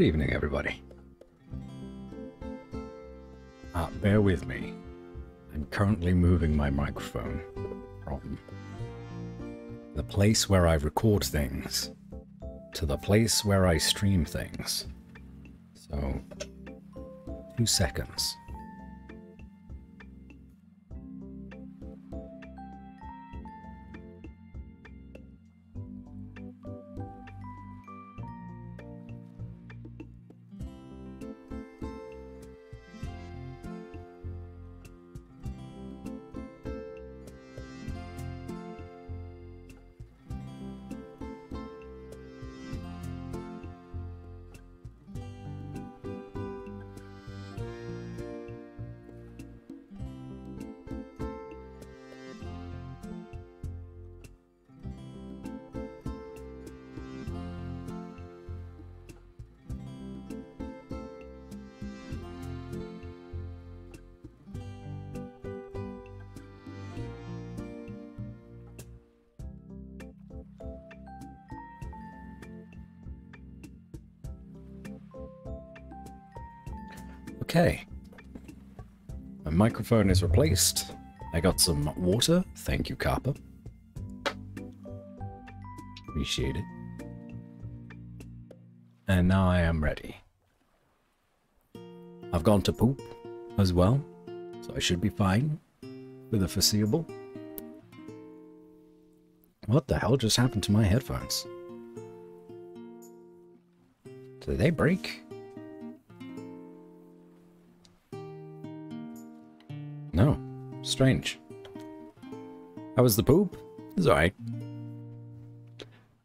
Good evening, everybody. Bear with me. I'm currently moving my microphone from the place where I record things to the place where I stream things. So, 2 seconds. Okay, my microphone is replaced. I got some water. Thank you, Carper. Appreciate it. And now I am ready. I've gone to poop as well, so I should be fine for the foreseeable. What the hell just happened to my headphones? Did they break? No. Strange. How was the poop? It's alright.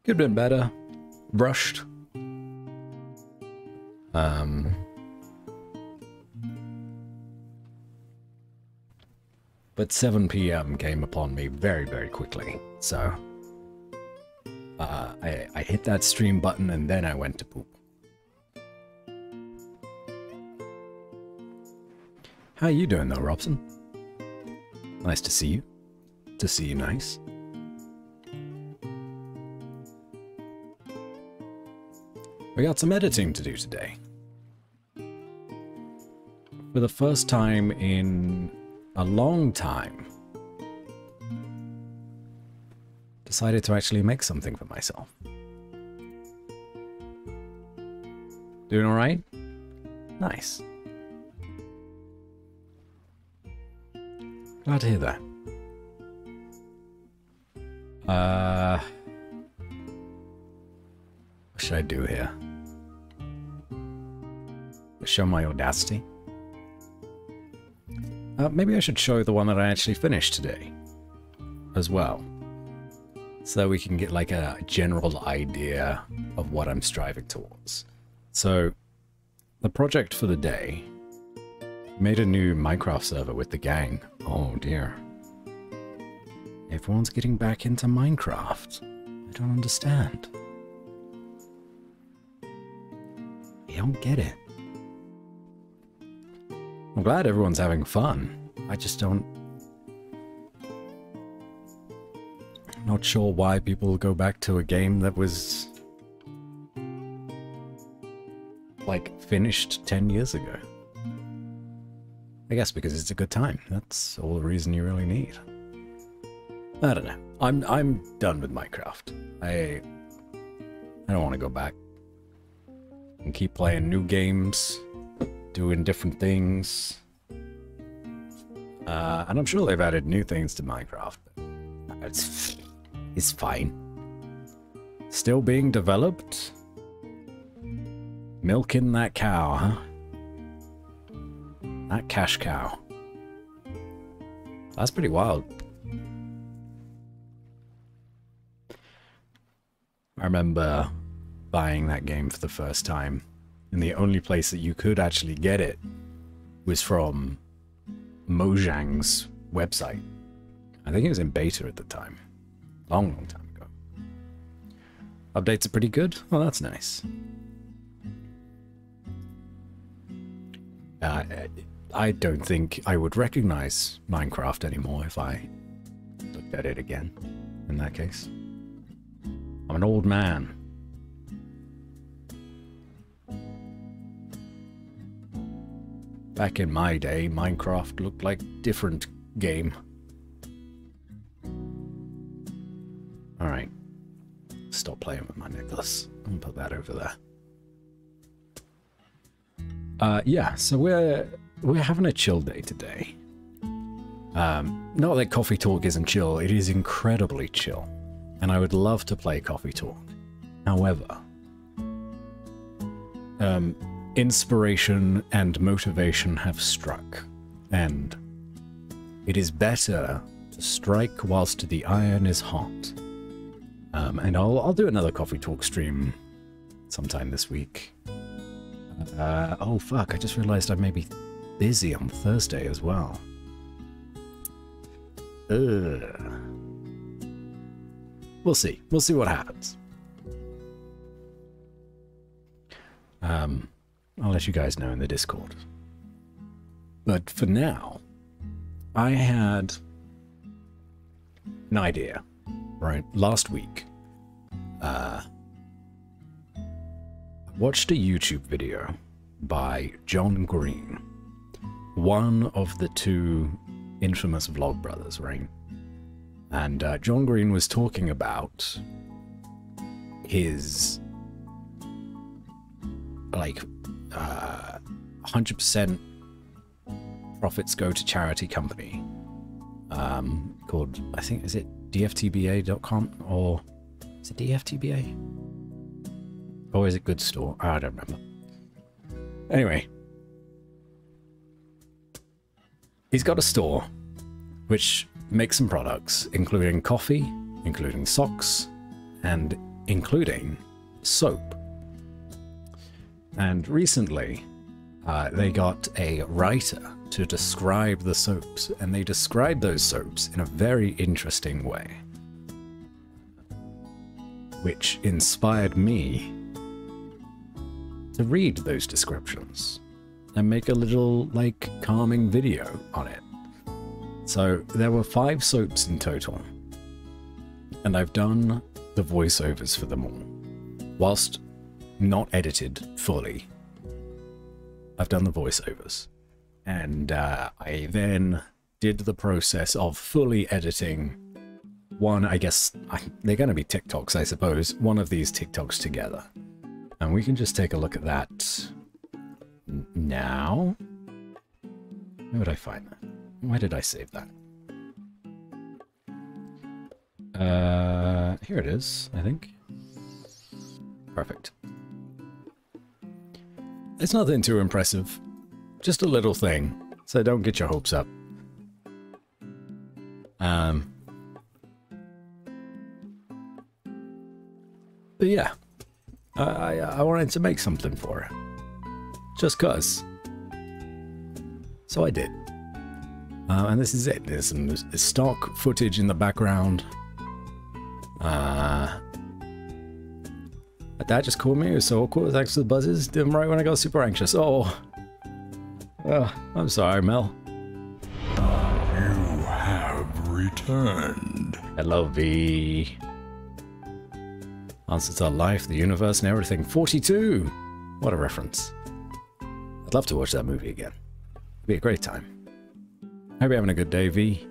Could have been better. Rushed. But 7 PM came upon me very, very quickly. So, I hit that stream button and then I went to poop. How you doing though, Robson? Nice to see you. To see you nice. We got some editing to do today. For the first time in a long time, decided to actually make something for myself. Doing alright? Nice. Glad to hear that. What should I do here? Show my Audacity? Maybe I should show the one that I actually finished today as well. So we can get like a general idea of what I'm striving towards. So, the project for the day, made a new Minecraft server with the gang. Oh dear. Everyone's getting back into Minecraft. I don't understand. I don't get it. I'm glad everyone's having fun. I just don't... Not sure why people go back to a game that was... like, finished 10 years ago. I guess because it's a good time. That's all the reason you really need. I don't know. I'm done with Minecraft. I don't want to go back and keep playing new games, doing different things. And I'm sure they've added new things to Minecraft. It's fine. Still being developed. Milking that cow, huh? That cash cow. That's pretty wild. I remember buying that game for the first time, and the only place that you could actually get it was from Mojang's website. I think it was in beta at the time. Long, long time ago. Updates are pretty good? Well, that's nice. I don't think I would recognize Minecraft anymore if I looked at it again, in that case. I'm an old man. Back in my day, Minecraft looked like different game. Alright. Stop playing with my necklace. I'll put that over there. Yeah, so we're having a chill day today. Not that Coffee Talk isn't chill, it is incredibly chill. And I would love to play Coffee Talk. However, inspiration and motivation have struck, and it is better to strike whilst the iron is hot. And I'll do another Coffee Talk stream sometime this week. Oh fuck, I just realized I may be busy on Thursday as well. We'll see. We'll see what happens. I'll let you guys know in the Discord. But for now, I had an idea. Right, last week, I watched a YouTube video by John Green, one of the two infamous vlog brothers, right? And John Green was talking about his, like, 100% profits go to charity company called, I think, is it dftba.com, or is it dftba? Or is it Good Store? I don't remember. Anyway, he's got a store which makes some products, including coffee, including socks, and including soap. And recently, they got a writer to describe the soaps, and they described those soaps in a very interesting way, which inspired me to read those descriptions and make a little, like, calming video on it. So there were 5 soaps in total, and I've done the voiceovers for them all. Whilst not edited fully, I've done the voiceovers. And I then did the process of fully editing one, I guess, they're going to be TikToks, I suppose, one of these TikToks together. And we can just take a look at that now. Where would I find that? Where did I save that? Here it is, I think. Perfect. It's nothing too impressive. Just a little thing, so don't get your hopes up. But yeah, I wanted to make something for it. Just cuz. So I did. And this is it. There's some stock footage in the background. My dad just called me. It was so awkward. Thanks for the buzzes. Did them right when I got super anxious. Oh, I'm sorry, Mel. You have returned. Hello, V. Answers to life, the universe, and everything. 42! What a reference. I'd love to watch that movie again. It'd be a great time. Hope you're having a good day, V.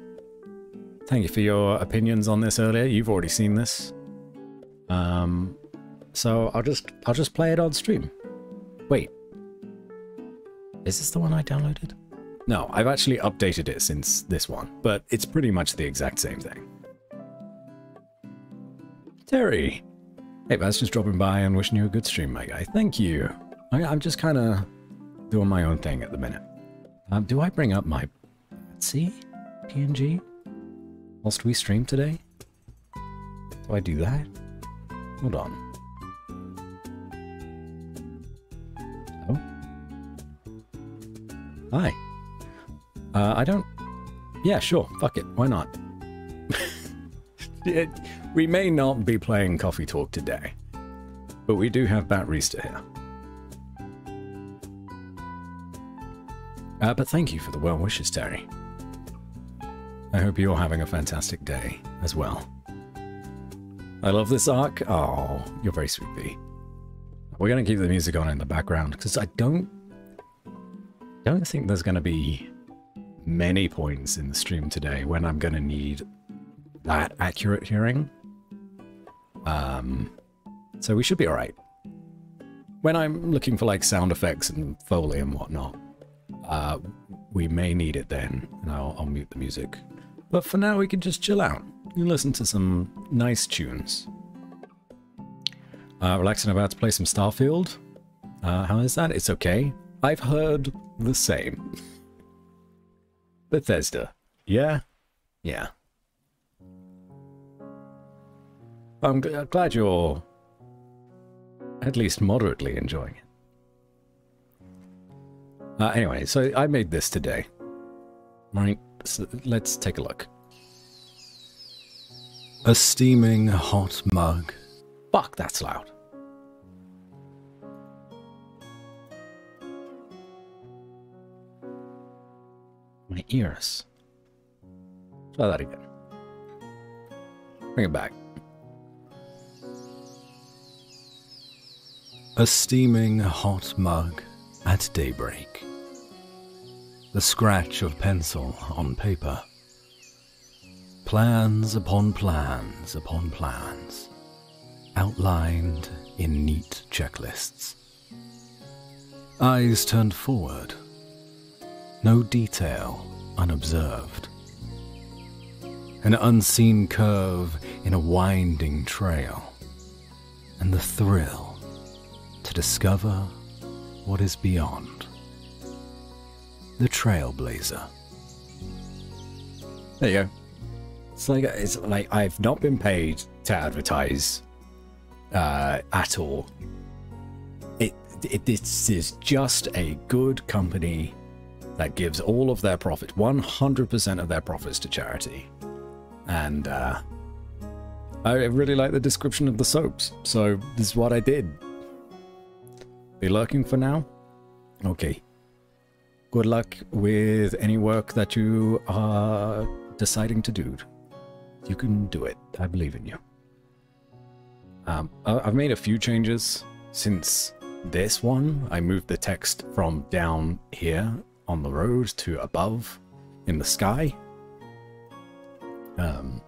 Thank you for your opinions on this earlier. You've already seen this. So I'll just play it on stream. Wait. Is this the one I downloaded? No, I've actually updated it since this one, but it's pretty much the exact same thing. Terry! Hey, that's just dropping by and wishing you a good stream, my guy. Thank you. I'm just kind of doing my own thing at the minute. Do I bring up my Etsy PNG whilst we stream today? Do I do that? Hold on. Oh. Hi. I don't... Yeah, sure. Fuck it. Why not? We may not be playing Coffee Talk today, but we do have Batrista here. But thank you for the well wishes, Terry. I hope you're having a fantastic day as well. I love this arc. Oh, you're very sweet, V. We're going to keep the music on in the background because I don't don't think there's going to be many points in the stream today when I'm going to need that accurate hearing. So we should be all right. When I'm looking for like sound effects and Foley and whatnot, we may need it then, and I'll mute the music. But for now, we can just chill out and listen to some nice tunes. Relaxing, about to play some Starfield. How is that? It's okay. I've heard the same. Bethesda. Yeah? Yeah. I'm glad you're at least moderately enjoying it. Anyway, so I made this today. Right, so let's take a look. A steaming hot mug. Fuck, that's loud. My ears. Try that again. Bring it back. A steaming hot mug at daybreak. The scratch of pencil on paper. Plans upon plans upon plans, outlined in neat checklists. Eyes turned forward. No detail unobserved. An unseen curve in a winding trail, and the thrill to discover what is beyond. The Trailblazer. There you go. It's like I've not been paid to advertise at all. This is just a good company that gives all of their profit, 100% of their profits, to charity. And I really like the description of the soaps, so this is what I did. Be lurking for now? Okay. Good luck with any work that you are deciding to do. You can do it. I believe in you. I've made a few changes since this one. I moved the text from down here on the road to above in the sky. And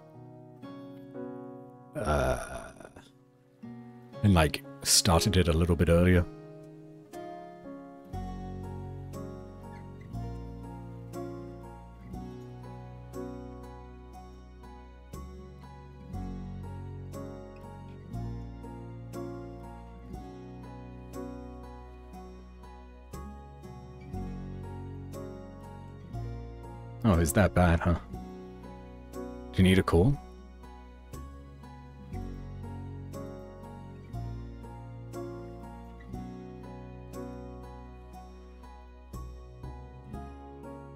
like started it a little bit earlier. Oh, is that bad, huh? Do you need a call?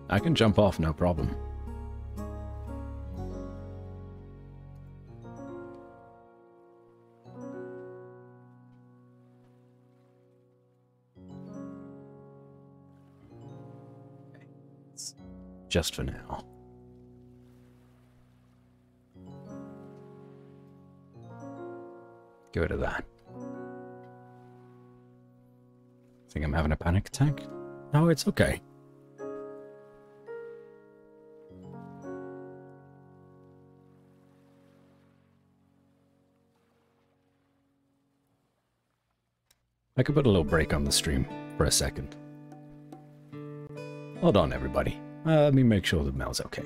I can jump off, no problem. Just for now. Get rid of that. Think I'm having a panic attack? No, it's okay. I could put a little break on the stream for a second. Hold on, everybody. Let me make sure the Mel's okay.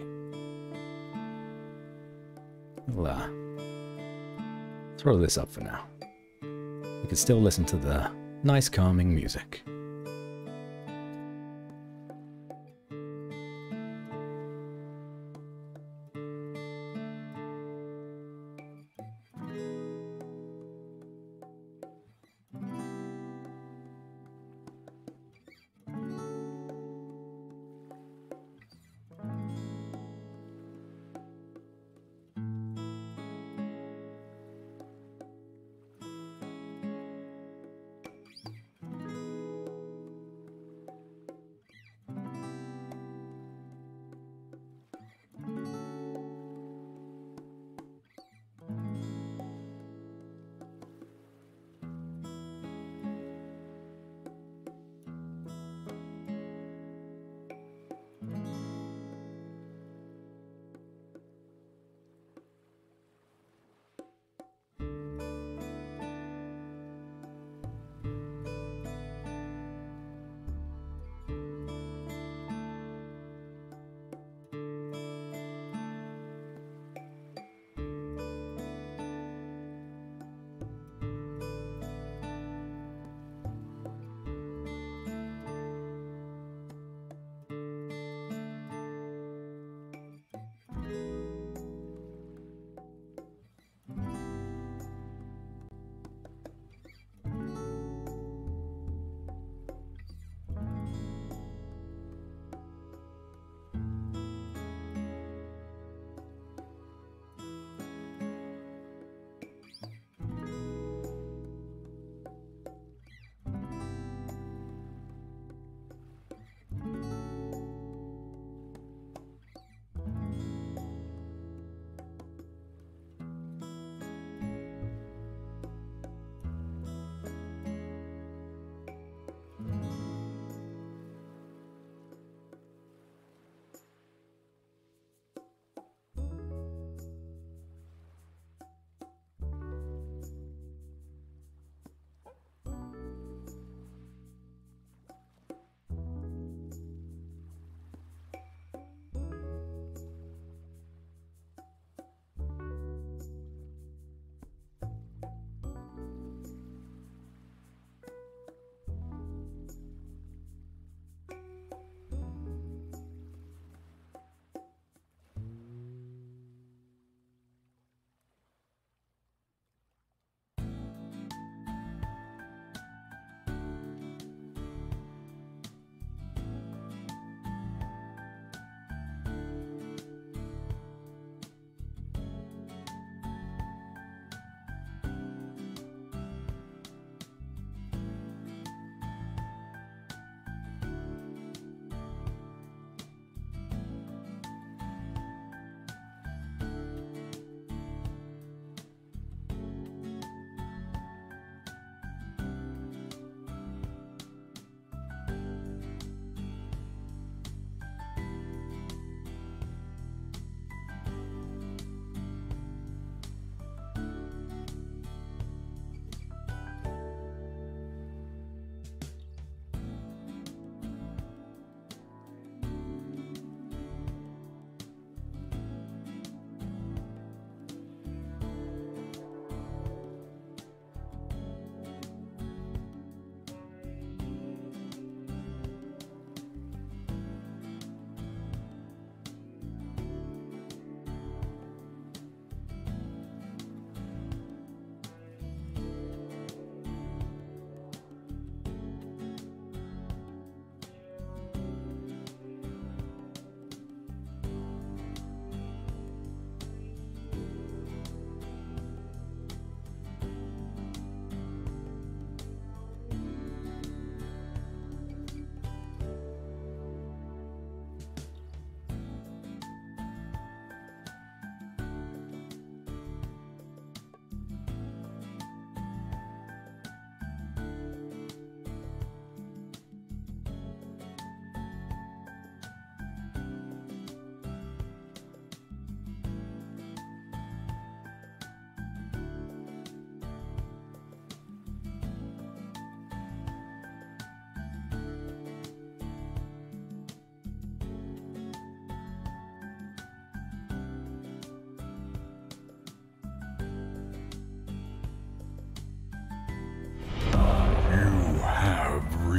We'll throw this up for now. You can still listen to the nice calming music.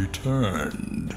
returned.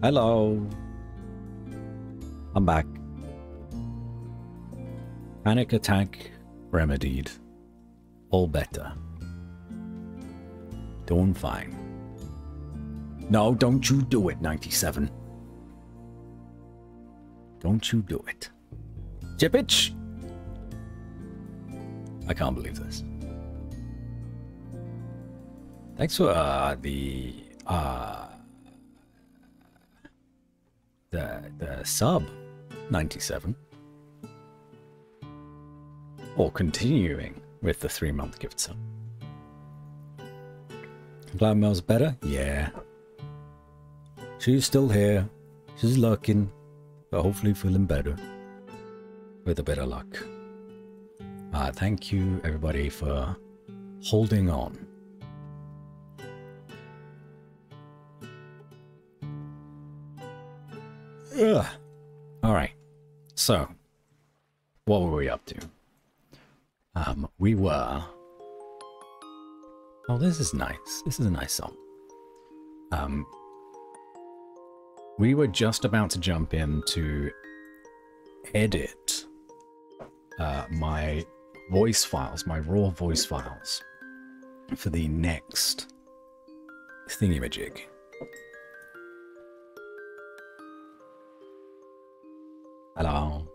Hello. I'm back. Panic attack remedied. All better. Doing fine. No, don't you do it, 97. Don't you do it. Chippich! I can't believe this. Thanks for the sub, 97. Or continuing with the 3-month gift sub. Glad Mel's better? Yeah. She's still here. She's lurking, but hopefully feeling better. With a bit of luck. Thank you, everybody, for holding on. Ugh. All right. So, what were we up to? We were... Oh, this is nice. This is a nice song. We were just about to jump in to edit my voice files, my raw voice files, for the next thingamajig. Hello.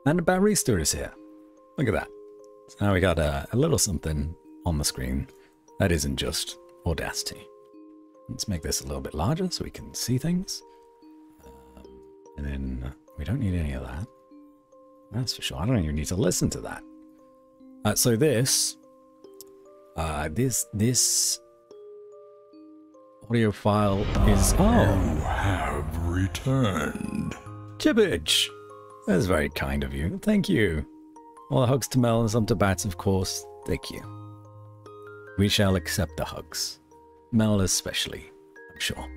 And the barista is here. Look at that. So now we got a little something on the screen that isn't just Audacity. Let's make this a little bit larger so we can see things. And then we don't need any of that. That's for sure. I don't even need to listen to that. So this audio file is... Oh! You have returned. Chibbage! That's very kind of you. Thank you. All the hugs to Mel and some to Bats, of course. Thank you. We shall accept the hugs. Mel especially, I'm sure.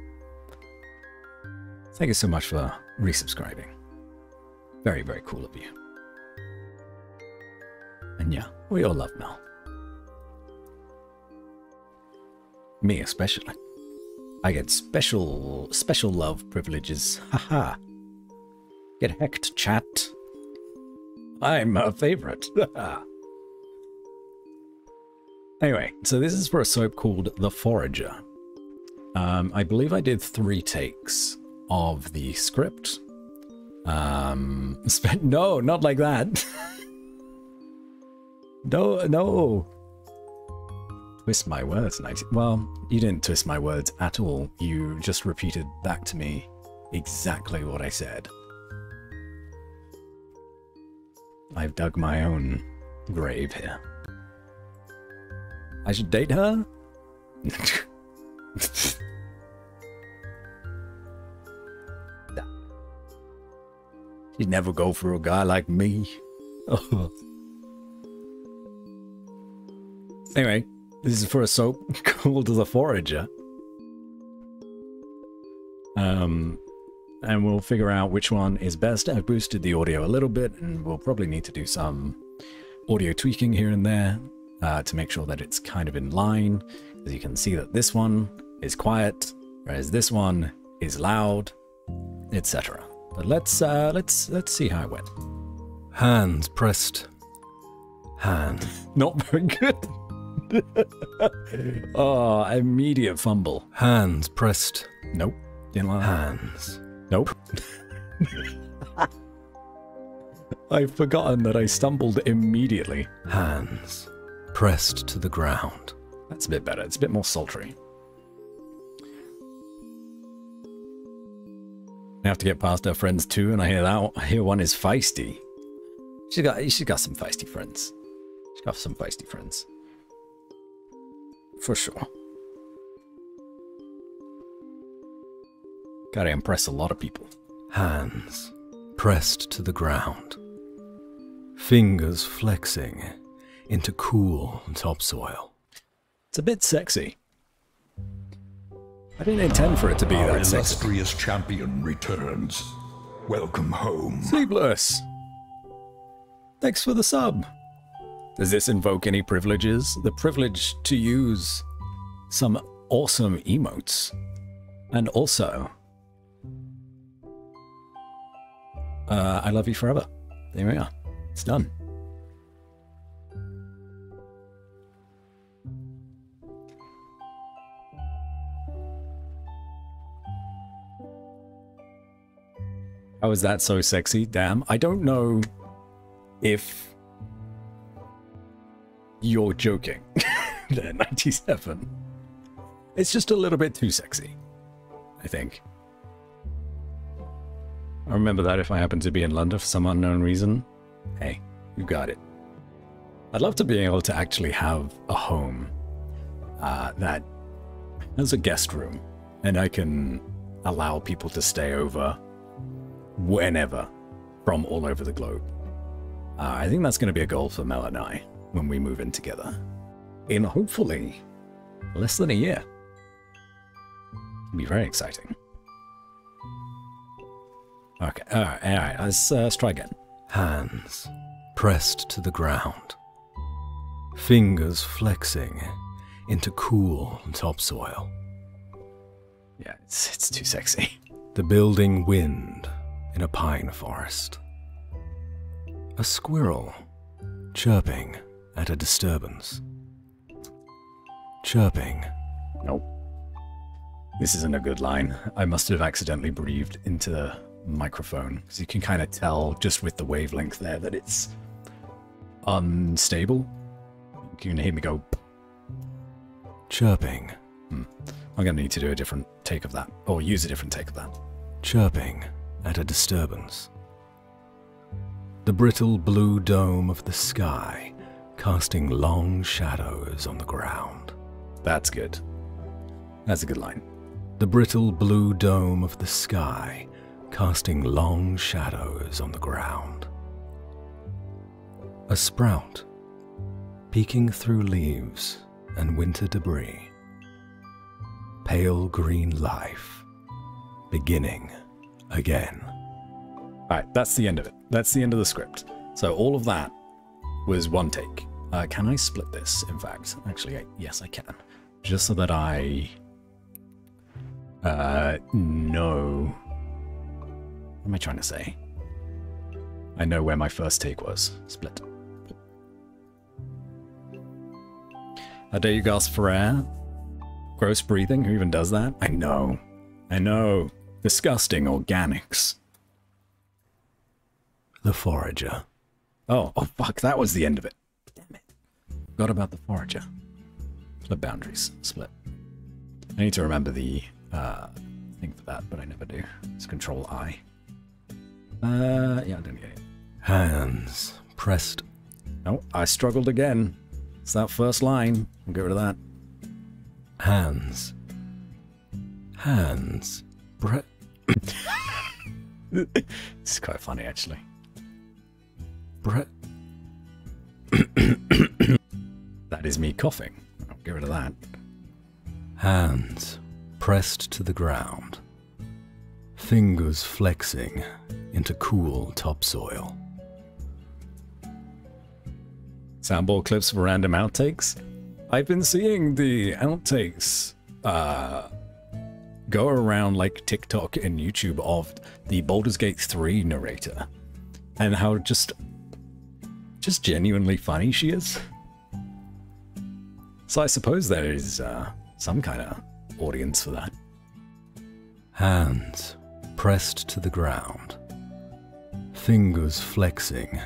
Thank you so much for resubscribing. Very, very cool of you. And yeah, we all love Mel. Me especially. I get special love privileges. Haha. Get hecked, chat. I'm a favorite. Anyway, so this is for a soap called The Forager. I believe I did 3 takes of the script. No, not like that. No. Twist my words, 90. Well, you didn't twist my words at all. You just repeated back to me exactly what I said. I've dug my own grave here. I should date her? She'd never go for a guy like me. Anyway, this is for a soap called The Forager. And we'll figure out which one is best. I've boosted the audio a little bit, and we'll probably need to do some audio tweaking here and there to make sure that it's kind of in line. As you can see that this one is quiet, whereas this one is loud, etc. But let's see how it went. Hands pressed. Hand. Not very good. Oh, immediate fumble. Hands pressed. Nope. Didn't like that. Hands. Nope. I've forgotten that I stumbled immediately. Hands pressed to the ground. That's a bit better. It's a bit more sultry. I have to get past her friends too, and I hear one is feisty. She's got some feisty friends. She's got some feisty friends. For sure. Gotta impress a lot of people. Hands pressed to the ground. Fingers flexing into cool topsoil. It's a bit sexy. I didn't intend for it to be Our that sexy. illustrious champion returns. Welcome home. Sleepless. Thanks for the sub. Does this invoke any privileges? The privilege to use some awesome emotes. And also I love you forever. There we are. It's done. How is that so sexy? Damn. I don't know if you're joking. There, 97. It's just a little bit too sexy, I think. I remember that if I happen to be in London for some unknown reason. Hey, you got it. I'd love to be able to actually have a home that has a guest room, and I can allow people to stay over whenever from all over the globe. I think that's going to be a goal for Mel and I when we move in together. In hopefully less than a year. It'll be very exciting. Okay, alright, let's try again. Hands pressed to the ground. Fingers flexing into cool topsoil. Yeah, it's too sexy. The building wind in a pine forest. A squirrel chirping at a disturbance. Chirping. Nope. This isn't a good line. I must have accidentally breathed into the microphone, because you can kind of tell just with the wavelength there that it's unstable. You can hear me go. Chirping. I'm going to need to do a different take of that, or use a different take of that. Chirping at a disturbance. The brittle blue dome of the sky casting long shadows on the ground. That's good. That's a good line. The brittle blue dome of the sky casting long shadows on the ground. A sprout peeking through leaves and winter debris. Pale green life beginning again. Alright, that's the end of it. That's the end of the script. So all of that was one take. Can I split this, in fact? Actually, yes, I can. Just so that I know... What am I trying to say? I know where my first take was. Split. How dare you gasp for air? Gross breathing? Who even does that? I know. I know. Disgusting organics. The forager. Oh, fuck, that was the end of it. Damn it. Forgot about the forager. Split boundaries. Split. I need to remember the thing for that, but I never do. It's Control I. Yeah, I didn't get it. Hands pressed. No, I struggled again. It's that first line. I'll get rid of that. Hands. Hands. It's quite funny, actually. That is me coughing. I'll get rid of that. Hands pressed to the ground. Fingers flexing into cool topsoil. Soundboard clips for random outtakes. I've been seeing the outtakes go around like TikTok and YouTube of the Baldur's Gate 3 narrator, and how just genuinely funny she is. So I suppose there is some kind of audience for that. Hands pressed to the ground. Fingers flexing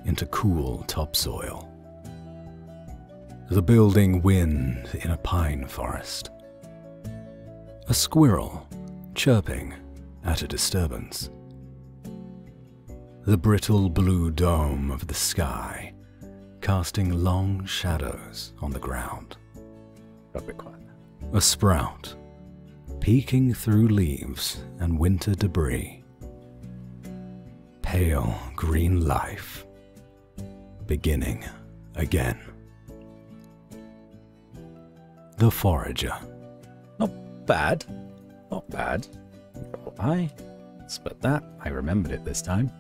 into cool topsoil. The building wind in a pine forest. A squirrel chirping at a disturbance. The brittle blue dome of the sky casting long shadows on the ground. Got a bit quiet. A sprout peeking through leaves and winter debris. Pale green life beginning again. The forager. Not bad. Not bad. I split that. I remembered it this time.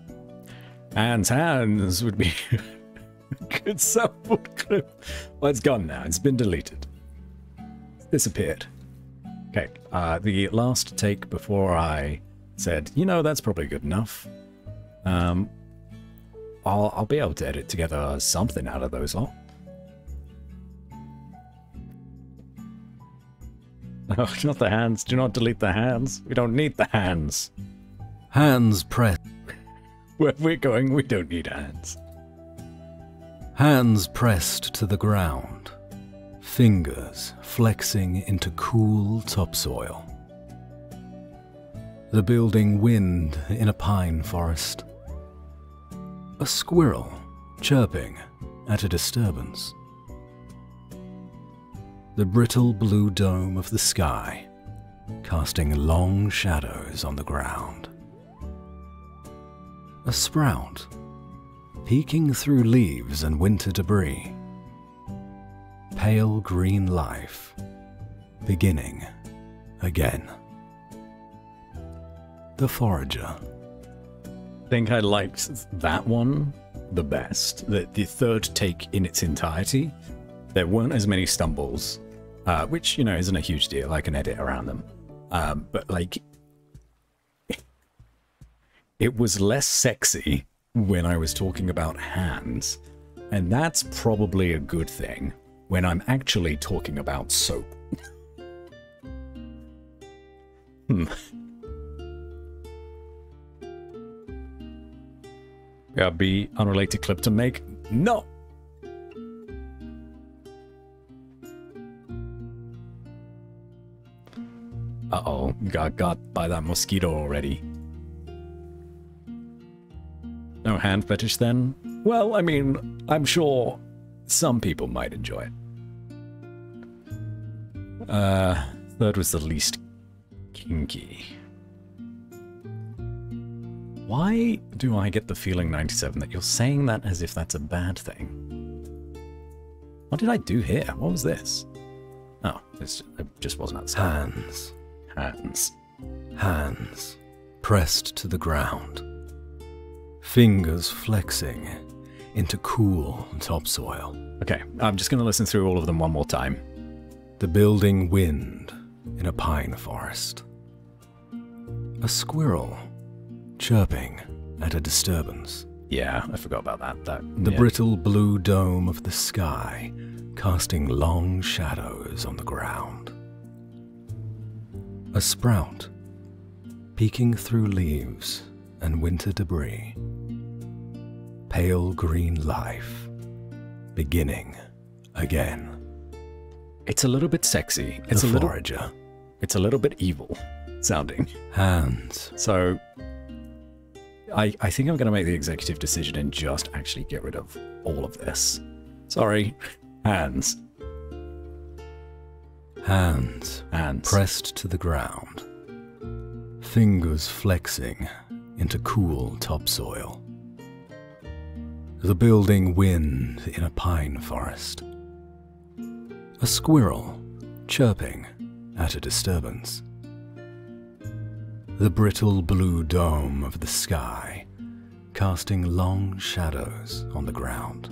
Hands would be a good soundboard clip. Well, it's gone now. It's been deleted. It's disappeared. Okay, the last take before I said, you know, that's probably good enough. I'll be able to edit together something out of those lot. Oh, not the hands. Do not delete the hands. We don't need the hands. Hands pressed. Where we're going, we don't need hands. Hands pressed to the ground. Fingers flexing into cool topsoil. The building wind in a pine forest. A squirrel chirping at a disturbance. The brittle blue dome of the sky casting long shadows on the ground. A sprout peeking through leaves and winter debris. Pale green life beginning again. The forager. I think I liked that one the best. The third take in its entirety, there weren't as many stumbles, which, you know, isn't a huge deal. I can edit around them. But, like, it was less sexy when I was talking about hands, and that's probably a good thing when I'm actually talking about soap. Yeah, be unrelated clip to make? No! Uh-oh, got by that mosquito already. No hand fetish then? Well, I mean, I'm sure some people might enjoy it. Third was the least kinky. Why do I get the feeling, 97, that you're saying that as if that's a bad thing? What did I do here? What was this? Oh, it just wasn't outside. Hands. Hands. Hands pressed to the ground. Fingers flexing into cool topsoil. Okay, I'm just going to listen through all of them one more time. The building wind in a pine forest. A squirrel chirping at a disturbance. Yeah, I forgot about that. The brittle blue dome of the sky casting long shadows on the ground. A sprout peeking through leaves and winter debris. Pale green life beginning again. It's a little bit sexy. It's a forager. It's a little bit evil sounding. Hands. So I think I'm going to make the executive decision and just actually get rid of all of this. Sorry. Hands. Hands. Hands. Pressed to the ground. Fingers flexing into cool topsoil. The building wind in a pine forest. A squirrel chirping at a disturbance. The brittle blue dome of the sky casting long shadows on the ground.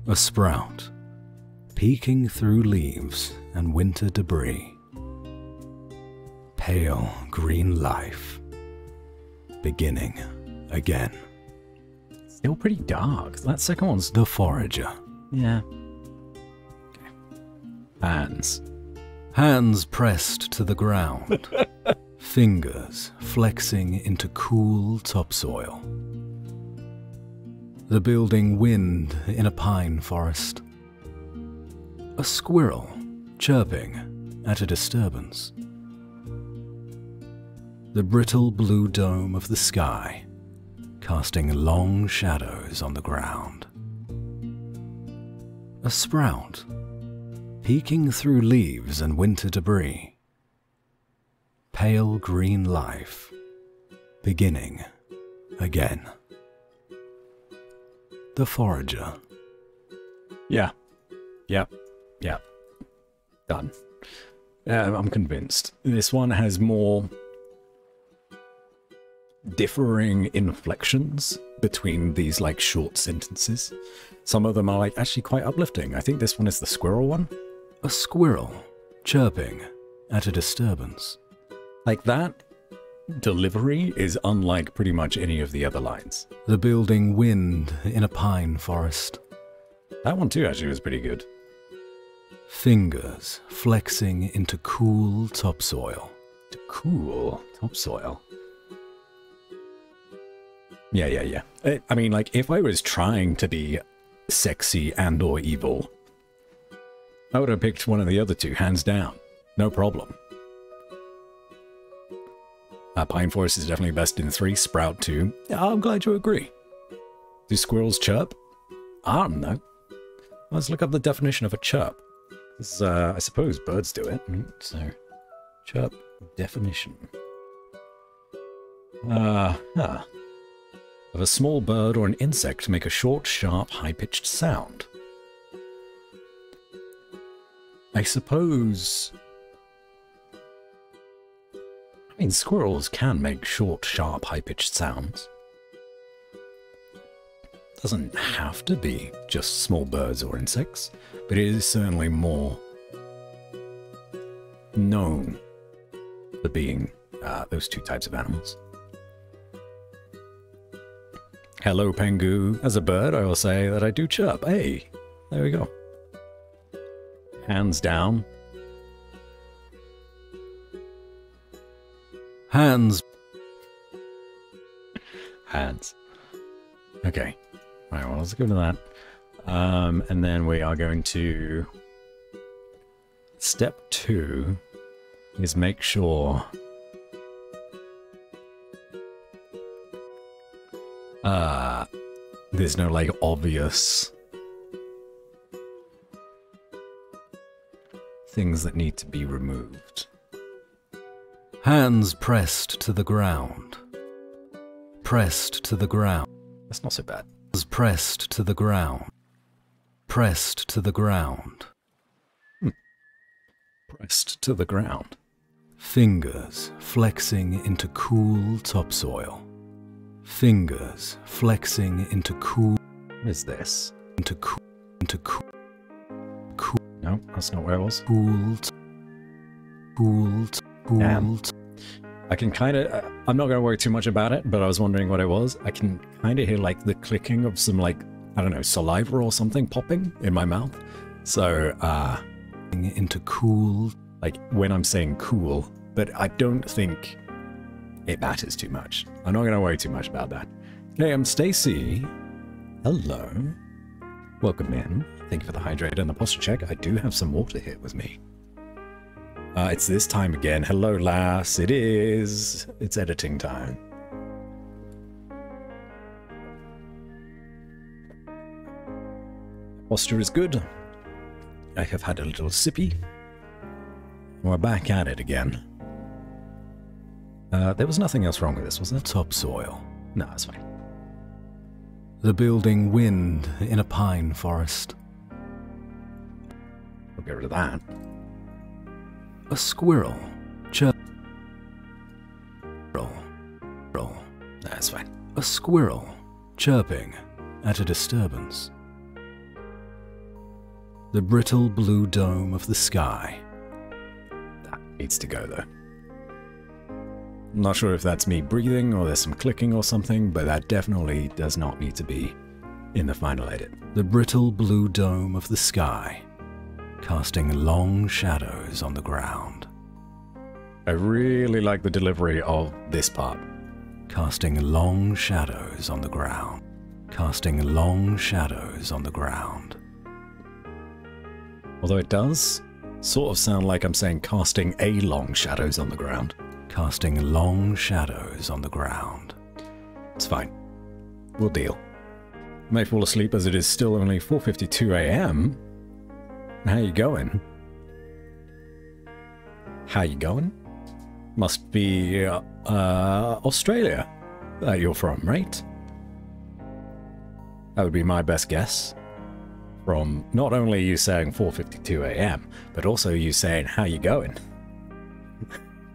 A sprout peeking through leaves and winter debris. Pale green life beginning again. Still pretty dark. That second one's... The forager. Yeah. Okay. Hands. Hands pressed to the ground. Fingers flexing into cool topsoil. The building wind in a pine forest. A squirrel chirping at a disturbance. The brittle blue dome of the sky casting long shadows on the ground. A sprout peeking through leaves and winter debris. Pale green life beginning again. The forager. Yeah. Yep. Yep. Done. I'm convinced. This one has more differing inflections between these, like, short sentences. Some of them are, like, actually quite uplifting. I think this one is the squirrel one. A squirrel chirping at a disturbance. Like that, delivery is unlike pretty much any of the other lines. The building wind in a pine forest. That one too actually was pretty good. Fingers flexing into cool topsoil. Cool topsoil. Yeah. I mean, like, if I was trying to be sexy and or evil, I would have picked one of the other two, hands down. No problem. Pine Forest is definitely best in 3, Sprout 2. Yeah, I'm glad you agree. Do squirrels chirp? I don't know. Let's look up the definition of a chirp. This, I suppose birds do it. So, chirp definition. Of a small bird or an insect make a short, sharp, high-pitched sound. I suppose... I mean, squirrels can make short, sharp, high-pitched sounds. Doesn't have to be just small birds or insects, but it is certainly more known for being those two types of animals. Hello, Pengu. As a bird, I will say that I do chirp. Hey, there we go. Hands down. Hands. Hands. Okay. Right, well, let's go to that. And then we are going to... Step 2 is make sure... there's no, like, obvious... things that need to be removed. Hands pressed to the ground. Pressed to the ground. That's not so bad. Hands pressed to the ground. Pressed to the ground. Pressed to the ground. Fingers flexing into cool topsoil. Fingers flexing into cool... What is this? Into cool... No, that's not where it was. I can kind of... I'm not going to worry too much about it, but I was wondering what it was. I can kind of hear, like, the clicking of some, like, I don't know, saliva or something popping in my mouth. So, into cool... Like, when I'm saying cool, but I don't think it matters too much. I'm not going to worry too much about that. Okay, I'm Stacy. Hello. Welcome in. Thank you for the hydrate and the posture check. I do have some water here with me. It's this time again. Hello, lass. It is. It's editing time. Posture is good. I have had a little sippy. We're back at it again. There was nothing else wrong with this, was there? Topsoil. No, that's fine. The building wind in a pine forest. We'll get rid of that. A squirrel. Chirp. That's fine. A squirrel chirping at a disturbance. The brittle blue dome of the sky. That needs to go, though. I'm not sure if that's me breathing or there's some clicking or something, but that definitely does not need to be in the final edit. The brittle blue dome of the sky, casting long shadows on the ground. I really like the delivery of this part. Casting long shadows on the ground. Casting long shadows on the ground. Although it does sort of sound like I'm saying casting a long shadows on the ground. Casting long shadows on the ground. It's fine. We'll deal. I may fall asleep as it is still only 4:52 a.m. How you going? How you going? Must be Australia that you're from, right? That would be my best guess. From not only you saying 4:52 a.m., but also you saying, how you going?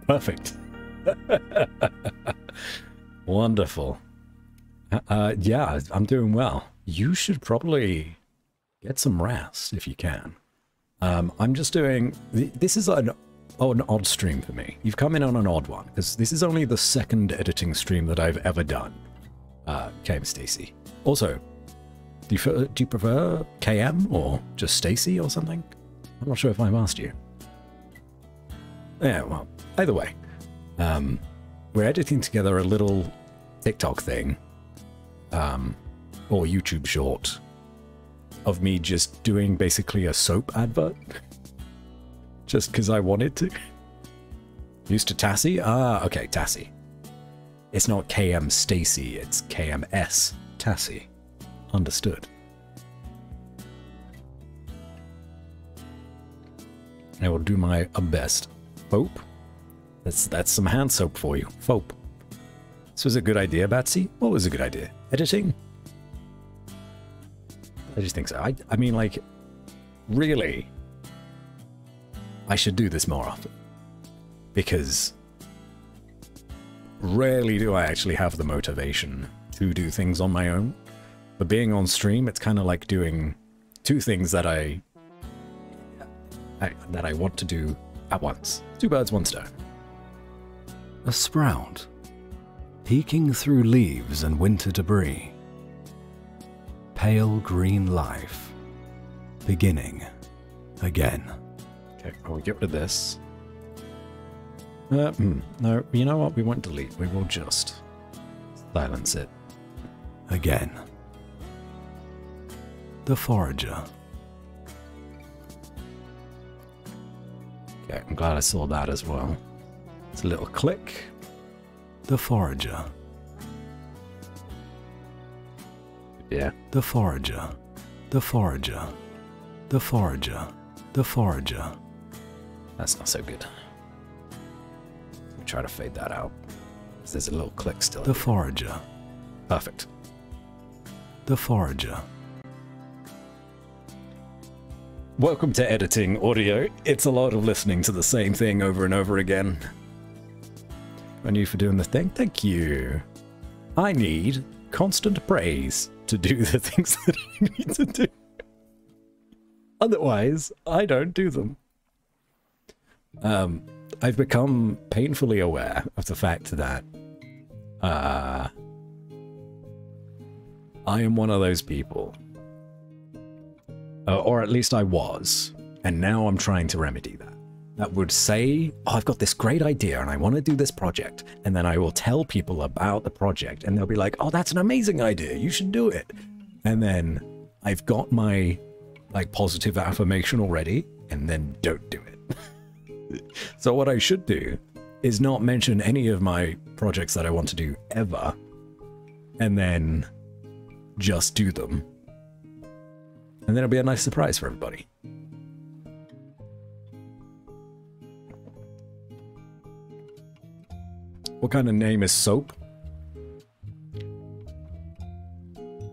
Perfect. Wonderful. Yeah, I'm doing well. You should probably get some rest if you can. I'm just doing... This is an an odd stream for me. You've come in on an odd one, because this is only the second editing stream that I've ever done. KM Stacy. Also, do you prefer KM or just Stacy or something? I'm not sure if I've asked you. Yeah, well, either way. We're editing together a little TikTok thing, or YouTube short, of me just doing basically a soap advert. Just because I wanted to. Used to Tassie? Ah, okay, Tassie. It's not KM Stacy, it's KMS Tassie. Understood. I will do my best. Fope? That's some hand soap for you. Fope. This was a good idea, Batsy? What was a good idea? Editing? I just think so. I mean, like, really, I should do this more often. Because rarely do I actually have the motivation to do things on my own. But being on stream, it's kind of like doing two things that I want to do at once. Two birds, one stone. A sprout, peeking through leaves and winter debris. Pale green life, beginning again. Okay, I'll get rid of this. No, you know what? We won't delete. We will just silence it. Again. The forager. Okay, I'm glad I saw that as well. It's a little click. The forager. Yeah. The forager. The forager. The forager. The forager. That's not so good. Let me try to fade that out. There's a little click still. The forager. Perfect. The forager. Welcome to editing audio. It's a lot of listening to the same thing over and over again. And you for doing the thing. Thank you. I need constant praise to do the things that I need to do. Otherwise, I don't do them. I've become painfully aware of the fact that I am one of those people. Or at least I was, and now I'm trying to remedy that. That would say, oh, I've got this great idea and I want to do this project. And then I will tell people about the project and they'll be like, oh, that's an amazing idea. You should do it. And then I've got my like positive affirmation already and then don't do it. So what I should do is not mention any of my projects that I want to do ever and then just do them. And then it'll be a nice surprise for everybody. What kind of name is Soap?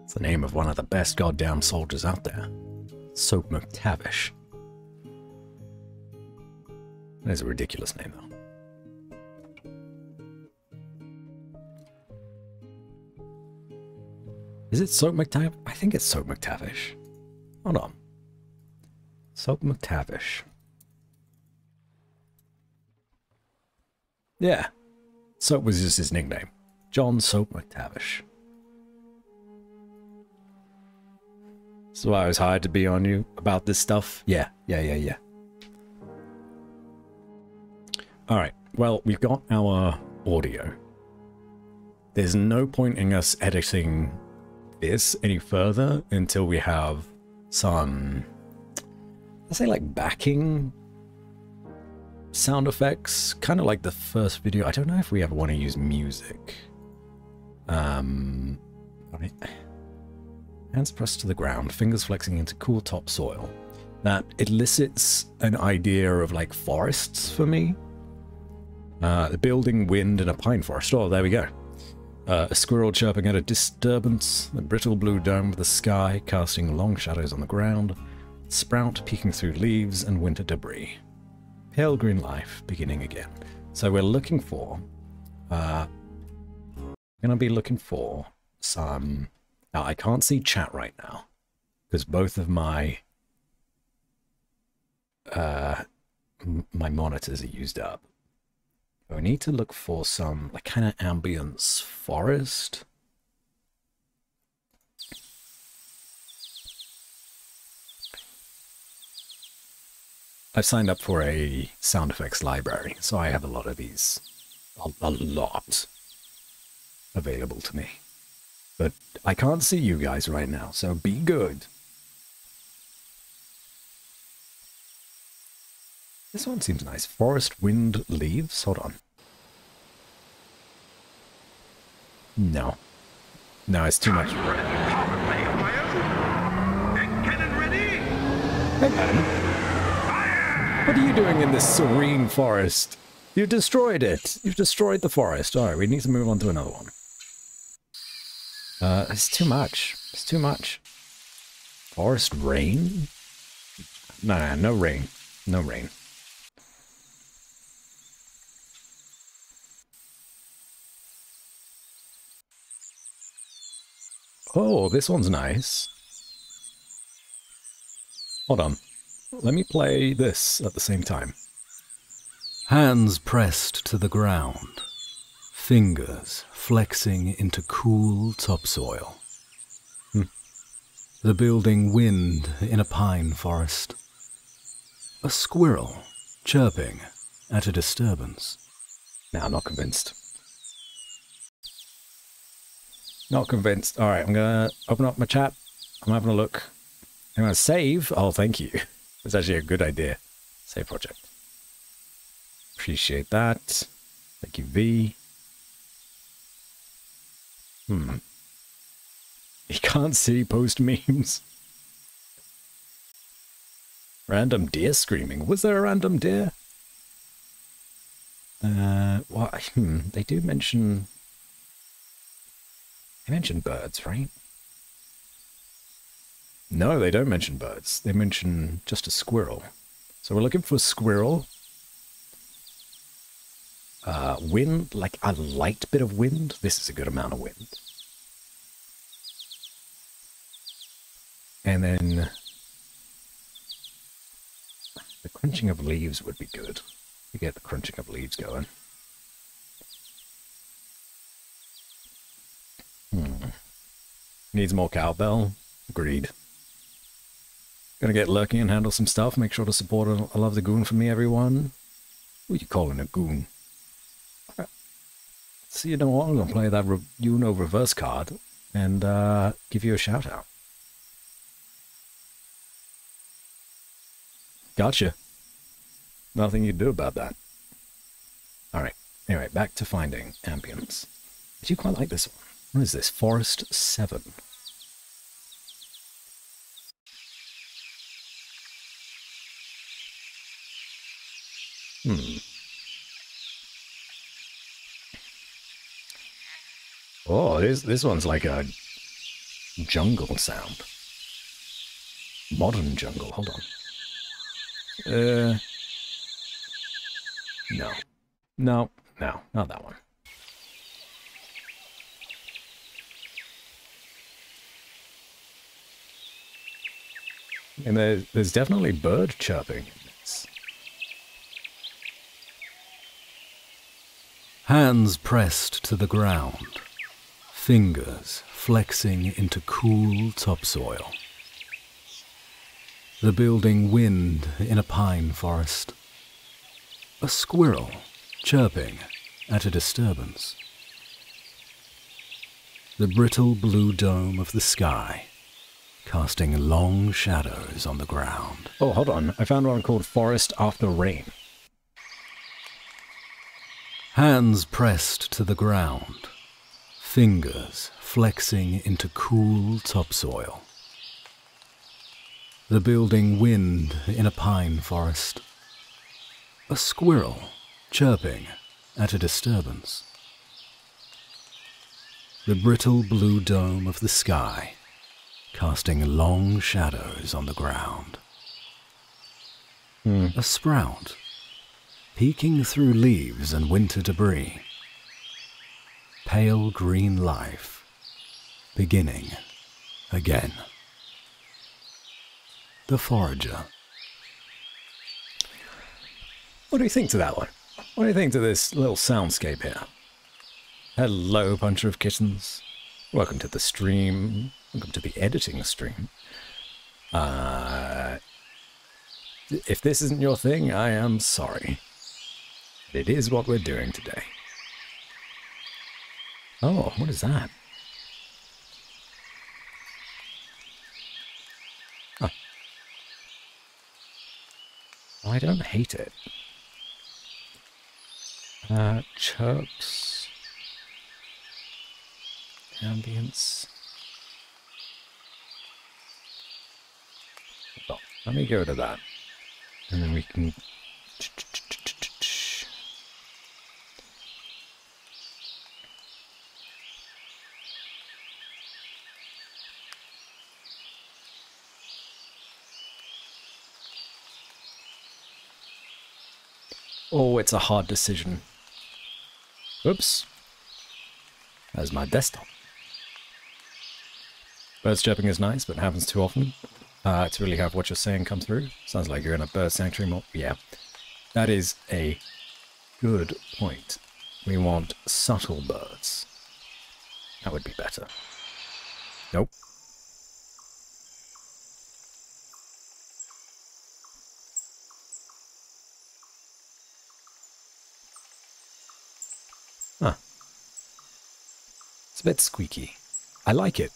It's the name of one of the best goddamn soldiers out there. Soap McTavish. That is a ridiculous name, though. Is it Soap McTavish? I think it's Soap McTavish. Hold on. Soap McTavish. Yeah. Soap was just his nickname. John Soap McTavish. So I was hired to be on you about this stuff? Yeah. Alright, well, we've got our audio. There's no point in us editing this any further until we have some, let's say, like backing sound effects, kind of like the first video. I don't know if we ever want to use music. Hands pressed to the ground, fingers flexing into cool topsoil. That elicits an idea of like forests for me. The building, wind, and a pine forest. Oh, there we go. A squirrel chirping at a disturbance, the brittle blue dome of the sky casting long shadows on the ground, sprout peeking through leaves and winter debris. Pale green life beginning again. So we're looking for, gonna be looking for some, now I can't see chat right now, because both of my my monitors are used up. I need to look for some like kind of ambience forest. I've signed up for a sound effects library, so I have a lot of these. A lot available to me. But I can't see you guys right now, so be good. This one seems nice. Forest, wind, leaves. Hold on. No. No, it's too much. Hey, madam. What are you doing in this serene forest? You destroyed it. You've destroyed the forest. Alright, we need to move on to another one. It's too much. It's too much. Forest rain? No, no rain. No rain. Oh, this one's nice. Hold on. Let me play this at the same time. Hands pressed to the ground, fingers flexing into cool topsoil. The building wind in a pine forest. A squirrel chirping at a disturbance. Nah, I'm not convinced. Not convinced. Alright, I'm gonna open up my chat. I'm having a look. I'm gonna save. Oh, thank you. It's actually a good idea. Save project. Appreciate that. Thank you, V. You can't see post memes. Random deer screaming. Was there a random deer? What? They do mention... They mention birds, right? No, they don't mention birds. They mention just a squirrel. So we're looking for a squirrel. Wind, like a light bit of wind. This is a good amount of wind. And then the crunching of leaves would be good. We get the crunching of leaves going. Needs more cowbell. Agreed. Gonna get lucky and handle some stuff. Make sure to support I Love the Goon for me, everyone. Who you calling a goon? So you know what? I'm gonna play that Uno reverse card and give you a shout out. Gotcha. Nothing you can do about that. Alright. Anyway, back to finding ambience. I do quite like this one. What is this? Forest 7. Oh, this one's like a jungle sound. Modern jungle. Hold on. No. No, not that one. And there's definitely bird chirping in this. Hands pressed to the ground, fingers flexing into cool topsoil. The building wind in a pine forest. A squirrel chirping at a disturbance. The brittle blue dome of the sky casting long shadows on the ground. Oh, hold on. I found one called Forest After Rain. Hands pressed to the ground, fingers flexing into cool topsoil. The building wind in a pine forest. A squirrel chirping at a disturbance. The brittle blue dome of the sky casting long shadows on the ground. A sprout peeking through leaves and winter debris. Pale green life beginning again. The forager. What do you think to that one? What do you think to this little soundscape here? Hello, bunch of kittens. Welcome to the stream. Welcome to the editing stream. If this isn't your thing, I am sorry. It is what we're doing today. Oh, what is that? Huh. I don't hate it. Chirps. Ambience. Oh, let me go to that. And then we can... Oh, it's a hard decision. Oops. There's my desktop. Birds chirping is nice, but it happens too often. To really have what you're saying come through. Sounds like you're in a bird sanctuary more. Yeah. That is a good point. We want subtle birds. That would be better. Nope. Huh. It's a bit squeaky. I like it.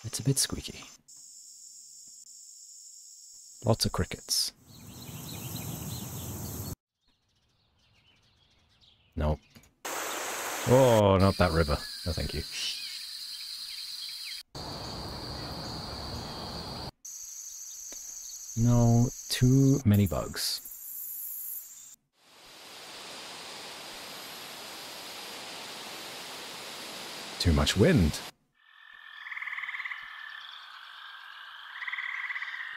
It's a bit squeaky. Lots of crickets. Nope. Oh, not that river. No, thank you. No, too many bugs. Too much wind.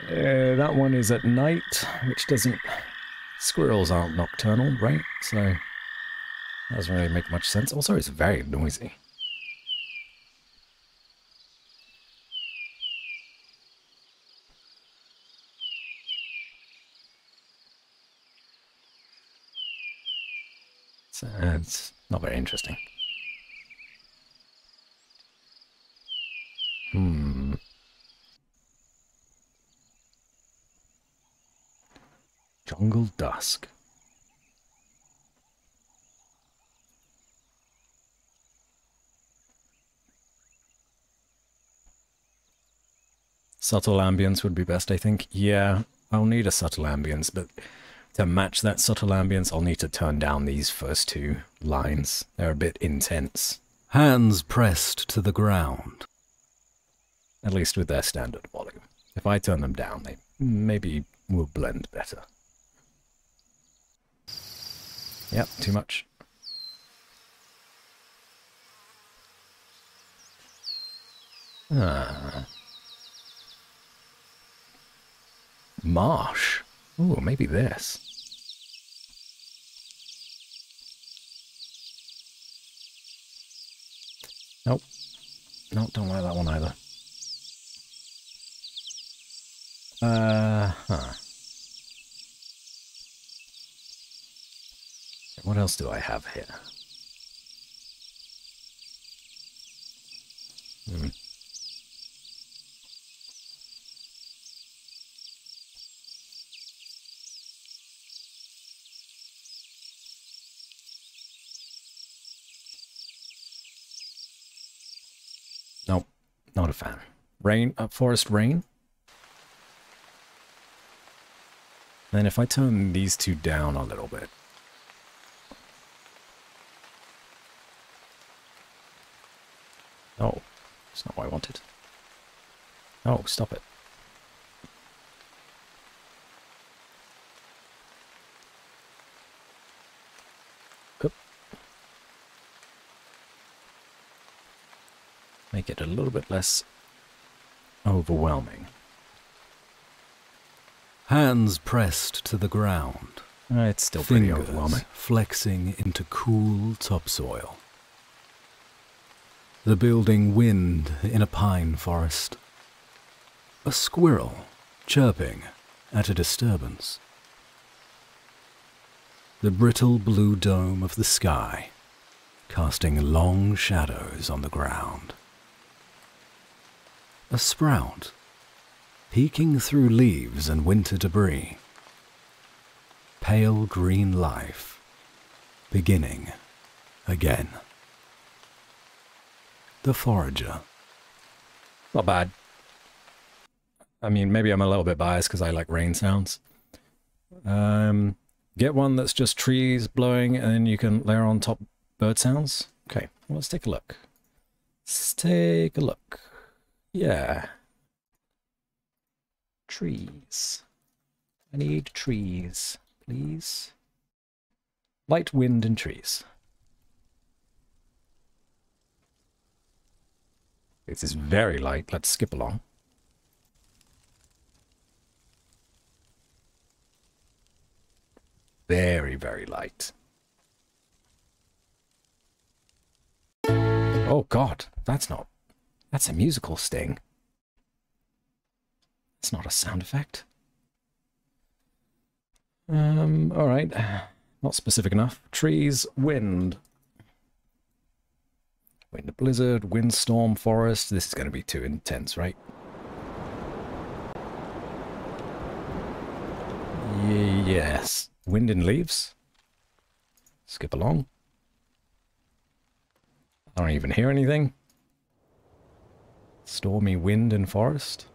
That one is at night, which doesn't... Squirrels aren't nocturnal, right? So, that doesn't really make much sense. Also, it's very noisy. So, it's not very interesting. Jungle dusk. Subtle ambience would be best, I think. Yeah, I'll need a subtle ambience, but to match that subtle ambience, I'll need to turn down these first two lines. They're a bit intense. Hands pressed to the ground. At least with their standard volume. If I turn them down, they maybe will blend better. Yep, too much. Marsh. Ooh, maybe this. Nope. Nope, don't like that one either. What else do I have here? Nope, not a fan. Rain, forest rain. Then if I turn these two down a little bit. Oh, that's not what I wanted. Oh, stop it. Oop. Make it a little bit less overwhelming. Hands pressed to the ground. It's still pretty Fingers overwhelming. flexing into cool topsoil. The building wind in a pine forest. A squirrel chirping at a disturbance. The brittle blue dome of the sky, casting long shadows on the ground. A sprout, peeking through leaves and winter debris. Pale green life, beginning again. The forager. Not bad. I mean, maybe I'm a little bit biased because I like rain sounds. Get one that's just trees blowing and then you can layer on top bird sounds. Okay, well, let's take a look. Let's take a look. Yeah. Trees. I need trees, please. Light wind and trees. This is very light. Let's skip along. Very, very light. Oh God, that's a musical sting. It's not a sound effect. All right. Not specific enough. Trees, wind. Wind, blizzard, windstorm, forest. This is going to be too intense, right? Yes. Wind and leaves. Skip along. I don't even hear anything. Stormy wind and forest.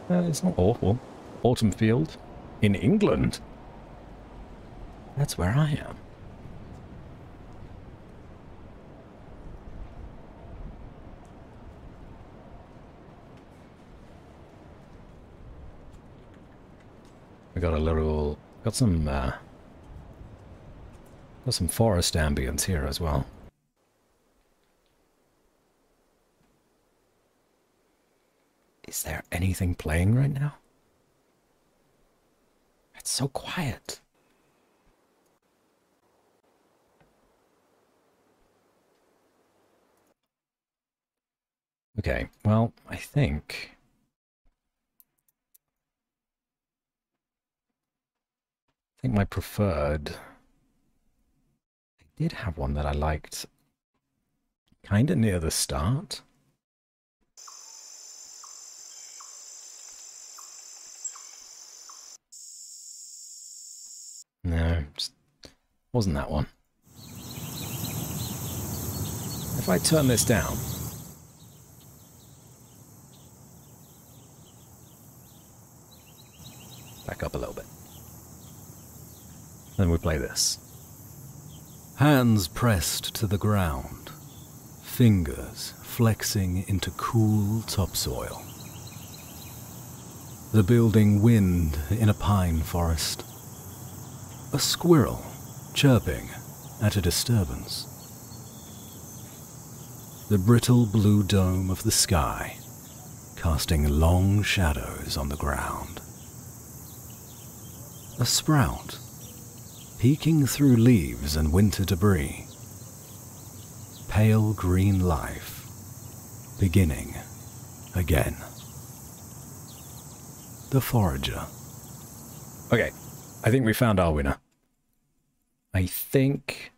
It's not awful. Autumn field in England. That's where I am. We got some forest ambience here as well. Is there anything playing right now? It's so quiet. Okay, well, I think my preferred... I did have one that I liked kind of near the start. No, just wasn't that one. If I turn this down... Back up a little bit. Then we play this. Hands pressed to the ground, fingers flexing into cool topsoil. The building wind in a pine forest. A squirrel chirping at a disturbance. The brittle blue dome of the sky casting long shadows on the ground. A sprout peeking through leaves and winter debris. Pale green life beginning again. The forager. Okay, I think we found our winner. I think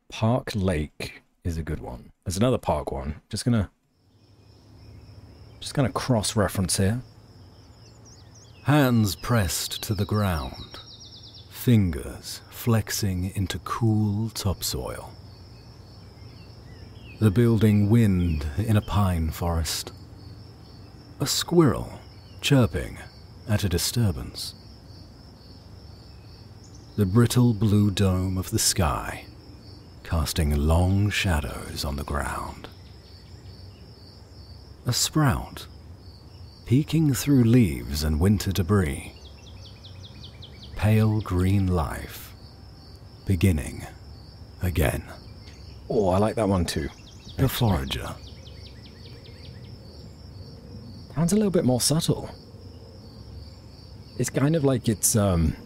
Park Lake is a good one. There's another park one. Just gonna cross-reference here. Hands pressed to the ground, fingers flexing into cool topsoil. The building wind in a pine forest. A squirrel chirping at a disturbance. The brittle blue dome of the sky casting long shadows on the ground. A sprout peeking through leaves and winter debris. Pale green life beginning again. Oh, I like that one too. The forager. Sounds a little bit more subtle. It's kind of like it's kind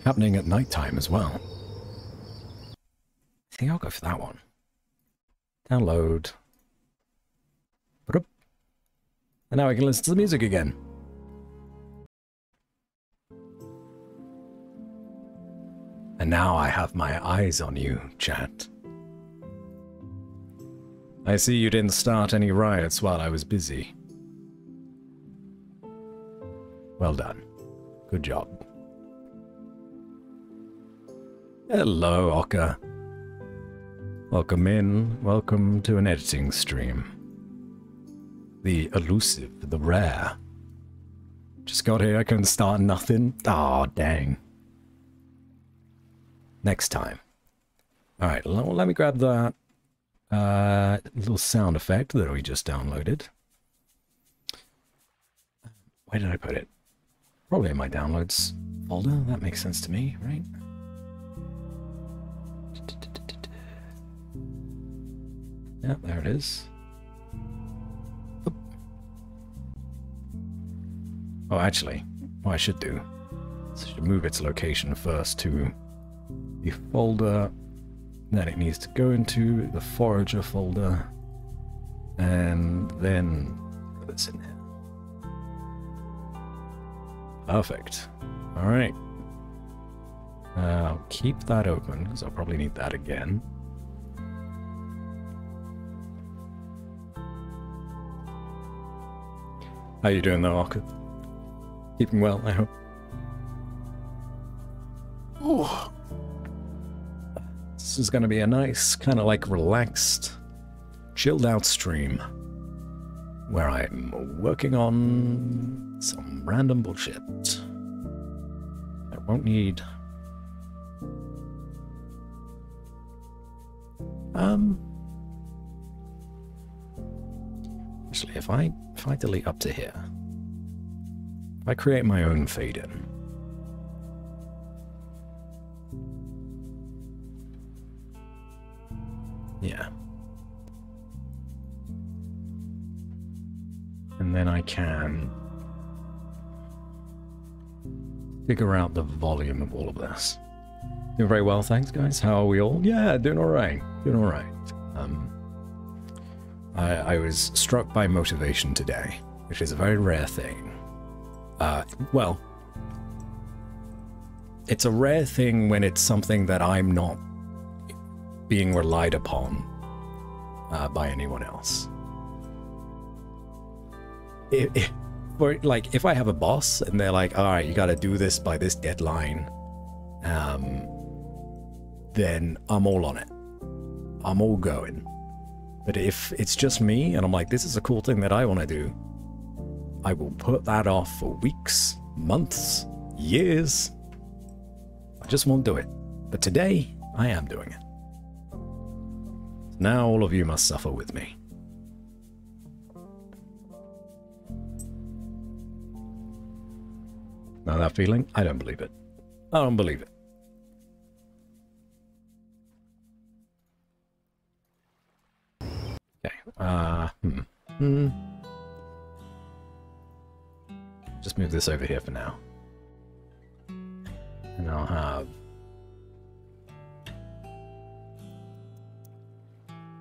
happening at nighttime as well. I think I'll go for that one. Download. And now I can listen to the music again. And now I have my eyes on you, chat. I see you didn't start any riots while I was busy. Well done. Good job. Hello, Oka. Welcome in. Welcome to an editing stream. The elusive, the rare. Just got here, I couldn't start nothing. Aw, dang. Next time. Alright, let me grab that little sound effect that we just downloaded. Where did I put it? Probably in my downloads folder. That makes sense to me, right? Yeah, there it is. Oop. Oh, actually, what I should do is I should move its location first to the folder. Then it needs to go into the forager folder, and then put this in here. Perfect. All right. I'll keep that open because I'll probably need that again. How you doing though, Arca? Keeping well, I hope. Ooh. This is going to be a nice, kind of like relaxed, chilled out stream where I'm working on some random bullshit. I won't need... Actually, if I delete up to here, if I create my own fade-in, yeah. And then I can figure out the volume of all of this. Doing very well, thanks guys. How are we all? Yeah, doing alright. Doing alright. I was struck by motivation today, which is a very rare thing. Well, it's a rare thing when it's something that I'm not being relied upon by anyone else. If I have a boss and they're like, all right, you got to do this by this deadline, then I'm all on it. I'm all going. But if it's just me and I'm like, this is a cool thing that I want to do, I will put that off for weeks, months, years. I just won't do it. But today, I am doing it. Now all of you must suffer with me. Now that feeling? I don't believe it. I don't believe it. Okay. Just move this over here for now. And I'll have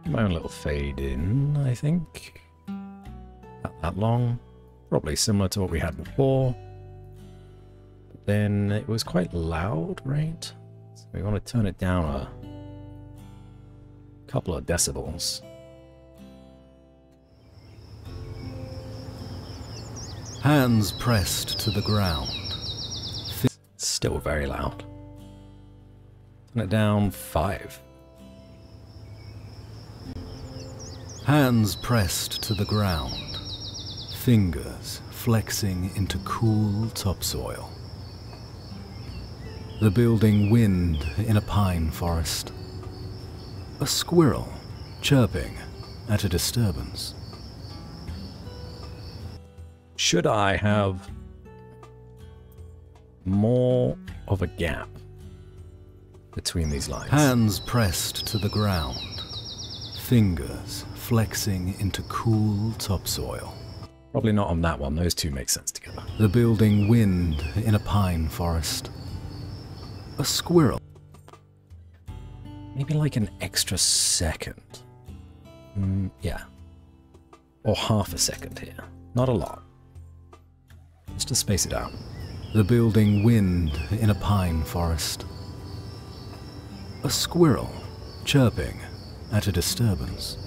my own little fade in, I think. Not that long. Probably similar to what we had before. But then it was quite loud, right? So we want to turn it down a couple of decibels. Hands pressed to the ground. Still very loud. Turn it down 5. Hands pressed to the ground. Fingers flexing into cool topsoil. The building wind in a pine forest. A squirrel chirping at a disturbance. Should I have more of a gap between these lines? Hands pressed to the ground. Fingers flexing into cool topsoil. Probably not on that one. Those two make sense together. The building wind in a pine forest. A squirrel. Maybe like an extra second. Yeah. Or half a second here. Not a lot. Just to space it out. The building wind in a pine forest. A squirrel chirping at a disturbance.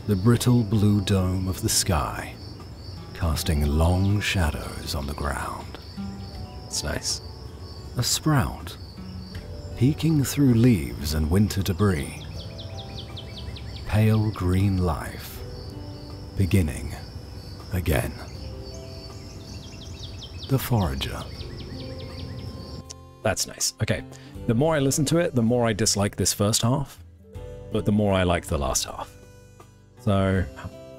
The brittle blue dome of the sky casting long shadows on the ground. It's nice. A sprout peeking through leaves and winter debris. Pale green life beginning again. The forager. That's nice. Okay. The more I listen to it, the more I dislike this first half, but the more I like the last half. So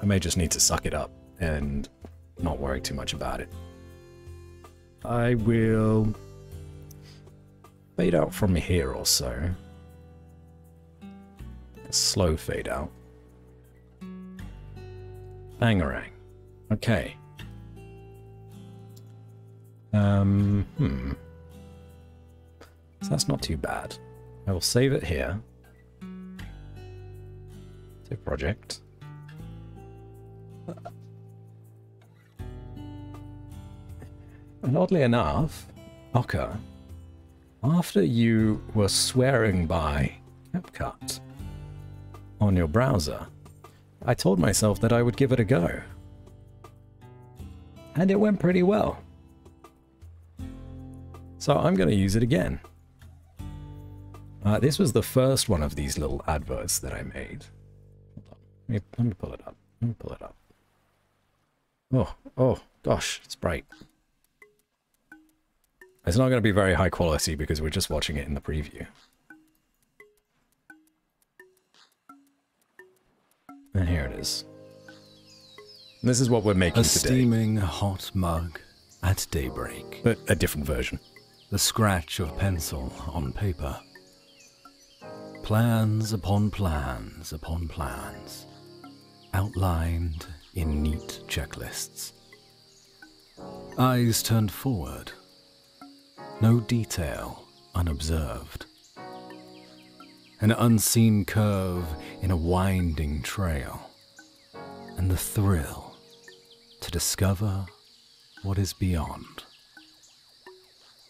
I may just need to suck it up and not worry too much about it. I will fade out from here or so. A slow fade out. Bangarang. Okay. So that's not too bad. I will save it here. Save project. And oddly enough, Oka, after you were swearing by CapCut on your browser, I told myself that I would give it a go. And it went pretty well. So I'm going to use it again. This was the first one of these little adverts that I made. Hold on. Let me pull it up. Let me pull it up. Oh, gosh, it's bright. It's not going to be very high quality because we're just watching it in the preview. And here it is. And this is what we're making today. A steaming hot mug at daybreak. But a different version. The scratch of pencil on paper. Plans upon plans upon plans. Outlined in neat checklists. Eyes turned forward. No detail unobserved. An unseen curve in a winding trail. And the thrill to discover what is beyond.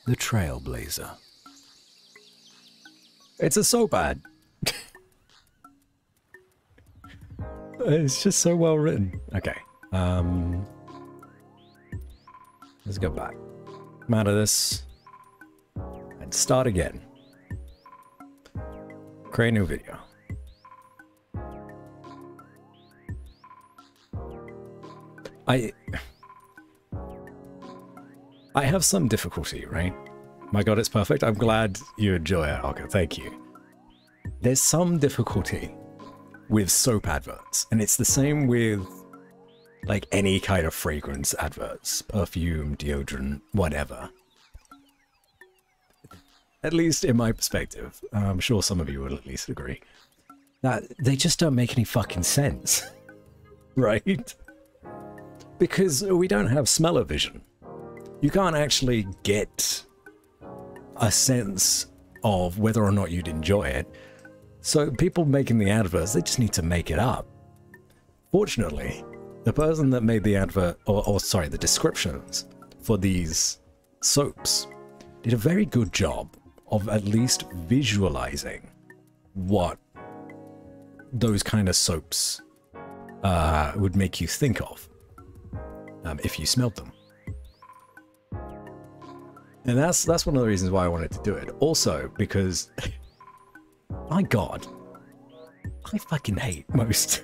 The Trailblazer. It's a soap ad. It's just so well written. Okay. Let's go back. Come out of this. And start again. Create a new video. I have some difficulty, right? My god, it's perfect. I'm glad you enjoy it, Olga. Thank you. There's some difficulty with soap adverts, and it's the same with like any kind of fragrance adverts, perfume, deodorant, whatever. At least in my perspective, I'm sure some of you will at least agree, that they just don't make any fucking sense, right? Because we don't have smell-o-vision. You can't actually get a sense of whether or not you'd enjoy it. So people making the adverts, they just need to make it up. Fortunately, the person that made the advert, or sorry, the descriptions for these soaps did a very good job of at least visualizing what those kind of soaps would make you think of if you smelled them. And that's one of the reasons why I wanted to do it. Also, because, my god, I fucking hate most,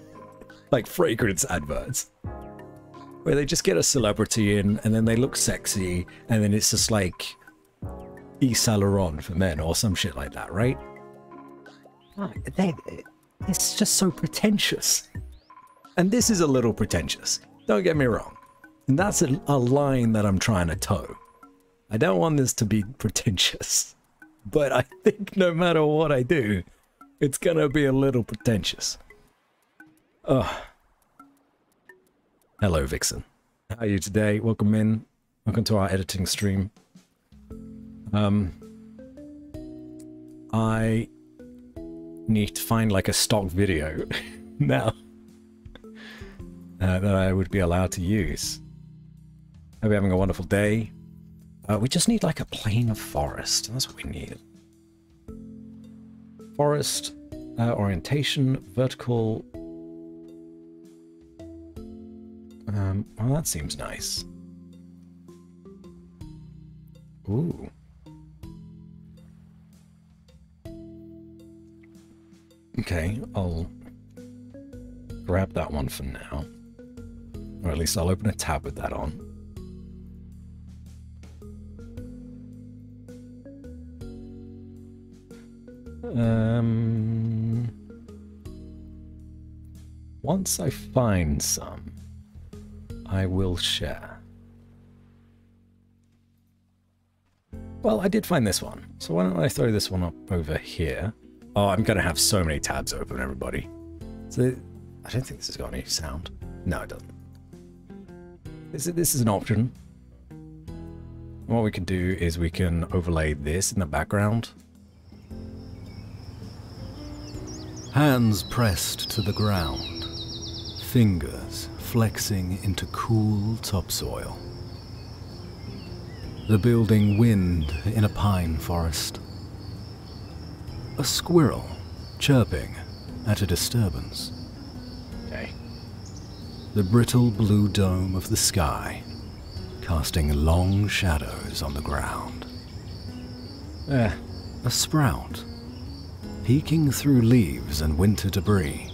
like, fragrance adverts. Where they just get a celebrity in, and then they look sexy, and then it's just like, Yves Saint Laurent for men, or some shit like that, right? It's just so pretentious. And this is a little pretentious. Don't get me wrong. And that's a line that I'm trying to toe. I don't want this to be pretentious, but I think no matter what I do, it's gonna be a little pretentious. Oh. Hello, Vixen. How are you today? Welcome in. Welcome to our editing stream. I need to find like a stock video now that I would be allowed to use. Hope you're having a wonderful day. We just need like a plane of forest. That's what we need. Forest, orientation, vertical. Well, that seems nice. Ooh. Okay, I'll grab that one for now. Or at least I'll open a tab with that on. Once I find some, I will share. Well, I did find this one, so why don't I throw this one up over here? Oh, I'm gonna have so many tabs open, everybody. So, I don't think this has got any sound. No, it doesn't. This is an option. What we can do is we can overlay this in the background. Hands pressed to the ground, fingers flexing into cool topsoil. The building wind in a pine forest. A squirrel chirping at a disturbance. Okay. The brittle blue dome of the sky casting long shadows on the ground. A sprout peeking through leaves and winter debris.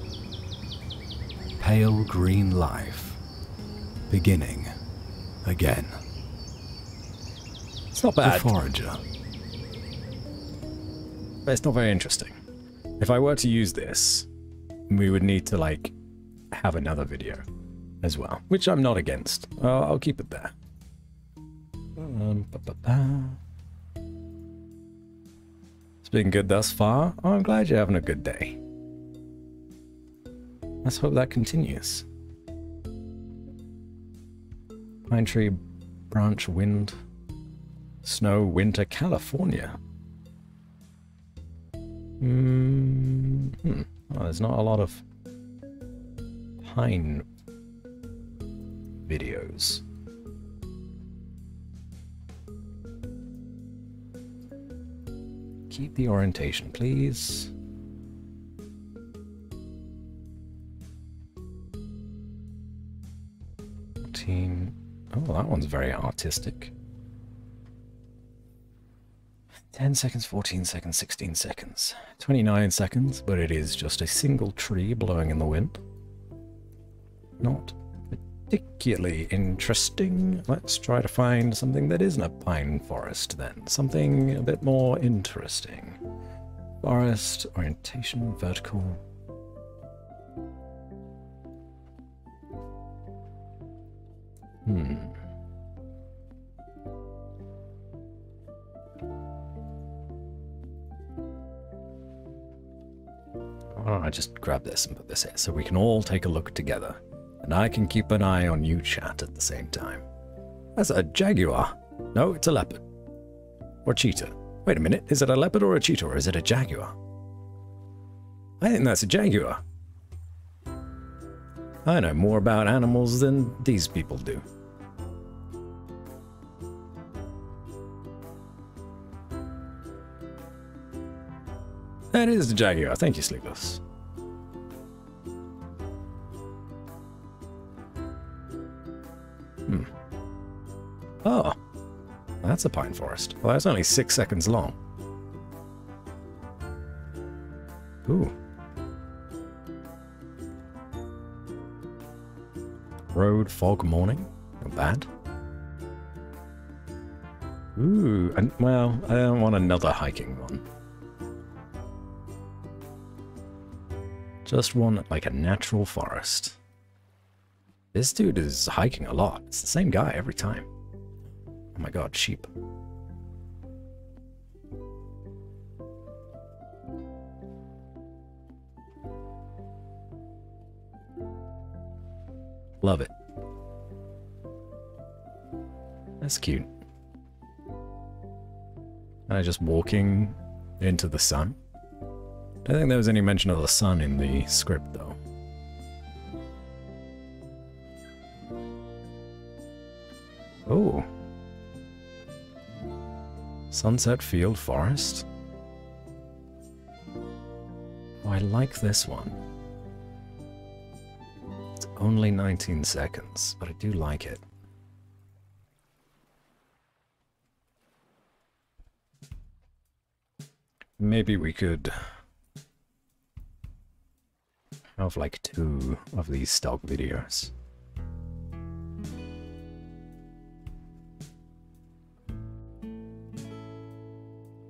Pale green life beginning again. It's not bad. The forager. But it's not very interesting. If I were to use this, we would need to, like, have another video as well, which I'm not against. I'll keep it there. It's been good thus far. Oh, I'm glad you're having a good day. Let's hope that continues. Pine tree, branch, wind, snow, winter, California. Well, there's not a lot of pine videos. Keep the orientation, please. Oh, that one's very artistic. 10 seconds, 14 seconds, 16 seconds, 29 seconds, but it is just a single tree blowing in the wind. Not particularly interesting. Let's try to find something that isn't a pine forest then. Something a bit more interesting. Forest, orientation, vertical. Why don't I just grab this and put this here so we can all take a look together. And I can keep an eye on you chat at the same time. That's a jaguar. No, it's a leopard. Or cheetah. Wait a minute, is it a leopard or a cheetah, or is it a jaguar? I think that's a jaguar. I know more about animals than these people do. That is the jaguar. Thank you, Sleepless. Oh, that's a pine forest. Well, that's only 6 seconds long. Ooh. Road, fog, morning. Not bad. Ooh, and well, I don't want another hiking one. Just one like a natural forest. This dude is hiking a lot. It's the same guy every time. Oh my god, sheep. Love it. That's cute. And I just walking into the sun. I don't think there was any mention of the sun in the script, though. Oh. Sunset Field Forest. Oh, I like this one. It's only 19 seconds, but I do like it. Maybe we could have like 2 of these stock videos.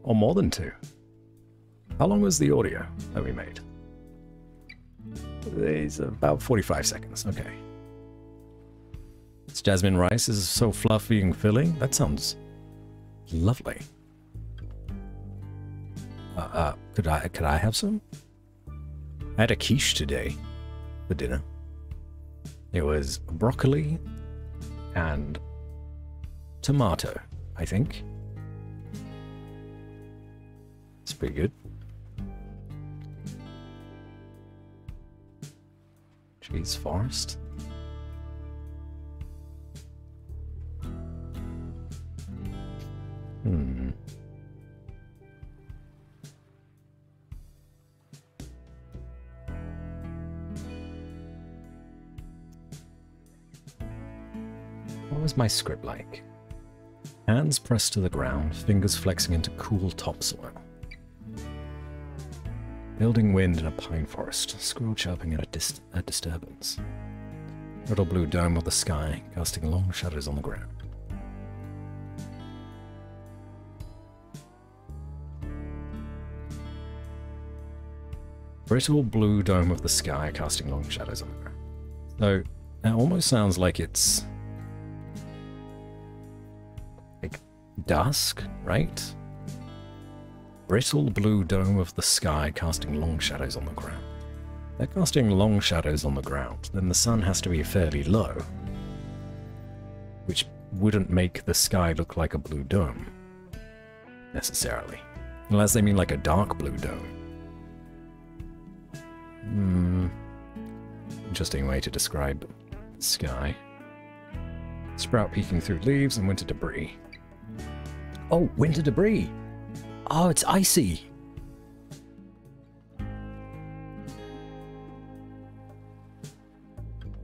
Or more than 2. How long was the audio that we made? It's about 45 seconds, okay. This jasmine rice is so fluffy and filling. That sounds lovely. Could I have some? I had a quiche today for dinner. It was broccoli and tomato, I think. It's pretty good. Cheese forest. What was my script like? Hands pressed to the ground, fingers flexing into cool topsoil. Building wind in a pine forest, squirrel chirping at a disturbance. Little blue dome of the sky, casting long shadows on the ground. Brittle blue dome of the sky, casting long shadows on the ground. So, that almost sounds like it's like dusk, right? Brittle blue dome of the sky casting long shadows on the ground. They're casting long shadows on the ground, then the sun has to be fairly low, which wouldn't make the sky look like a blue dome, necessarily. Unless they mean like a dark blue dome. Interesting way to describe the sky. Sprout peeking through leaves and winter debris. Oh, winter debris! Oh, it's icy.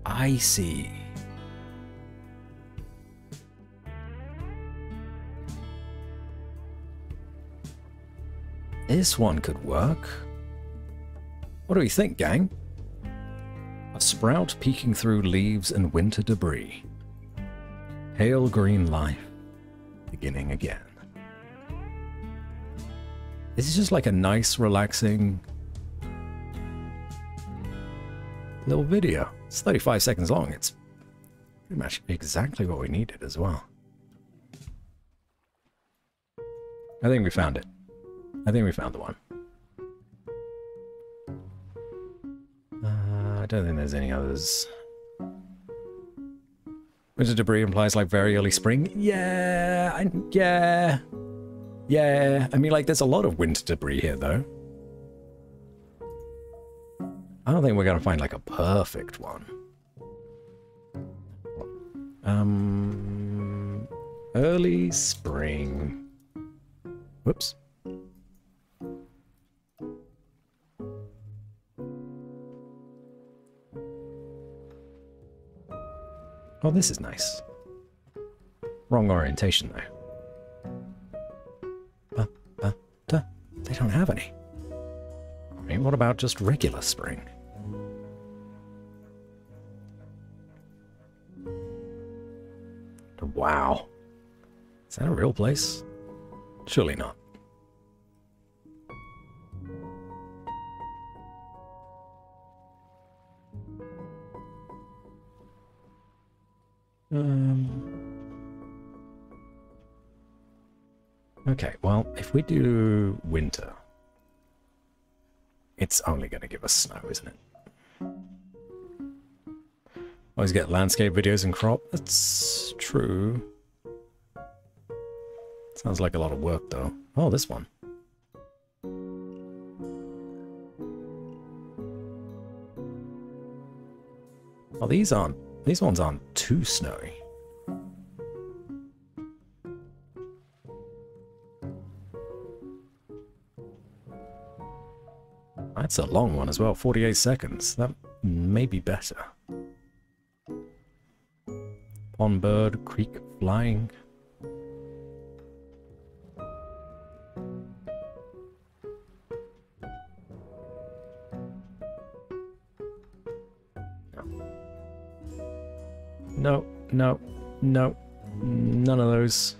Icy. This one could work. What do we think, gang? A sprout peeking through leaves and winter debris. Pale green life beginning again. This is just like a nice, relaxing little video. It's 35 seconds long. It's pretty much exactly what we needed as well. I think we found it. I think we found the one. I don't think there's any others. Winter debris implies like very early spring. Yeah, yeah. I mean, like, there's a lot of winter debris here, though. I don't think we're gonna find like a perfect one. Early spring. Whoops. Oh, this is nice. Wrong orientation, though. They don't have any. I mean, what about just regular spring? Wow. Is that a real place? Surely not. Okay, well, if we do winter, it's only going to give us snow, isn't it? Always get landscape videos and crop. That's true. Sounds like a lot of work, though. Oh, this one. Oh, these ones aren't too snowy. That's a long one as well, 48 seconds. That may be better. Pond bird, creek flying. No, no, no, none of those.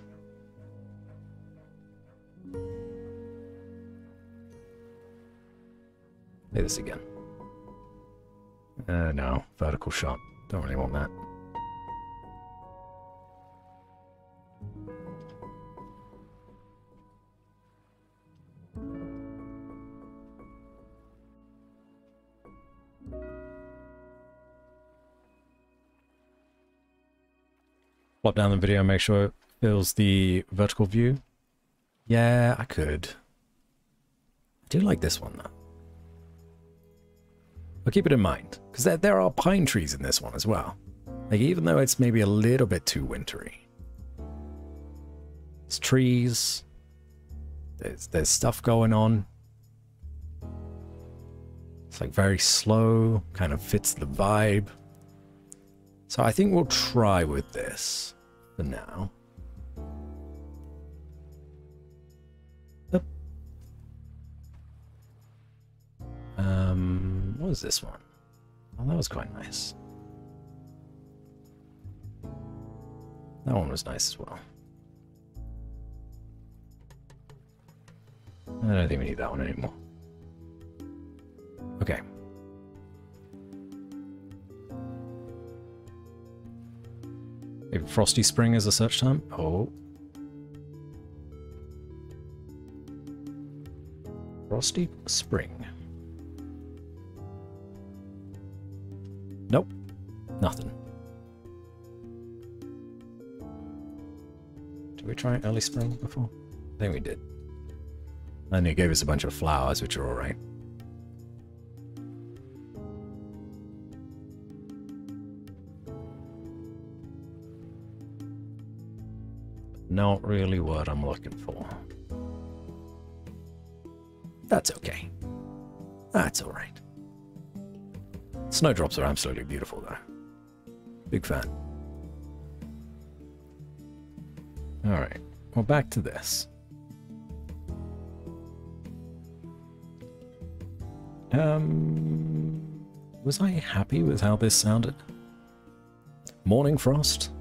Play this again. No, vertical shot. Don't really want that. Plop down the video and make sure it fills the vertical view. Yeah, I could. I do like this one, though. But keep it in mind, because there are pine trees in this one as well. Like, even though it's maybe a little bit too wintry. There's trees. There's stuff going on. It's like very slow, kind of fits the vibe. So I think we'll try with this for now. What was this one? Oh, that was quite nice. That one was nice as well. I don't think we need that one anymore. Okay. Maybe Frosty Spring is a search term. Oh. Frosty Spring. Nope. Nothing. Did we try early spring before? I think we did. And it gave us a bunch of flowers, which are alright. Not really what I'm looking for. That's okay. That's alright. Snowdrops are absolutely beautiful, though. Big fan. Alright, well, back to this. Was I happy with how this sounded? Morning Frost?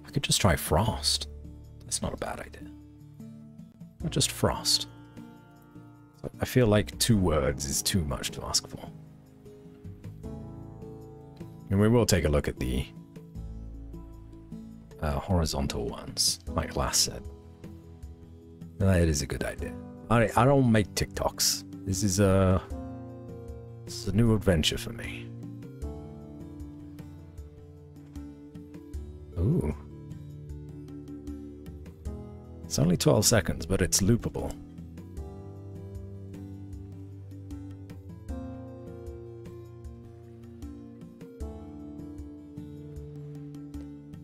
I could just try Frost. That's not a bad idea. Or just Frost. I feel like 2 words is too much to ask for. And we will take a look at the horizontal ones, like last said. That is a good idea. I don't make TikToks. This is a new adventure for me. Ooh. It's only 12 seconds, but it's loopable.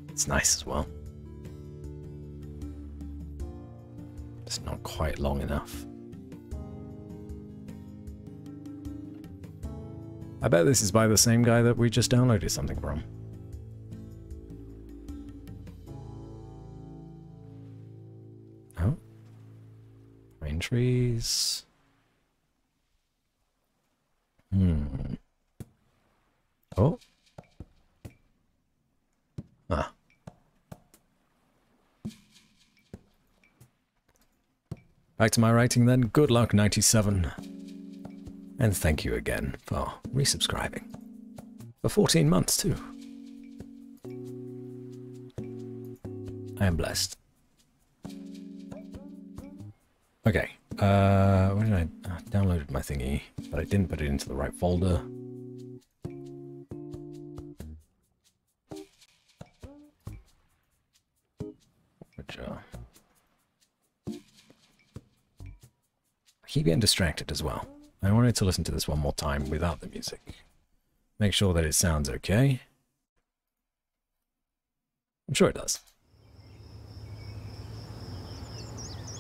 It's nice as well. It's not quite long enough. I bet this is by the same guy that we just downloaded something from. Oh. Pine trees. Oh. Ah. Back to my writing then. Good luck, 97. And thank you again for resubscribing. For 14 months, too. I am blessed. Okay. Where did I downloaded my thingy, but I didn't put it into the right folder. Which Sure. I keep getting distracted as well. I wanted to listen to this one more time without the music. Make sure that it sounds okay. I'm sure it does.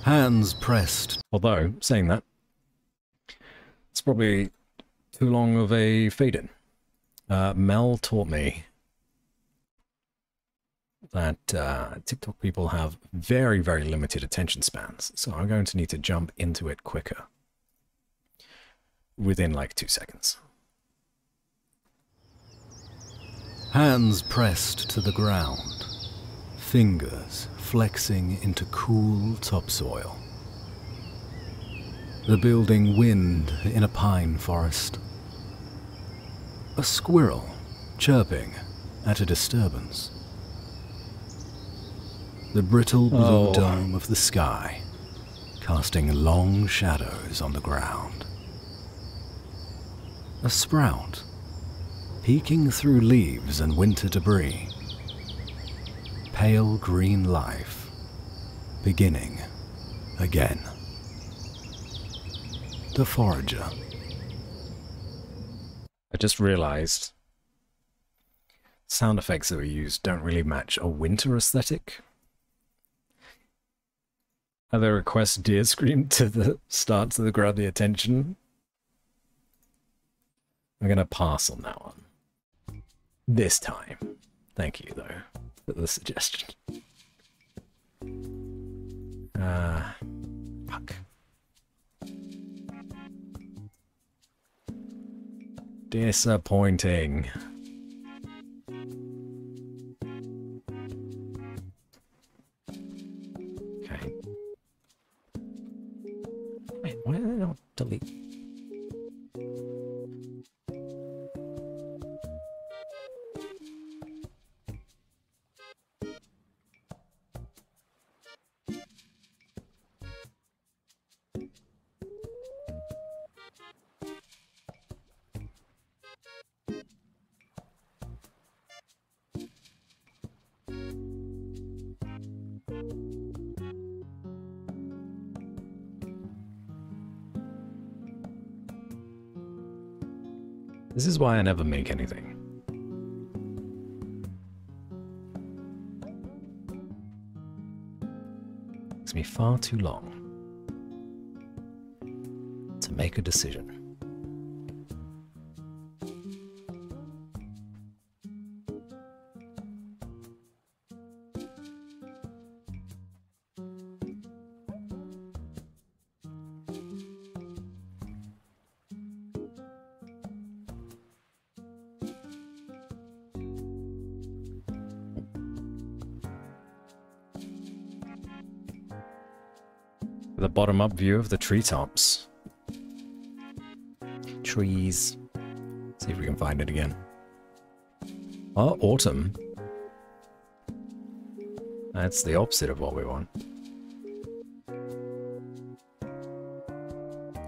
Hands pressed. Although, saying that, it's probably too long of a fade-in. Mel taught me that TikTok people have very, very limited attention spans, so I'm going to need to jump into it quicker. Within like 2 seconds. Hands pressed to the ground. Fingers flexing into cool topsoil. The building wind in a pine forest. A squirrel chirping at a disturbance. The brittle blue dome of the sky casting long shadows on the ground. A sprout peeking through leaves and winter debris. Pale green life beginning again. The forager. I just realized sound effects that we use don't really match a winter aesthetic. How they request deer scream to the start to grab the attention. I'm gonna pass on that one. This time. Thank you though for the suggestion. Fuck. Disappointing. Okay. Wait, why did I not delete? This is why I never make anything. It takes me far too long to make a decision. The bottom-up view of the treetops. Trees. See if we can find it again. Oh, autumn. That's the opposite of what we want.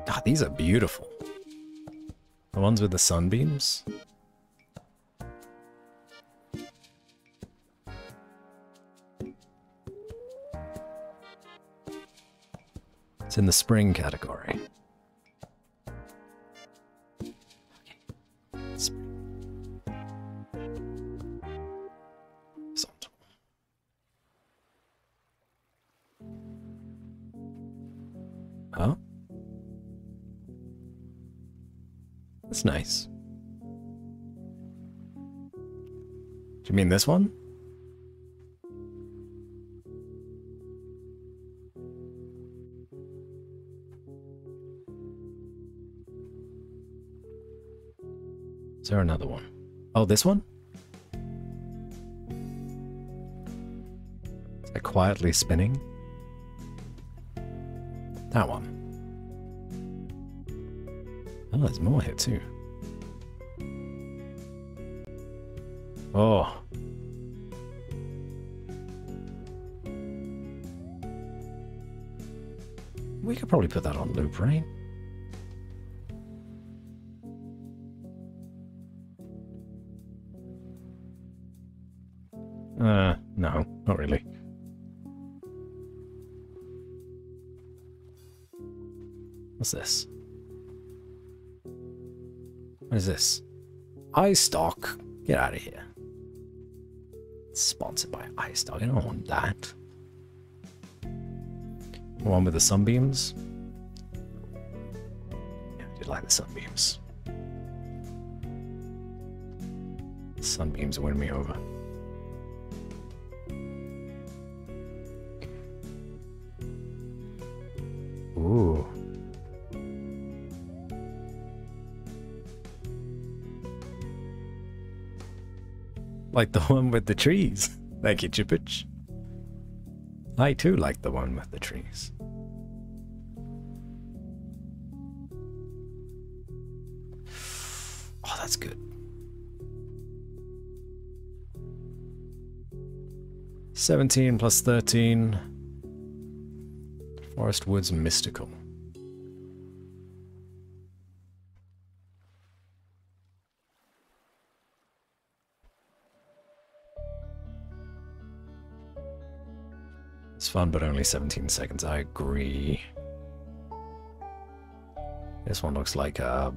God, these are beautiful. The ones with the sunbeams. It's in the spring category. Okay. Spring. Oh? That's nice. Do you mean this one? Is there another one? Oh, this one? Is it quietly spinning? That one. Oh, there's more here too. Oh. We could probably put that on loop, right? No, not really. What's this? What is this? iStock. Get out of here. It's sponsored by iStock. I don't want that. The one with the sunbeams? Yeah, I did like the sunbeams. The sunbeams win me over. Ooh. Like the one with the trees. Thank you, Chippich. I too like the one with the trees. Oh, that's good. $17 plus 13. Forest Woods Mystical. It's fun, but only 17 seconds. I agree. This one looks like a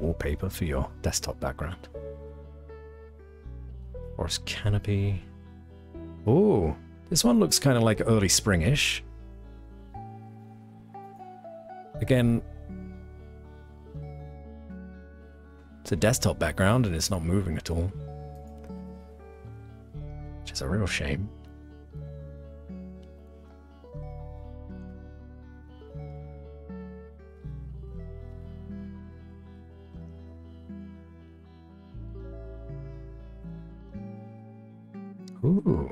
wallpaper for your desktop background. Forest Canopy. Ooh, this one looks kind of like early springish. Again, it's a desktop background and it's not moving at all. Which is a real shame. Ooh.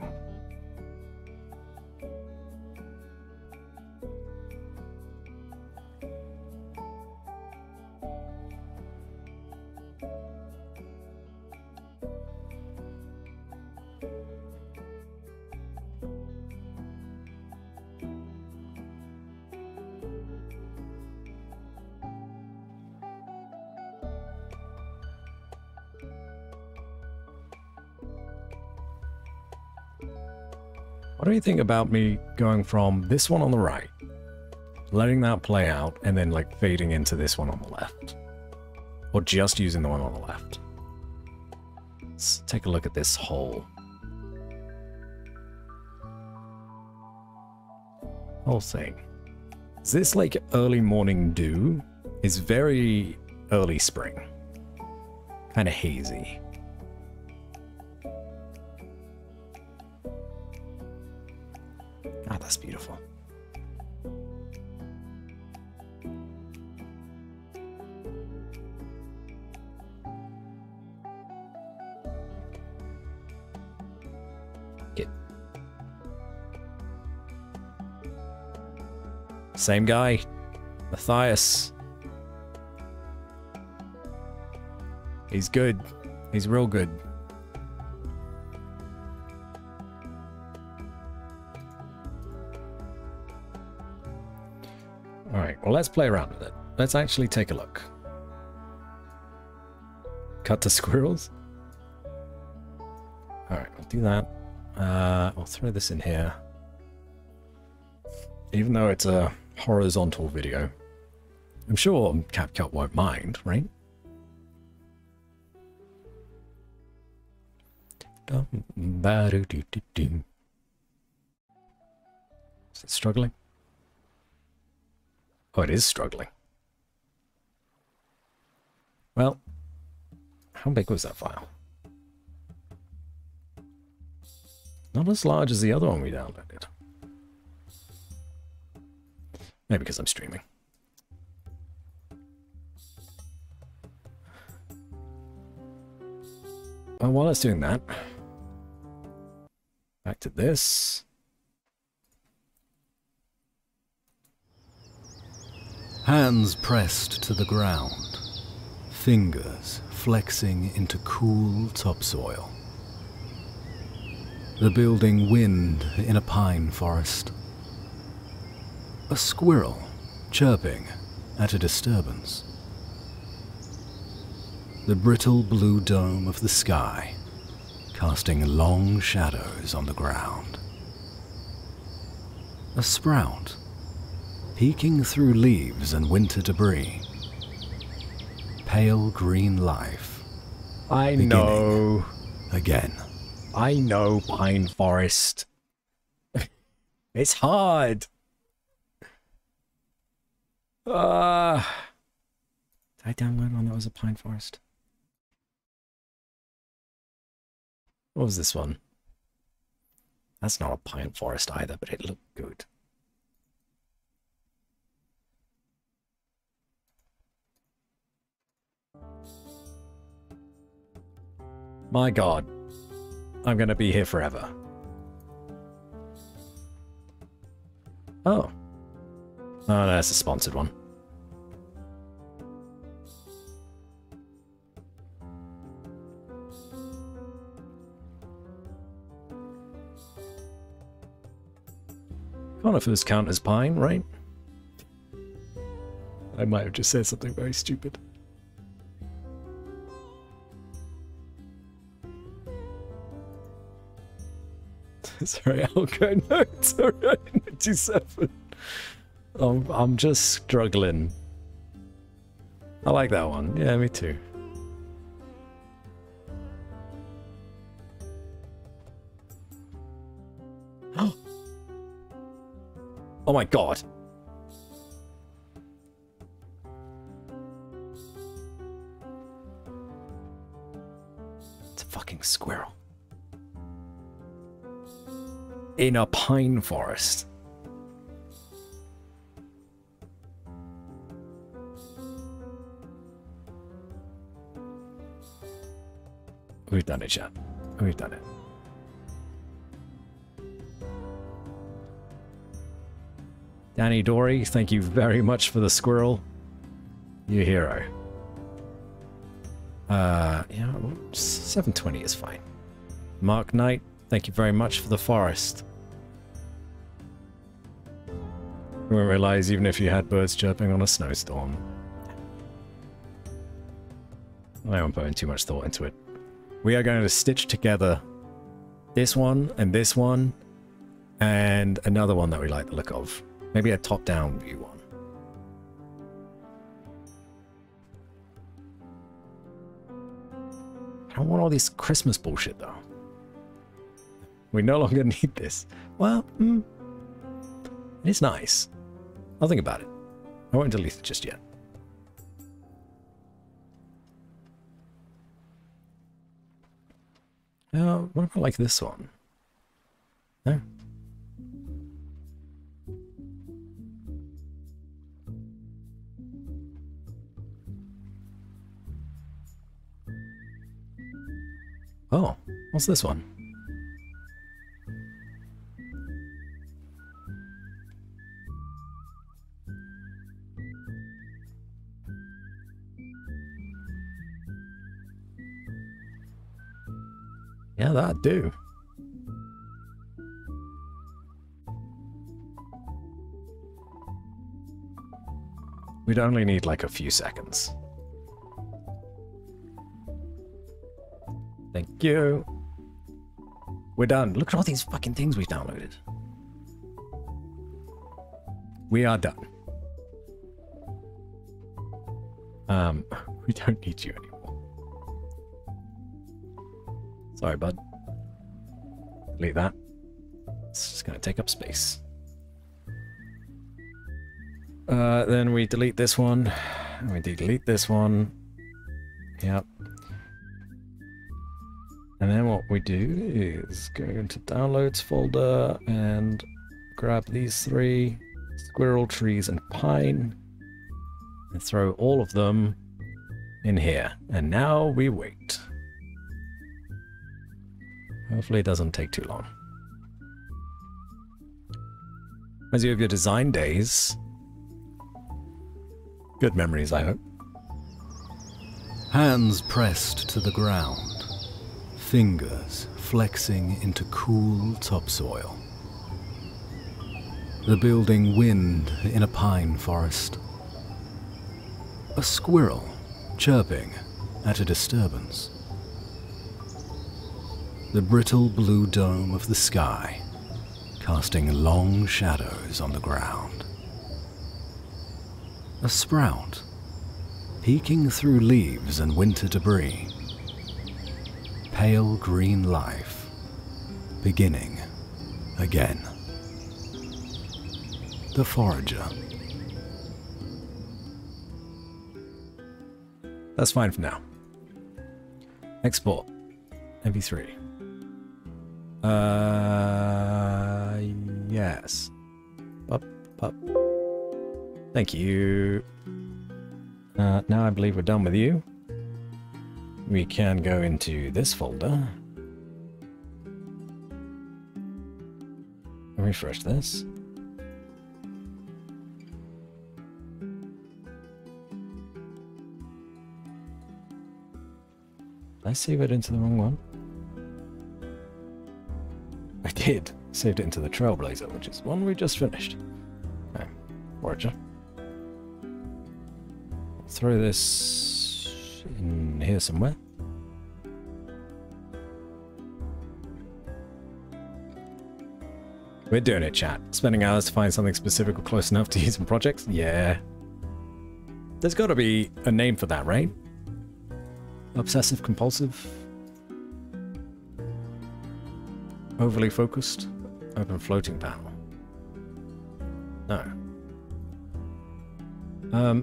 What do you think about me going from this one on the right, letting that play out, and then like fading into this one on the left? Or just using the one on the left? Let's take a look at this whole thing. Is this like early morning dew? It's very early spring. Kind of hazy. Ah, that's beautiful. Get. Same guy, Matthias. He's good. He's real good. Alright, well, let's play around with it. Let's actually take a look. Cut to squirrels? Alright, I'll do that. I'll throw this in here. Even though it's a horizontal video, I'm sure CapCut won't mind, right? Is it struggling? Oh, it is struggling. Well, how big was that file? Not as large as the other one we downloaded. Maybe because I'm streaming. Well, while it's doing that, back to this. Hands pressed to the ground, fingers flexing into cool topsoil. The building wind in a pine forest. A squirrel chirping at a disturbance. The brittle blue dome of the sky casting long shadows on the ground. A sprout peeking through leaves and winter debris. Pale green life. I know. Again. I know, Pine Forest. It's hard. Did I download one that was a Pine Forest? What was this one? That's not a Pine Forest either, but it looked good. My God. I'm gonna be here forever. Oh. Oh, no, that's a sponsored one. Conifers count as pine, right? I might have just said something very stupid. Sorry, I'll go notes. Alright, 97. I'm just struggling. I like that one. Yeah, me too. Oh my God. It's a fucking squirrel. In a pine forest. We've done it, chat. We've done it. Danny Dory, thank you very much for the squirrel. You hero. Yeah, 720 is fine. Mark Knight, thank you very much for the forest. You won't realize even if you had birds chirping on a snowstorm. I won't put too much thought into it. We are going to stitch together this one, and another one that we like the look of. Maybe a top-down view one. I don't want all this Christmas bullshit, though. We no longer need this. Well, it's nice. I'll think about it. I won't delete it just yet. What about like this one? No? Oh, what's this one? Yeah, that'd do. We'd only need like a few seconds. Thank you. We're done. Look at all these fucking things we've downloaded. We are done. We don't need you anymore. Sorry, bud. Delete that. It's just gonna take up space. Then we delete this one. And we delete this one. Yep. And then what we do is go into downloads folder and grab these three, squirrel, trees, and pine, and throw all of them in here. And now we wait. Hopefully it doesn't take too long. As you have your design days. Good memories, I hope. Hands pressed to the ground, fingers flexing into cool topsoil. The building wind in a pine forest. A squirrel chirping at a disturbance. The brittle blue dome of the sky casting long shadows on the ground. A sprout, peeking through leaves and winter debris. Pale green life, beginning again. The forager. That's fine for now. Export. MP3. Yes. Up. Thank you. Now I believe we're done with you. We can go into this folder. Refresh this. Did I save it into the wrong one? I did. Saved it into the Trailblazer, which is one we just finished. Okay. Roger. Throw this in here somewhere. We're doing it, chat. Spending hours to find something specific or close enough to use in projects? Yeah. There's got to be a name for that, right? Obsessive compulsive? Overly focused? Open floating panel? No.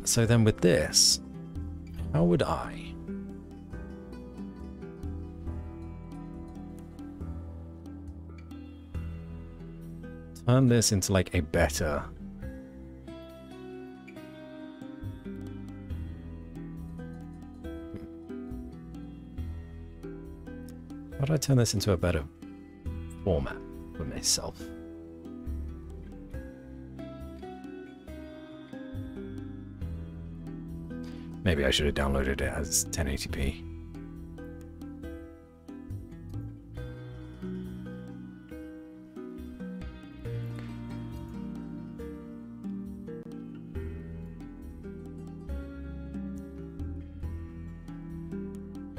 So then with this, how would I? Turn this into like a better... How do I turn this into a better format for myself? Maybe I should have downloaded it as 1080p.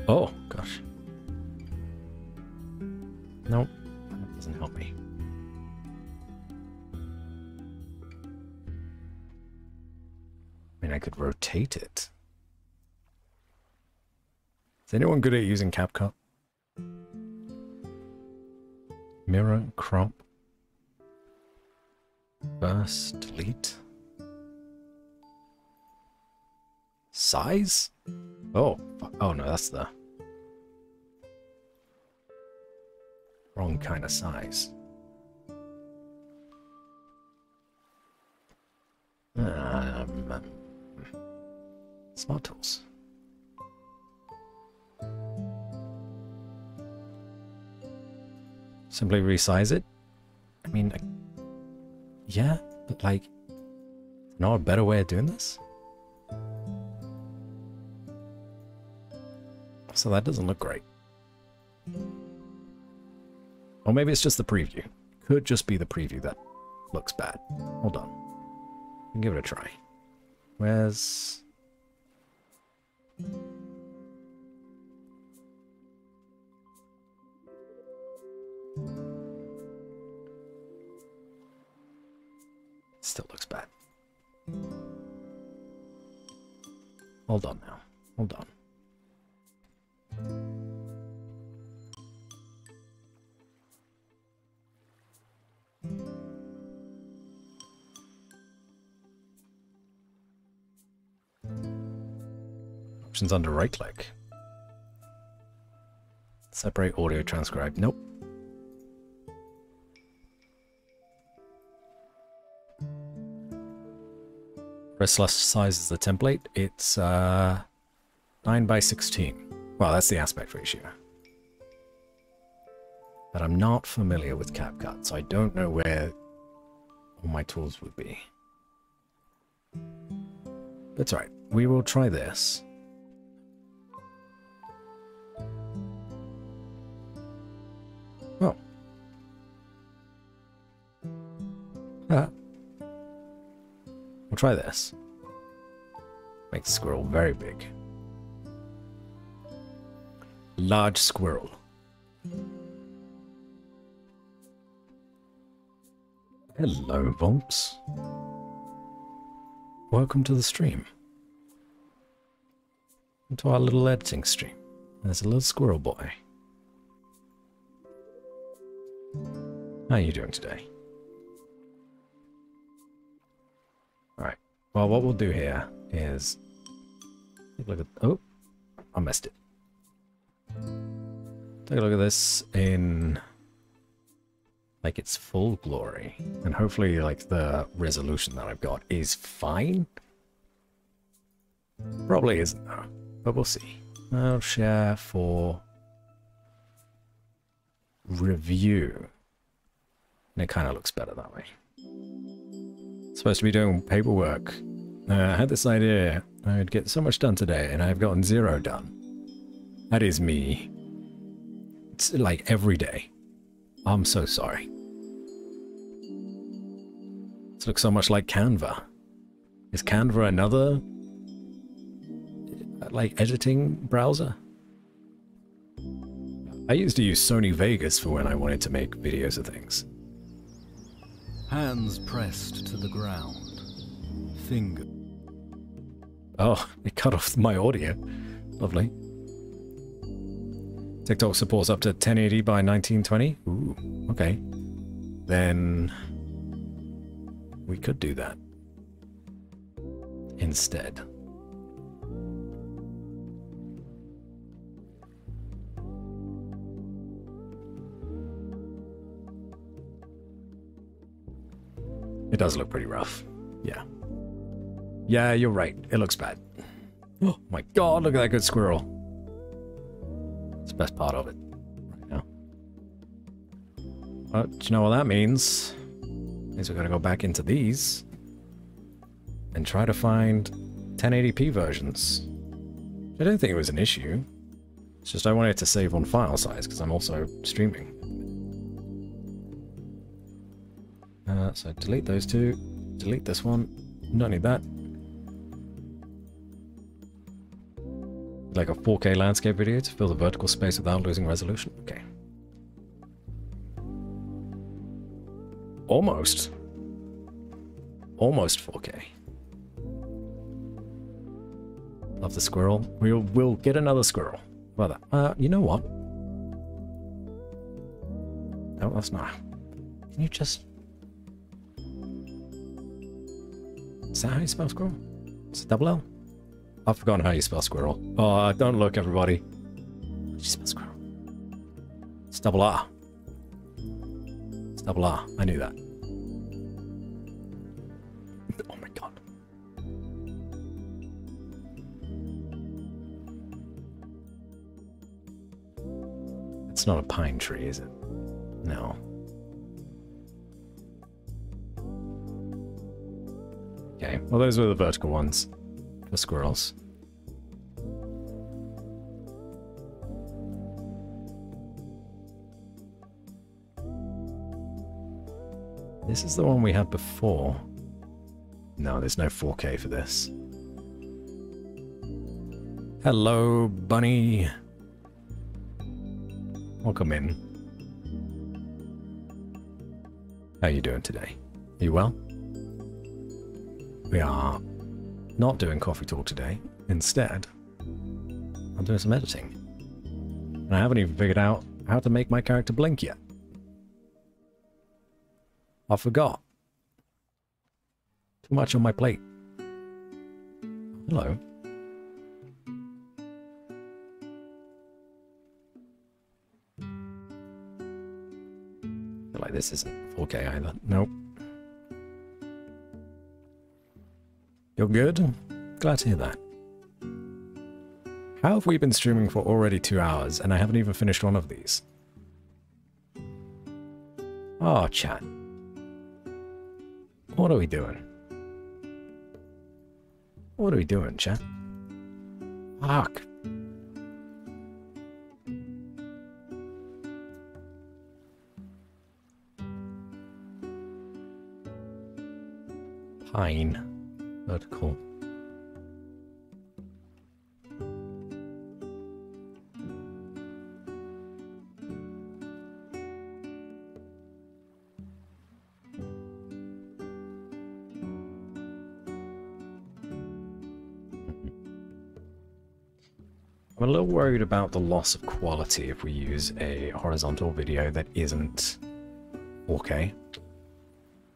Oh, gosh. Nope, that doesn't help me. I mean, I could rotate it. Is anyone good at using CapCut? Mirror, crop, burst, delete. Size? Oh, oh no, that's the wrong kind of size. Smart tools. Simply resize it. I mean, yeah, but like, not a better way of doing this? So that doesn't look great. Or maybe it's just the preview. Could just be the preview that looks bad. Hold on. We can give it a try. Where's... Still looks bad. Hold on now. Hold on. Options under right click. Separate audio transcribe. Nope. Press slash size is the template. It's 9:16. Well, that's the aspect ratio. But I'm not familiar with CapCut, so I don't know where all my tools would be. That's right. We will try this. Oh. We'll try this. Make the squirrel very big. Large squirrel. Hello, Vomps. welcome to the stream. Welcome to our little editing stream. There's a little squirrel boy. How are you doing today? Alright, well what we'll do here is... Take a look at... Oh! I missed it. Take a look at this in... like its full glory. And hopefully like the resolution that I've got is fine. Probably isn't though, but we'll see. I'll share for review. And it kind of looks better that way. Supposed to be doing paperwork. I had this idea I'd get so much done today and I've gotten 0 done. That is me. It's like every day. I'm so sorry. This looks so much like Canva. Is Canva another like editing browser? I used to use Sony Vegas for when I wanted to make videos of things. Hands pressed to the ground. Finger. Oh, it cut off my audio. Lovely. TikTok supports up to 1080 by 1920. Ooh, okay. Then we could do that instead. It does look pretty rough. Yeah. Yeah, you're right. It looks bad. Oh my god, look at that good squirrel. It's the best part of it right now. But do you know what that means? Means we're gonna go back into these and try to find 1080p versions. I don't think it was an issue. It's just I wanted to save on file size because I'm also streaming. So delete those two. Delete this one. Don't need that. Like a 4K landscape video to fill the vertical space without losing resolution. Okay. Almost. Almost 4K. Love the squirrel. We'll get another squirrel. How about that? You know what? No, that's not. Can you just... Is that how you spell squirrel? It's a double L? I've forgotten how you spell squirrel. Oh, don't look, everybody. How do you spell squirrel? It's double R. It's double R. I knew that. Oh my god. It's not a pine tree, is it? No. Okay, well those were the vertical ones for squirrels. This is the one we had before. No, there's no 4K for this. Hello, bunny. Welcome in. How are you doing today? Are you well? We are not doing coffee talk today. Instead, I'm doing some editing. And I haven't even figured out how to make my character blink yet. I forgot. Too much on my plate. Hello. I feel like this isn't 4K either. Nope. You're good? Glad to hear that. How have we been streaming for already 2 hours and I haven't even finished one of these? Oh, chat. What are we doing? What are we doing, chat? Fuck. Pine. Vertical. I'm a little worried about the loss of quality if we use a horizontal video that isn't 4K.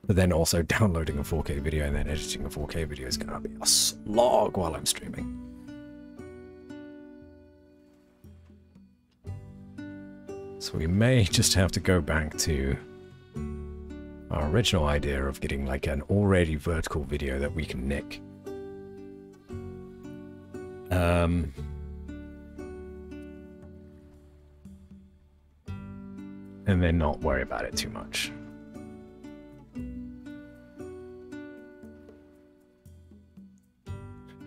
But then also downloading a 4K video and then editing a 4K video is going to be a slog while I'm streaming. So we may just have to go back to our original idea of getting like an already vertical video that we can nick. And then not worry about it too much.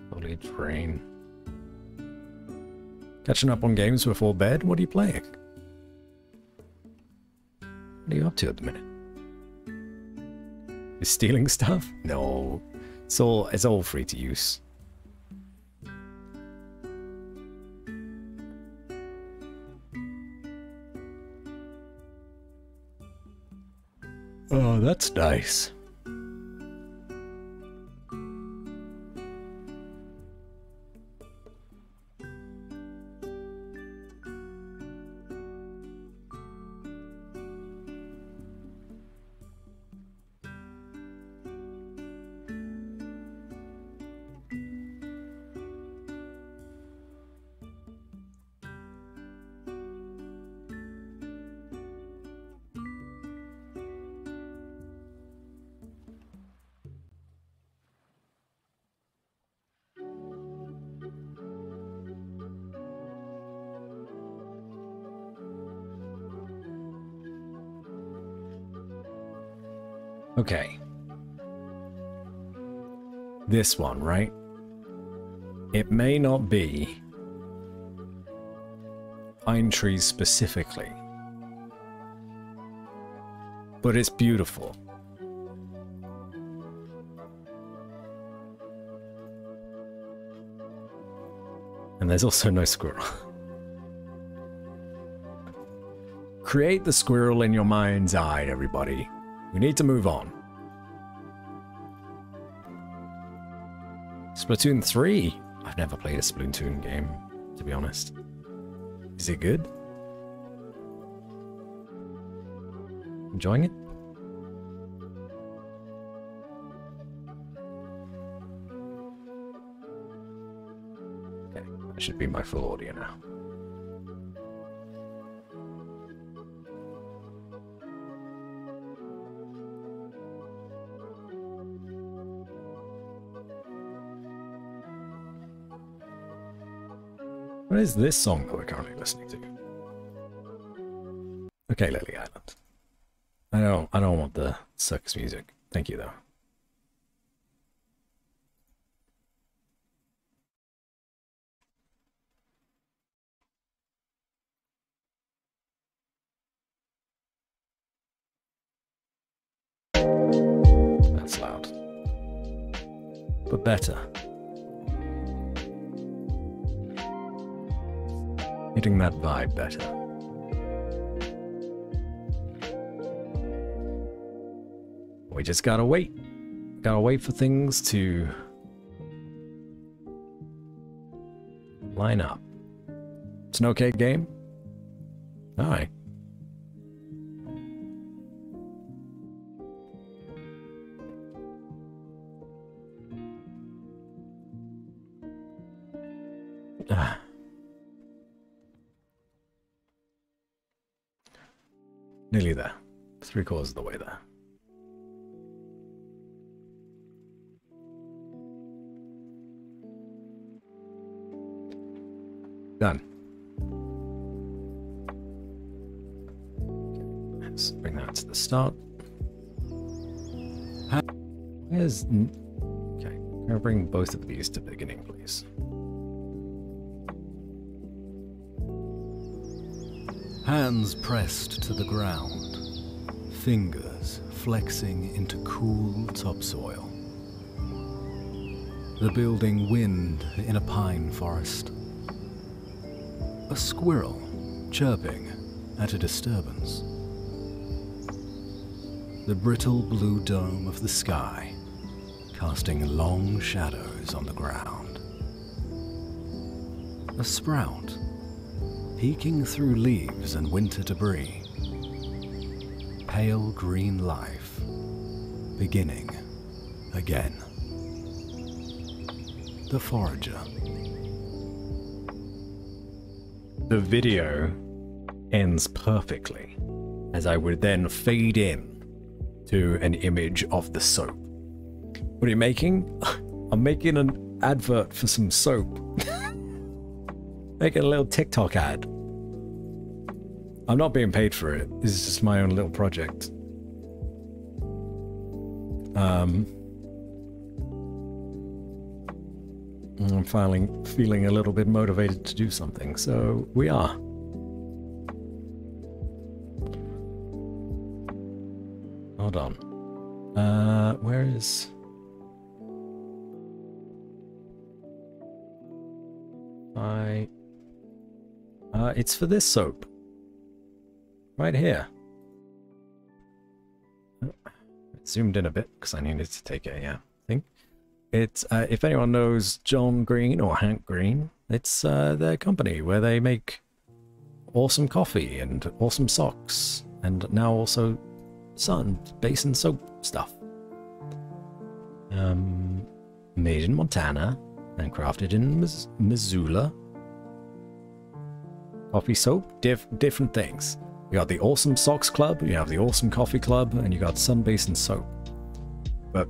Foliage rain. Catching up on games before bed? What are you playing? What are you up to at the minute? You're stealing stuff? No. It's all free to use. Oh, that's nice. Okay. This one, right? It may not be pine trees specifically, but it's beautiful. And there's also no squirrel. Create the squirrel in your mind's eye, everybody. We need to move on. Splatoon 3? I've never played a Splatoon game, to be honest. Is it good? Enjoying it? Okay, that should be my full audio now. What is this song that we're currently listening to? Okay, Lily Island. I don't want the circus music. Thank you, though. That's loud. But better. Hitting that vibe better. We just gotta wait. Gotta wait for things to line up. It's an okay game? Alright. Nearly there. 3/4 of the way there. Done. Let's bring that to the start. Where's... Okay, I'm gonna bring both of these to beginning, please. Hands pressed to the ground, fingers flexing into cool topsoil. The building wind in a pine forest. A squirrel chirping at a disturbance. The brittle blue dome of the sky casting long shadows on the ground. A A sprout, peeking through leaves and winter debris. Pale green life, beginning again. The forager. The video ends perfectly, as I would then fade in to an image of the soap. What are you making? I'm making an advert for some soap. Making a little TikTok ad. I'm not being paid for it. This is just my own little project. I'm feeling a little bit motivated to do something, so we are. Hold on. Where is... it's for this soap. Right here. Zoomed in a bit because I needed to take a thing. It's if anyone knows John Green or Hank Green, it's their company where they make awesome coffee and awesome socks, and now also sun basin soap stuff. Made in Montana and crafted in Missoula. Coffee soap, different things. You got the Awesome Socks Club, you have the Awesome Coffee Club, and you got Sun Basin Soap. But,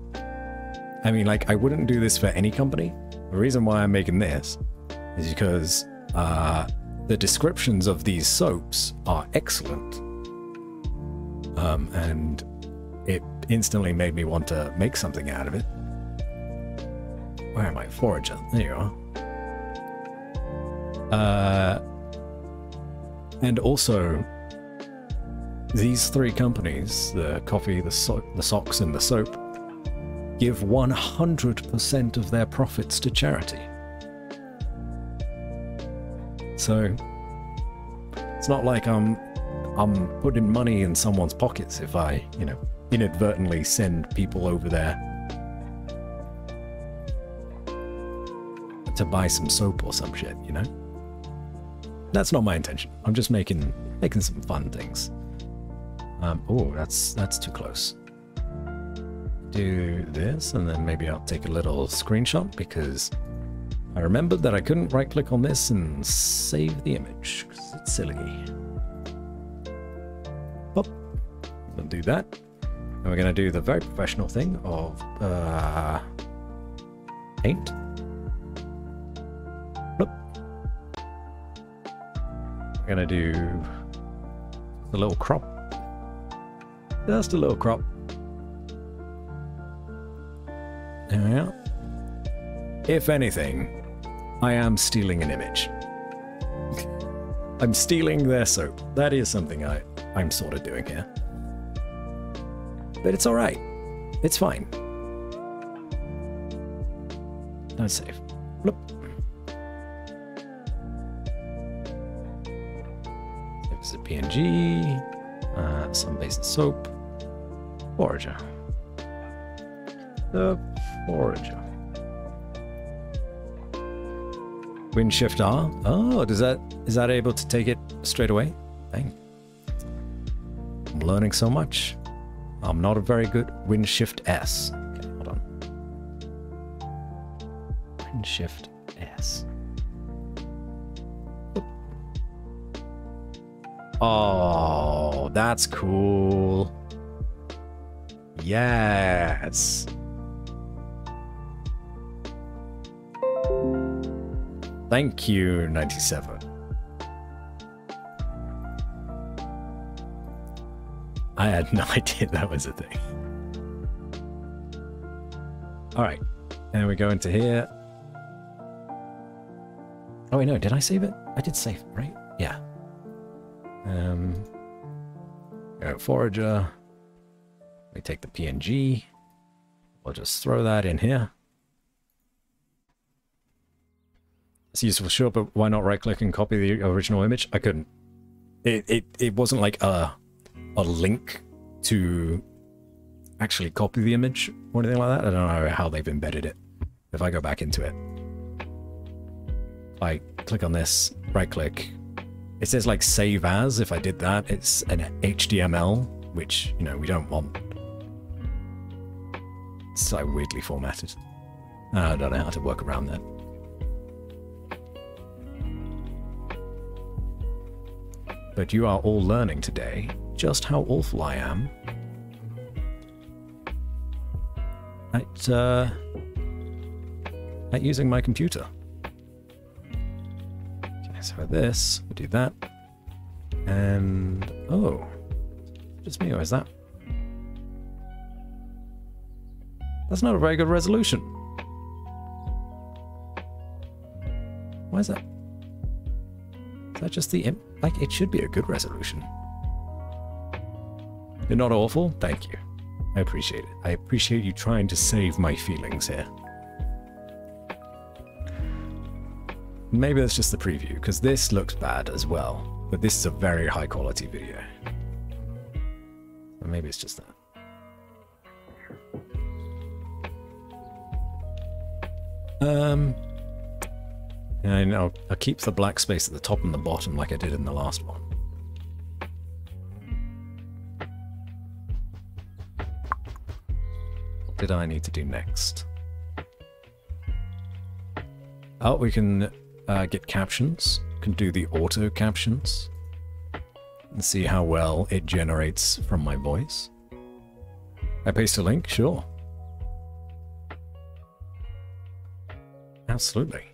I mean, like, I wouldn't do this for any company. The reason why I'm making this is because the descriptions of these soaps are excellent. And it instantly made me want to make something out of it. Where am I? Forager. There you are. And also, these three companies, the coffee, the socks, and the soap, give 100% of their profits to charity. So, it's not like I'm putting money in someone's pockets if I, you know, inadvertently send people over there to buy some soap or some shit, you know? That's not my intention. I'm just making some fun things. Oh, that's too close. Do this, and then maybe I'll take a little screenshot, because I remembered that I couldn't right-click on this and save the image, because it's silly. Pop. We'll do that. And we're going to do the very professional thing of paint. We're gonna do a little crop. Just a little crop. There we are. If anything, I am stealing an image. I'm stealing their soap. That is something I'm sort of doing here. But it's alright. It's fine. Don't save. Bloop. It's a PNG, some basic soap, forager. The forager. Wind Shift R. Oh, is that able to take it straight away? Dang. I'm learning so much. I'm not a very good Wind Shift S. Okay, hold on. Wind Shift S. Oh, that's cool. Yes. Thank you, 97. I had no idea that was a thing. All right, and we go into here. Oh wait, no, did I save it? I did save it, right? Yeah. Forager. We take the PNG. We'll just throw that in here. It's useful, sure, but why not right-click and copy the original image? I couldn't. It wasn't like a link to actually copy the image or anything like that. I don't know how they've embedded it. If I go back into it. I click on this, right click, it says like save as. If I did that, it's an HTML, which, you know, we don't want. It's so weirdly formatted. I don't know how to work around that. But you are all learning today just how awful I am at using my computer. Okay, so with this, we do that. And, oh, just me, or is that? That's not a very good resolution. Why is that? Is that just the like, it should be a good resolution. You're not awful? Thank you. I appreciate it. I appreciate you trying to save my feelings here. Maybe that's just the preview, because this looks bad as well. But this is a very high quality video. Or maybe it's just that. And I'll keep the black space at the top and the bottom like I did in the last one. What did I need to do next? Oh, we can get captions. Can do the auto captions. And see how well it generates from my voice. I paste a link? Sure. Absolutely.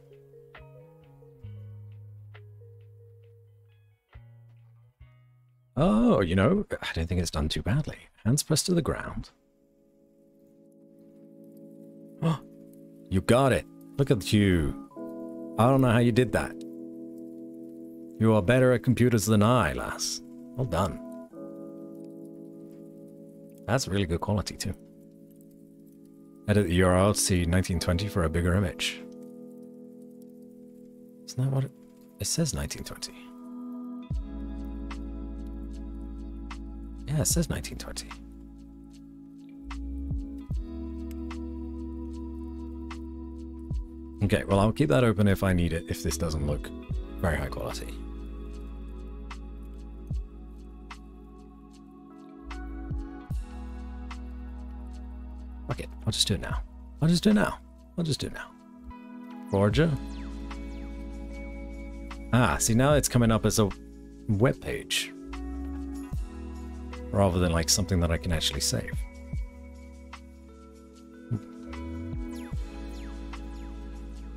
Oh, you know, I don't think it's done too badly. Hands pressed to the ground. Oh, you got it. Look at you. I don't know how you did that. You are better at computers than I, lass. Well done. That's really good quality, too. Edit the URL to see 1920 for a bigger image. Isn't that what it says 1920? Yeah, it says 1920. Okay, well, I'll keep that open if I need it, if this doesn't look very high quality. Fuck it, I'll just do it now. I'll just do it now. I'll just do it now. Forger. Ah, see, now it's coming up as a web page. Rather than like something that I can actually save.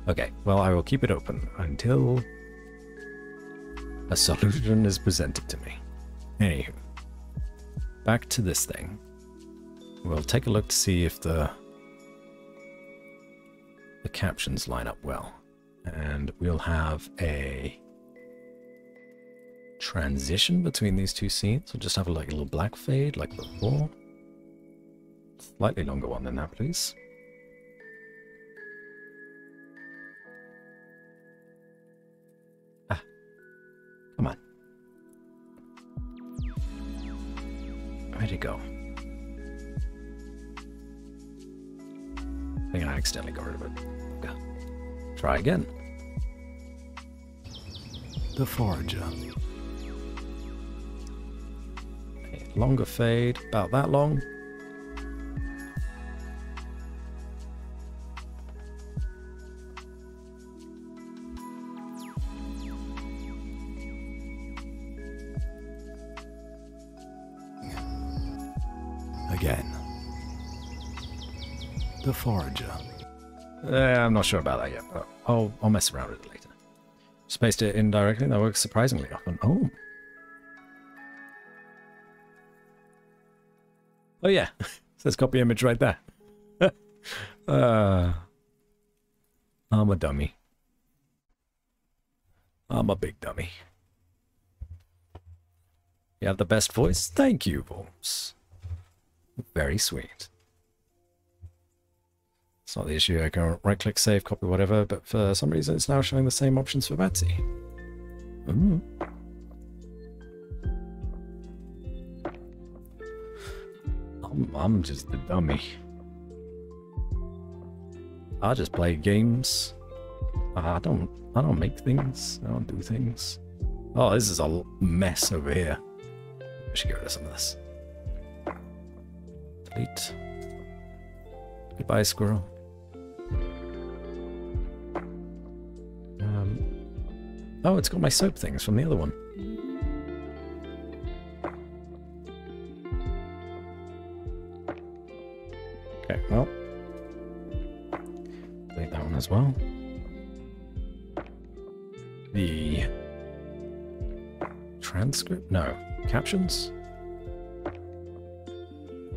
Okay, well, I will keep it open until a solution is presented to me. Anywho, back to this thing. We'll take a look to see if the captions line up well. And we'll have a transition between these two scenes. We'll just have a little black fade like before. Slightly longer one than that, please. Ah, come on. Where'd it go? I think I accidentally got rid of it. Okay. Try again. The Forager. Longer fade, about that long. Again. The Forager. I'm not sure about that yet, but I'll mess around with it later. Just paste it in directly, that works surprisingly often. Oh. Oh yeah, says copy image right there. I'm a dummy. I'm a big dummy. You have the best voice? Thank you, Volms. Very sweet. It's not the issue, I can right-click, save, copy, whatever, but for some reason it's now showing the same options for Betsy. Ooh. I'm just a dummy. I just play games I don't make things. I don't do things. Oh, this is a mess over here. I should get rid of some of this. Delete. Goodbye, squirrel. Oh, it's got my soap things from the other one. Okay, well. Delete that one as well. The transcript? No. Captions?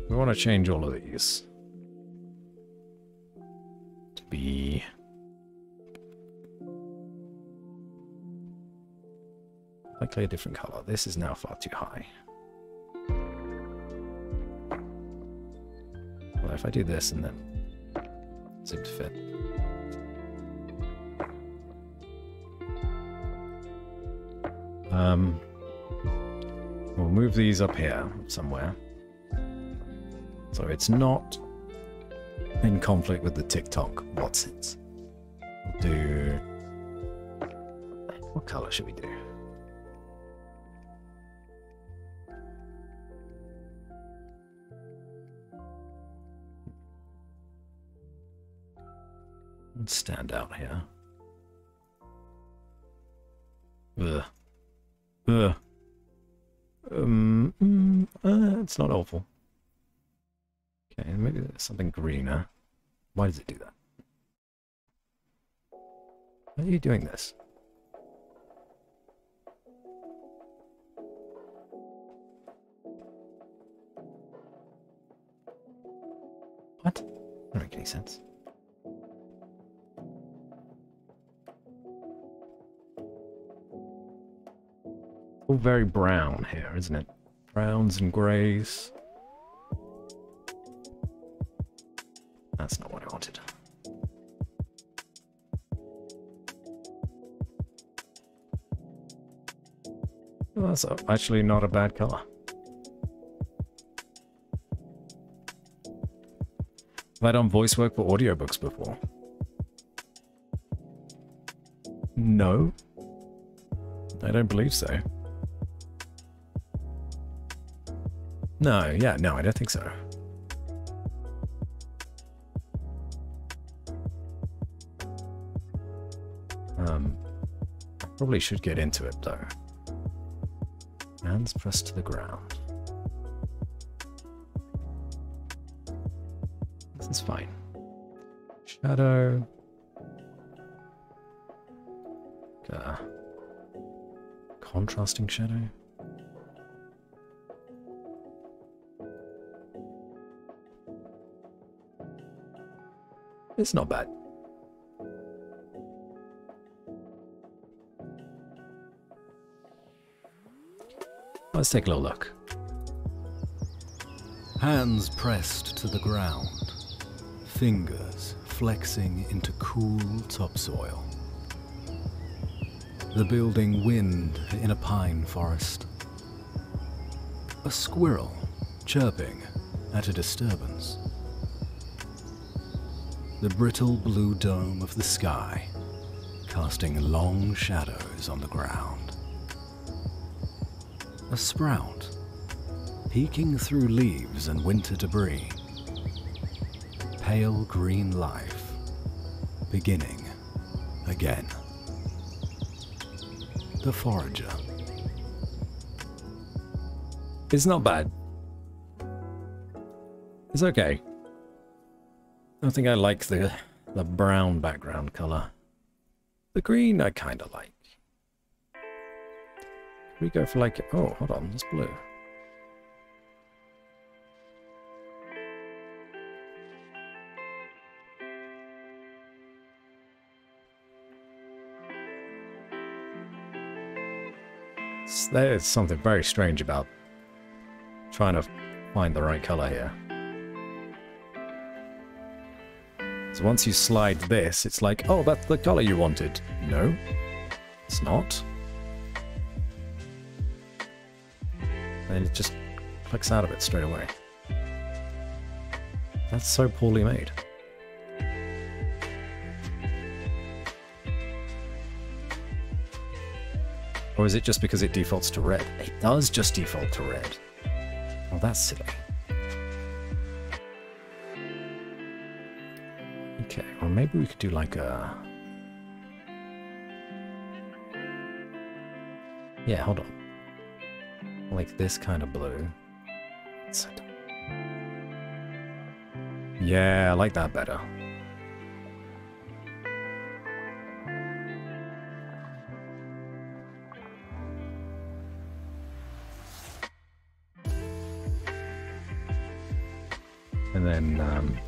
We want to change all of these to be likely a different color. This is now far too high. Well, if I do this and then seem to fit. We'll move these up here somewhere. So it's not in conflict with the TikTok what's-its. We'll do... What color should we do? Let's stand out here. Ugh. Ugh. It's not awful. Okay, maybe there's something greener. Why does it do that? Why are you doing this? What? That doesn't make any sense. All very brown here, isn't it? Browns and greys. That's not what I wanted. Well, that's actually not a bad color. Have I done voice work for audiobooks before? No. I don't believe so. No, yeah, no, I don't think so. Probably should get into it, though. Hands pressed to the ground. This is fine. Shadow. Contrasting shadow. It's not bad. Let's take a little look. Hands pressed to the ground, fingers flexing into cool topsoil. The building wind in a pine forest. A squirrel chirping at a disturbance. The brittle blue dome of the sky casting long shadows on the ground. A sprout, peeking through leaves and winter debris. Pale green life, beginning again. The forager. It's not bad. It's okay. I don't think I like the brown background color. The green I kind of like. We go for like, oh, hold on, it's blue. There's something very strange about trying to find the right color here. So once you slide this, it's like, oh, that's the color you wanted. No, it's not. And it just clicks out of it straight away. That's so poorly made. Or is it just because it defaults to red? It does just default to red. Oh, that's silly. Okay, or maybe we could do like a... Yeah, hold on. Like this kind of blue. Yeah, I like that better. And then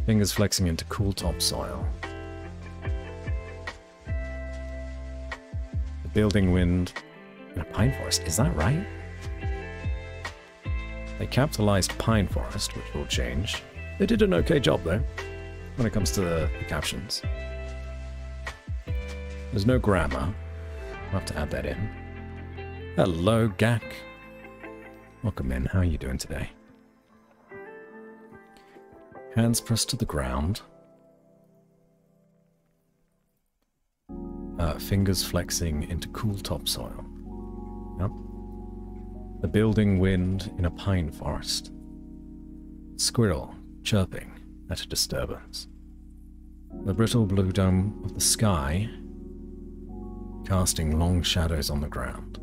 fingers flexing into cool topsoil. The building wind in a pine forest. Is that right? They capitalized pine forest, which will change. They did an okay job though, when it comes to the captions. There's no grammar. I'll have to add that in. Hello, Gak. Welcome in. How are you doing today? Hands pressed to the ground. Fingers flexing into cool topsoil. Yep. The building wind in a pine forest. Squirrel chirping at a disturbance. The brittle blue dome of the sky casting long shadows on the ground.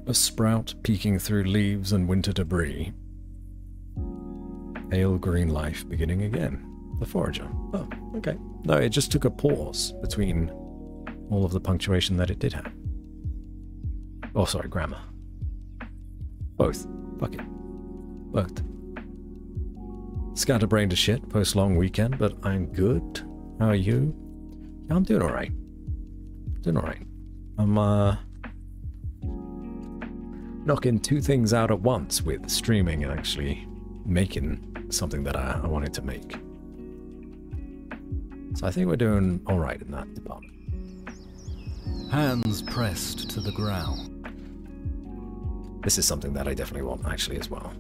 A sprout peeking through leaves and winter debris. Pale green life beginning again. The forager. Oh, okay. No, it just took a pause between all of the punctuation that it did have. Oh, sorry, grammar. Both. Fuck it. Both. Scatterbrained as shit post-long weekend, but I'm good. How are you? Yeah, I'm doing alright. Doing alright. I'm, knocking two things out at once with streaming and actually making something that I wanted to make. So I think we're doing alright in that department. Hands pressed to the ground. This is something that I definitely want actually as well.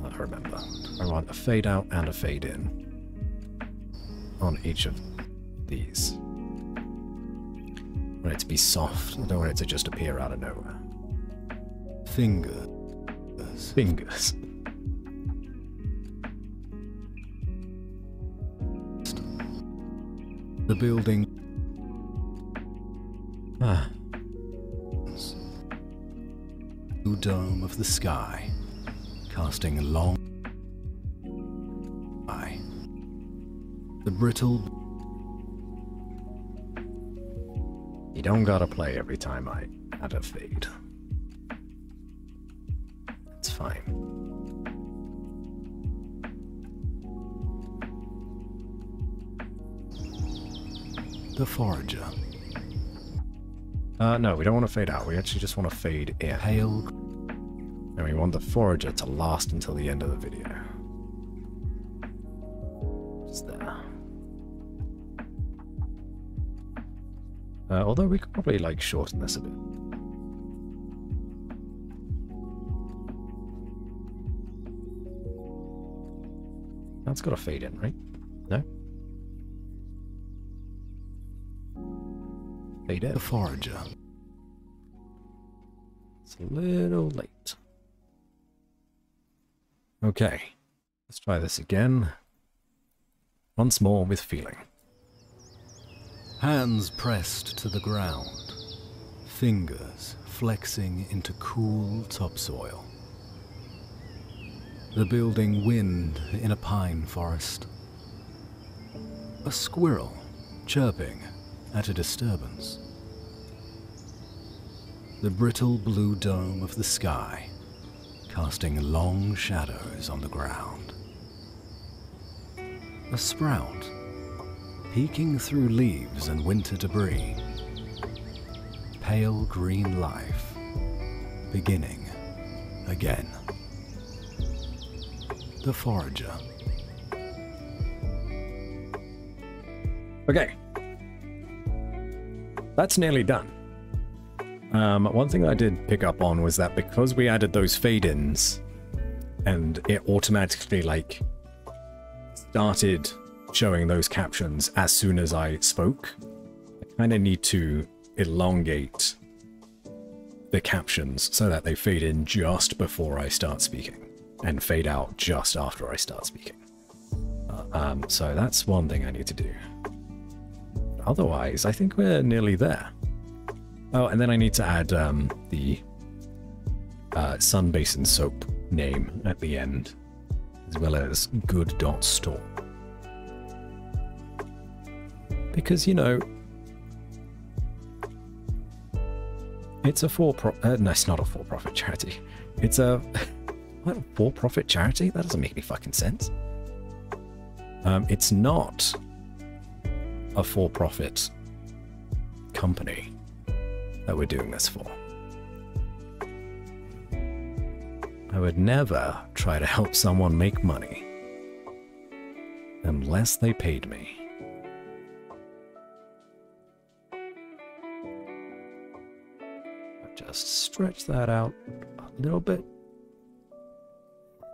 I remember. I want a fade out and a fade in on each of these. I want it to be soft. I don't want it to just appear out of nowhere. Fingers. Fingers. The building. Ah. Blue dome of the sky, casting a long eye. The brittle. You don't gotta play every time I add a fade. It's fine. The forager. No, we don't want to fade out. We actually just want to fade in. Pale. And we want the forager to last until the end of the video. Just there. Although we could probably, like, shorten this a bit. That's got to fade in, right? No? Fade in. The forager. It's a little late. Okay. Let's try this again. Once more with feeling. Hands pressed to the ground. Fingers flexing into cool topsoil. The building wind in a pine forest. A squirrel chirping at a disturbance. The brittle blue dome of the sky casting long shadows on the ground. A sprout peeking through leaves and winter debris. Pale green life beginning again. The forager. Okay. That's nearly done. One thing I did pick up on was that because we added those fade-ins and it automatically like started showing those captions as soon as I spoke, I kind of need to elongate the captions so that they fade in just before I start speaking and fade out just after I start speaking. So that's one thing I need to do. Otherwise, I think we're nearly there. Oh, and then I need to add the Sun Basin Soap name at the end, as well as good.store. Because, you know, it's a no, it's not a for-profit charity. It's a what, a for-profit charity? That doesn't make any fucking sense. It's not a for-profit company that we're doing this for. I would never try to help someone make money unless they paid me. Just stretch that out a little bit.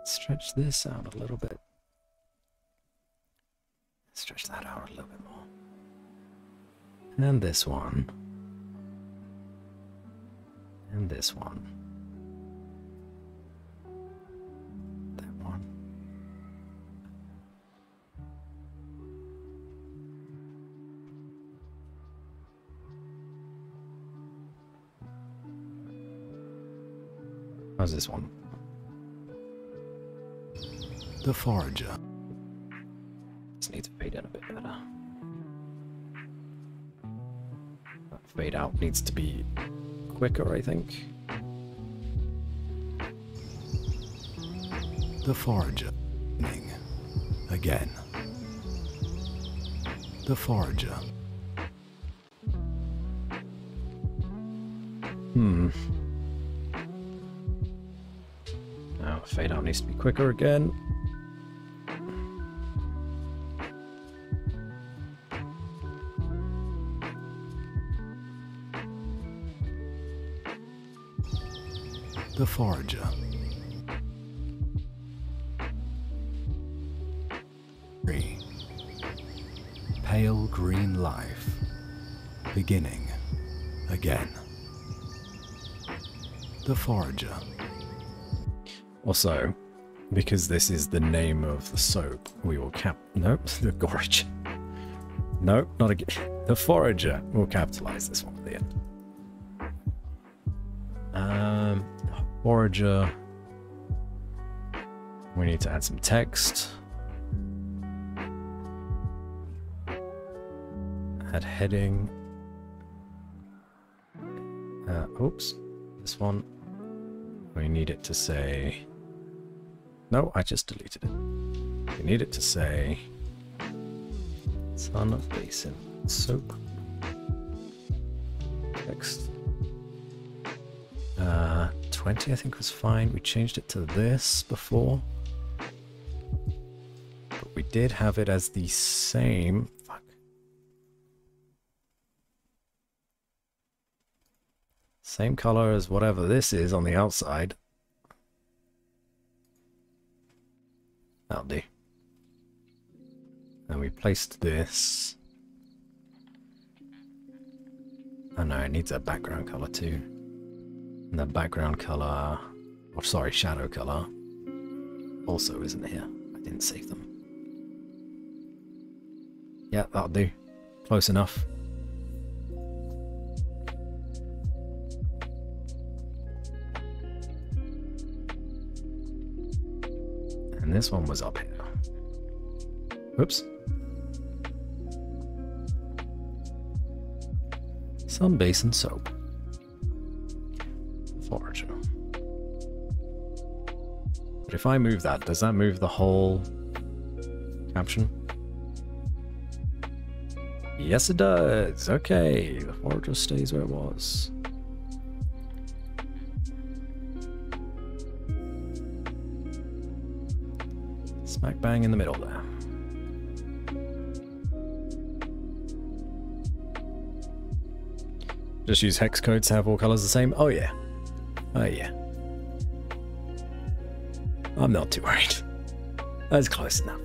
Stretch this out a little bit. Stretch that out a little bit more. And this one. And this one. That one. How's this one? The Forager. Just need to fade in a bit better. That fade out needs to be quicker, I think. The Forager. Again. The Forager. Now, fade out needs to be quicker again. The Forager. Pale green life. Beginning. Again. The Forager. Also, because this is the name of the soap, we will nope, the gorge. Nope, not again. The Forager. We'll capitalize this one at the end. Forager. We need to add some text. Add heading. Oops. This one. We need it to say... No, I just deleted it. We need it to say... Sun Basin Soap. Text. 20 I think was fine. We changed it to this before. But we did have it as the same... Fuck. Same color as whatever this is on the outside. That'll do. And we placed this... Oh no, it needs a background color too. And the background color... Or sorry, shadow color also isn't here. I didn't save them. Yeah, that'll do. Close enough. And this one was up here. Whoops. Sun Basin Soap. Forager. But if I move that, does that move the whole caption? Yes, it does. Okay, the Forager stays where it was. Smack bang in the middle there. Just use hex codes to have all colors the same? Oh yeah. Oh yeah. I'm not too worried. That's close enough.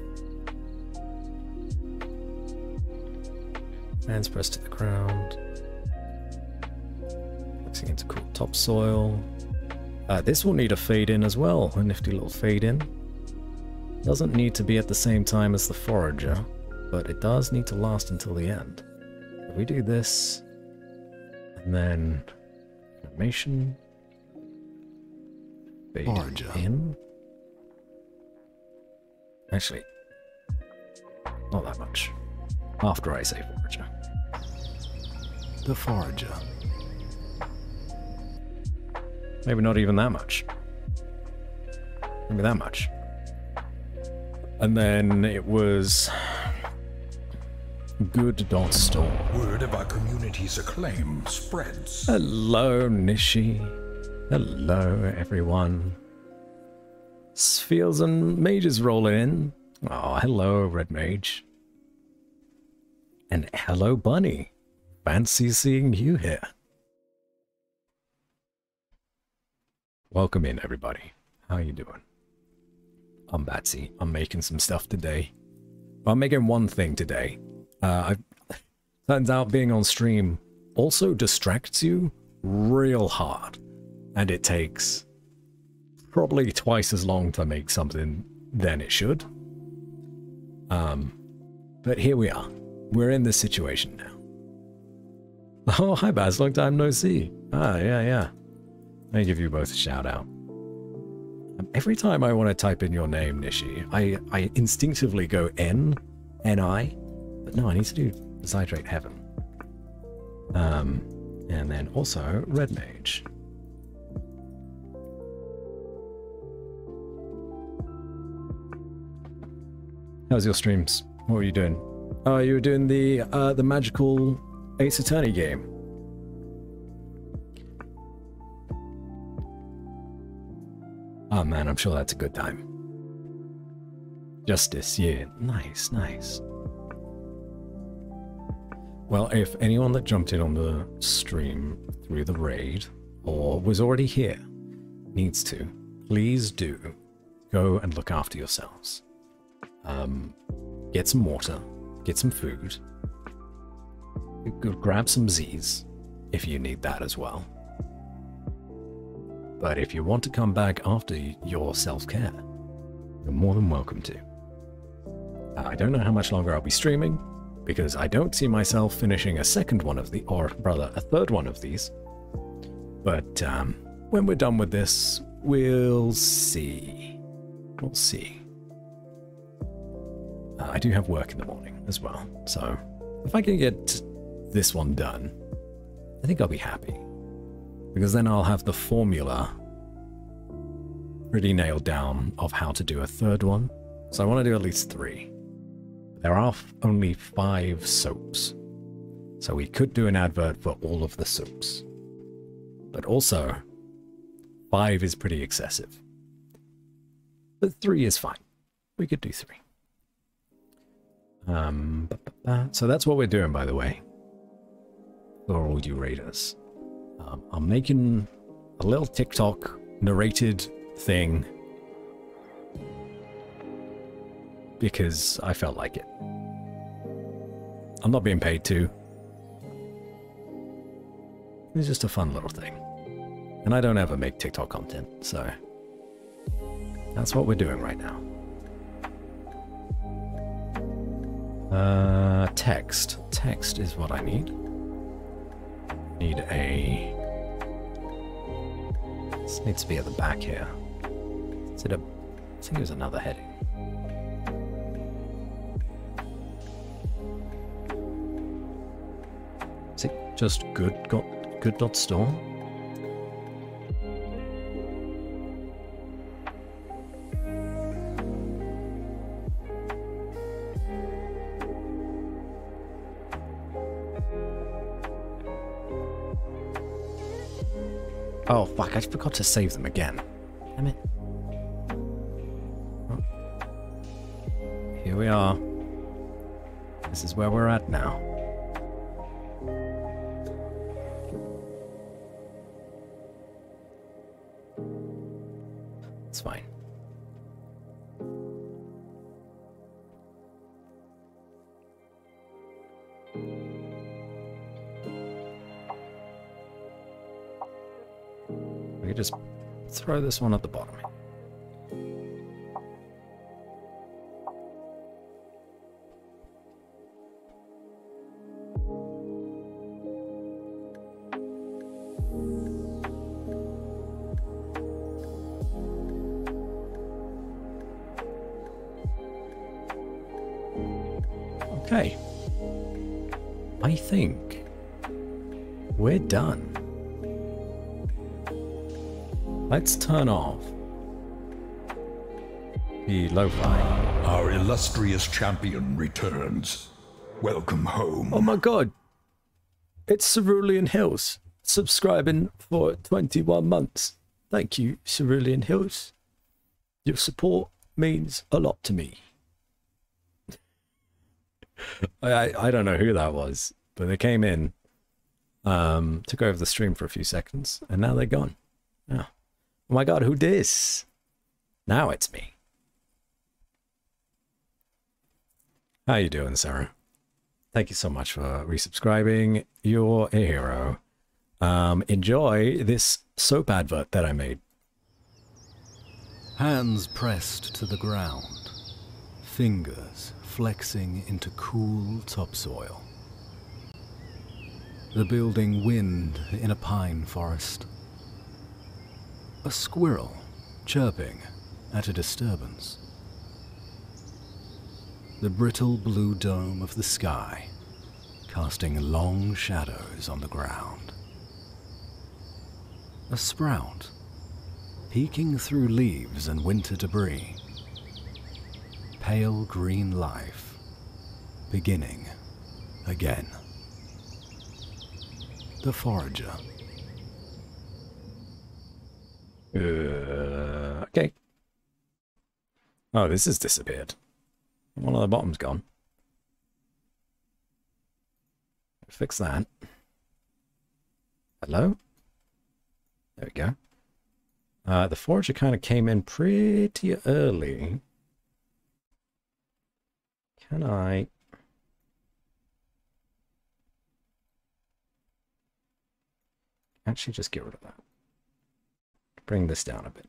Hands pressed to the ground. Mixing into cool topsoil. This will need a fade in as well. A nifty little fade in. Doesn't need to be at the same time as the forager, but it does need to last until the end. If we do this, and then animation, fade in. Actually, not that much. After I say forager. The forager. Maybe not even that much. Maybe that much. And then it was good.store. Word of our community's acclaim spreads. Hello, Nishi. Hello, everyone. Spheres and mages rolling in. Oh, hello, Red Mage. And hello, Bunny. Fancy seeing you here. Welcome in, everybody. How you doing? I'm Batsy. I'm making some stuff today. Well, I'm making one thing today. Turns out being on stream also distracts you real hard. And it takes probably twice as long to make something than it should. But here we are. We're in this situation now. Oh, hi Baz, long time no see. Ah, yeah. Let me give you both a shout out. Every time I want to type in your name, Nishi, I instinctively go N-I, but no, I need to do Zydrate Heaven. And then also Red Mage. How's your streams? What were you doing? Oh, you were doing the magical Ace Attorney game. Oh man, I'm sure that's a good time. Justice, yeah. Nice. Well, if anyone that jumped in on the stream through the raid, or was already here, needs to, please do go and look after yourselves. Get some water, get some food, grab some Z's if you need that as well. But if you want to come back after your self-care, you're more than welcome to. I don't know how much longer I'll be streaming, because I don't see myself finishing a second one of the, or rather a third one of these. But when we're done with this, we'll see. We'll see. I do have work in the morning as well, so if I can get this one done, I think I'll be happy. Because then I'll have the formula pretty nailed down of how to do a third one. So I want to do at least 3. There are only 5 soaps. So we could do an advert for all of the soaps. But also, 5 is pretty excessive. But 3 is fine. We could do 3. So that's what we're doing, by the way. For all you raiders. I'm making a little TikTok narrated thing because I felt like it. I'm not being paid to. It's just a fun little thing. And I don't ever make TikTok content, so that's what we're doing right now. Text. Text is what I need. Need a... This needs to be at the back here. Is it a... I think it was another heading. Is it just good.store? Oh fuck, I forgot to save them again. Damn it. Oh. Here we are. This is where we're at now. It's fine. We could just throw this one at the bottom. Okay. I think we're done. Let's turn off the lo-fi. Our illustrious champion returns. Welcome home. Oh my god. It's Cerulean Hills. Subscribing for 21 months. Thank you, Cerulean Hills. Your support means a lot to me. I don't know who that was, but they came in, took over the stream for a few seconds, and now they're gone. Oh, oh my god, who dis? Now it's me. How you doing, Sarah? Thank you so much for resubscribing. You're a hero. Enjoy this soap advert that I made. Hands pressed to the ground, fingers flexing into cool topsoil. The building wind in a pine forest. A squirrel chirping at a disturbance. The brittle blue dome of the sky casting long shadows on the ground. A sprout peeking through leaves and winter debris. Pale green life, beginning again. The forager. Okay. Oh, this has disappeared. One of the bottom's gone. Fix that. Hello? There we go. The forager kind of came in pretty early. Can I... actually just get rid of that. Bring this down a bit.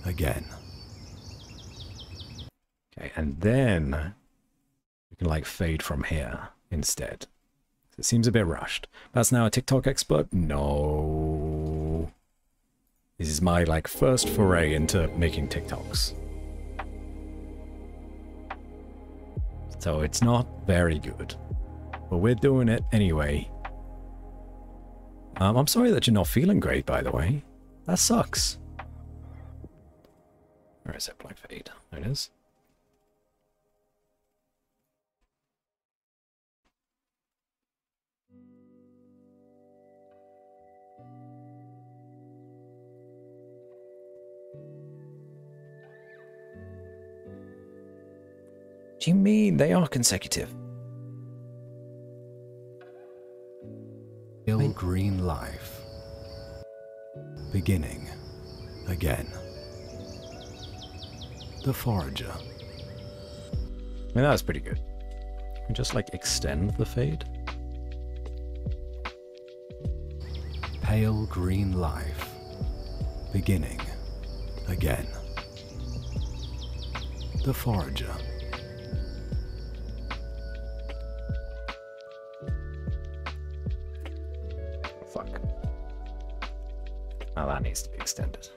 Again. Okay, and then we can like fade from here instead. It seems a bit rushed. That's now a TikTok expert? No. This is my like first foray into making TikToks. So it's not very good. But we're doing it anyway. I'm sorry that you're not feeling great, by the way. That sucks. Where is it? Black fade. There it is. What do you mean they are consecutive? Pale green life, beginning again. The forager. I mean, that was pretty good. Can we just like extend the fade? Pale green life, beginning again. The forager. Fuck. Now that needs to be extended.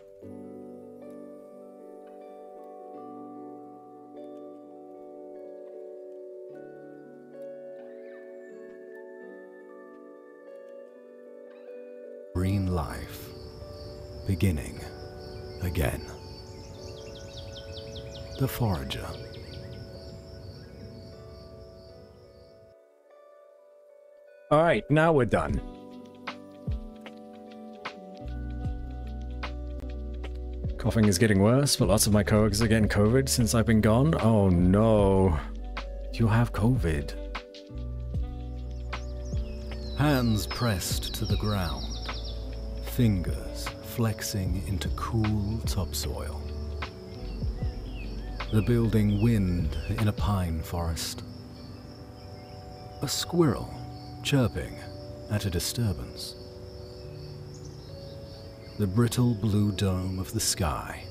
Green life, beginning again. The forager. All right, now we're done. Coughing is getting worse, but lots of my coworkers are getting COVID since I've been gone. Oh no. You have COVID. Hands pressed to the ground, fingers flexing into cool topsoil. The building wind in a pine forest. A squirrel chirping at a disturbance. The brittle blue dome of the sky,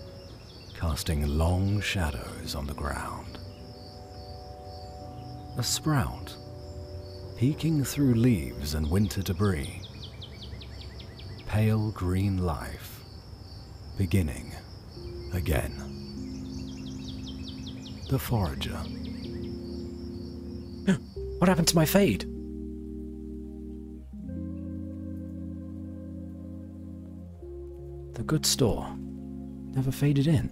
casting long shadows on the ground. A sprout, peeking through leaves and winter debris. Pale green life, beginning again. The forager. What happened to my fade? The good store never faded in.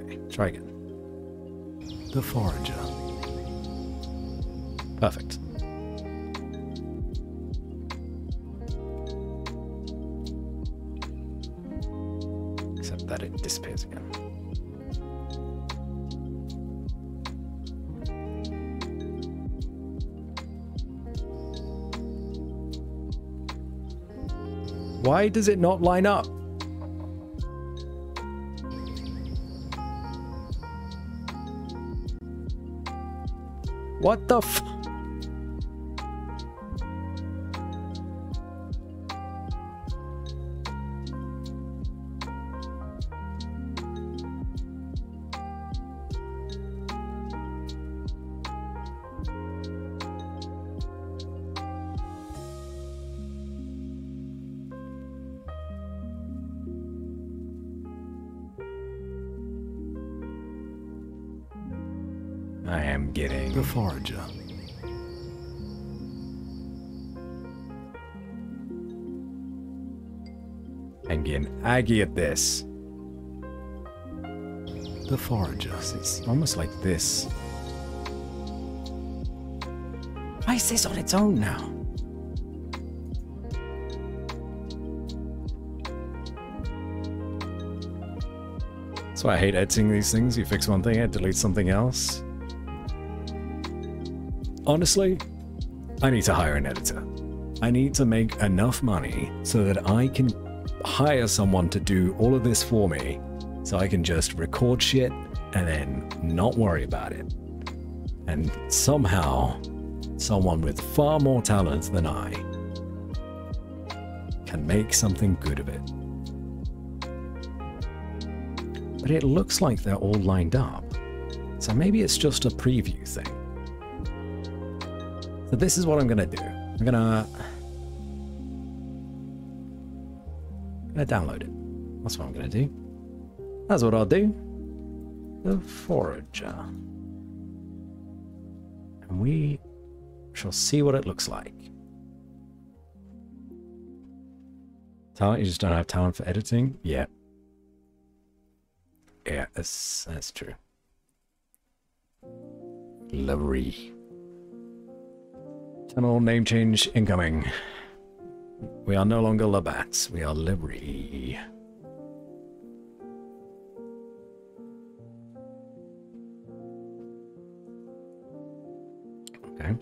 Okay, try again. The forager. Perfect. Except that it disappears again. Why does it not line up? What the f- I am getting... The forager. I'm getting aggy at this. The forager. It's almost like this. Why is this on its own now? That's why I hate editing these things. You fix one thing, it deletes something else. Honestly, I need to hire an editor. I need to make enough money so that I can hire someone to do all of this for me, so I can just record shit and then not worry about it. And somehow, someone with far more talent than I can make something good of it. But it looks like they're all lined up, so maybe it's just a preview thing. So this is what I'm gonna do. I'm gonna download it. That's what I'm gonna do. That's what I'll do. The forager. And we shall see what it looks like. Talent? You just don't have talent for editing? Yeah. Yeah, that's true. Livery. Channel name change incoming. We are no longer Labatt. We are Livery. Okay.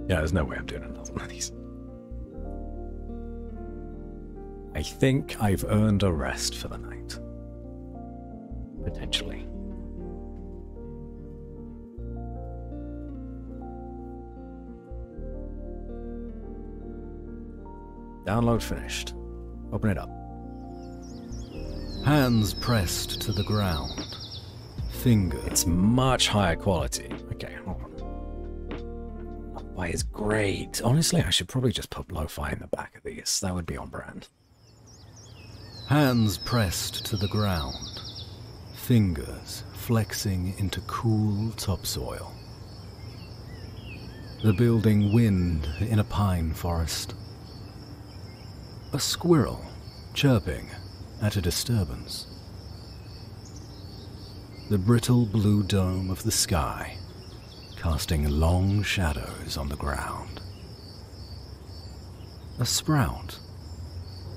Yeah, there's no way I'm doing another one of these. I think I've earned a rest for the night. Potentially. Download finished. Open it up. Hands pressed to the ground. Fingers. It's much higher quality. Okay, hold on. Lo-fi is great. Honestly, I should probably just put lo-fi in the back of these. That would be on brand. Hands pressed to the ground. Fingers flexing into cool topsoil. The building wind in a pine forest. A squirrel chirping at a disturbance. The brittle blue dome of the sky casting long shadows on the ground. A sprout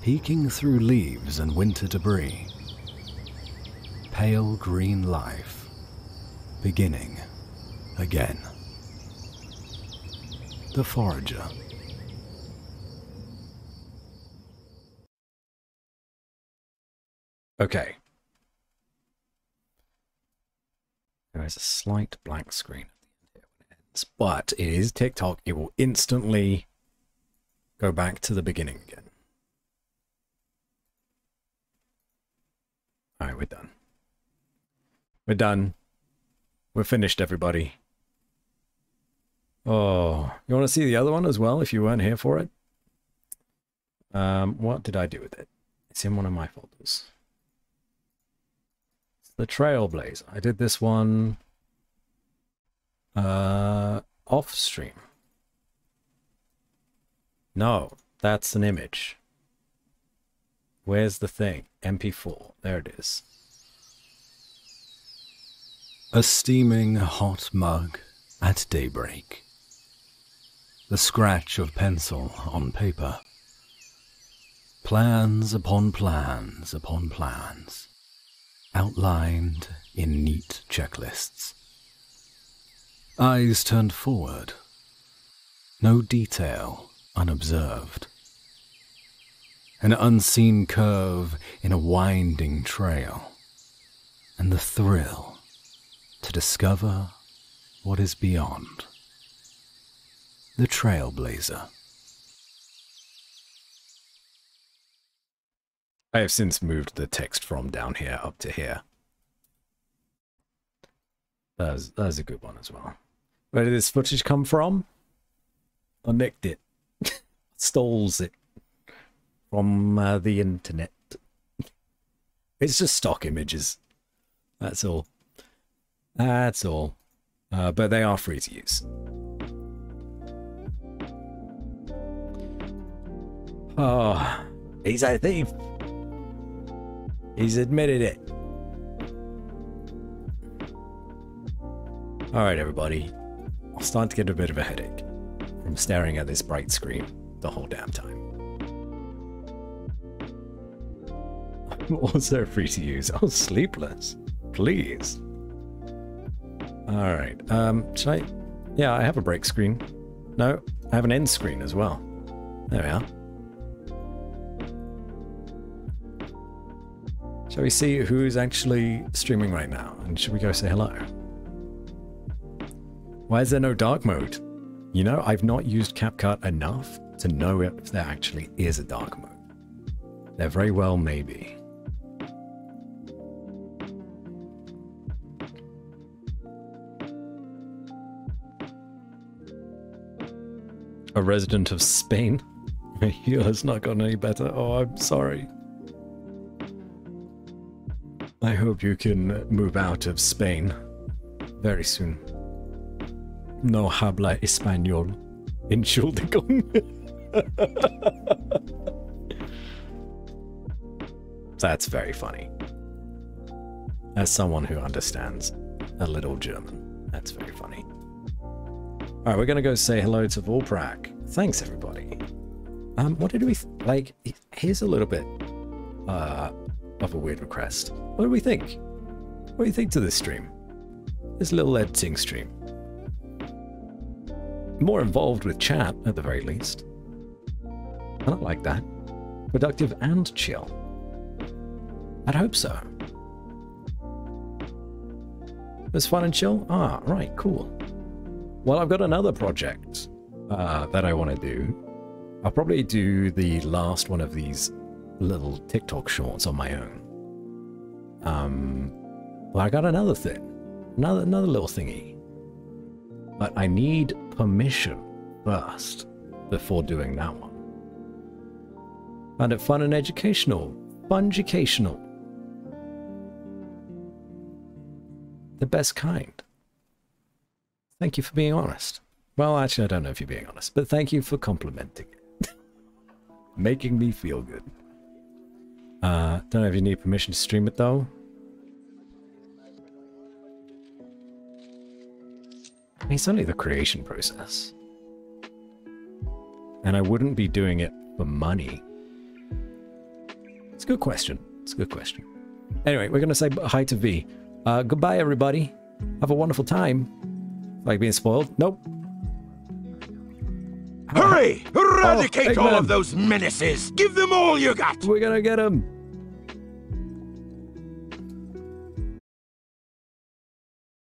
peeking through leaves and winter debris. Pale green life beginning again. The forager. Okay. There is a slight blank screen at the end here when it ends, but it is TikTok. It will instantly go back to the beginning again. Alright, we're done. We're done. We're finished, everybody. Oh, you want to see the other one as well if you weren't here for it? What did I do with it? It's in one of my folders. It's the Trailblazer. I did this one off stream. No, that's an image. Where's the thing? MP4. There it is. A steaming hot mug at daybreak. The scratch of pencil on paper. Plans upon plans upon plans, outlined in neat checklists. Eyes turned forward, no detail unobserved. An unseen curve in a winding trail, and the thrill to discover what is beyond. The Trailblazer. I have since moved the text from down here up to here. That was a good one as well. Where did this footage come from? I nicked it. Stoles it from the internet. It's just stock images. That's all. That's all. But they are free to use. Oh, he's a thief. He's admitted it. Alright, everybody. I'm starting to get a bit of a headache from staring at this bright screen the whole damn time. I'm also free to use. Oh, Sleepless. Please. Alright. Should I... Yeah, I have a break screen. No, I have an end screen as well. There we are. Shall we see who's actually streaming right now? And should we go say hello? Why is there no dark mode? You know, I've not used CapCut enough to know if there actually is a dark mode. There very well may be. A resident of Spain? My heel has not gotten any better. Oh, I'm sorry. I hope you can move out of Spain very soon. No habla español. Entschuldigung. That's very funny. As someone who understands a little German, that's very funny. Alright, we're gonna go say hello to Volprak. Thanks, everybody. What did we like? Here's a little bit of a weird request. What do we think? What do you think to this stream? This little editing stream. More involved with chat, at the very least. I don't like that. Productive and chill. I'd hope so. It was fun and chill? Ah, right, cool. Well, I've got another project that I want to do. I'll probably do the last one of these little TikTok shorts on my own. But I got another thing. Another little thingy. But I need permission first before doing that one. Found it fun and educational. Fungicational. The best kind. Thank you for being honest. Well, actually, I don't know if you're being honest, but thank you for complimenting it. Making me feel good. Don't know if you need permission to stream it, though. I mean, it's only the creation process. And I wouldn't be doing it for money. It's a good question. It's a good question. Anyway, we're going to say hi to V. Goodbye, everybody. Have a wonderful time. Like being spoiled? Nope. Hurry! Eradicate all of those menaces! Give them all you got! We're gonna get them!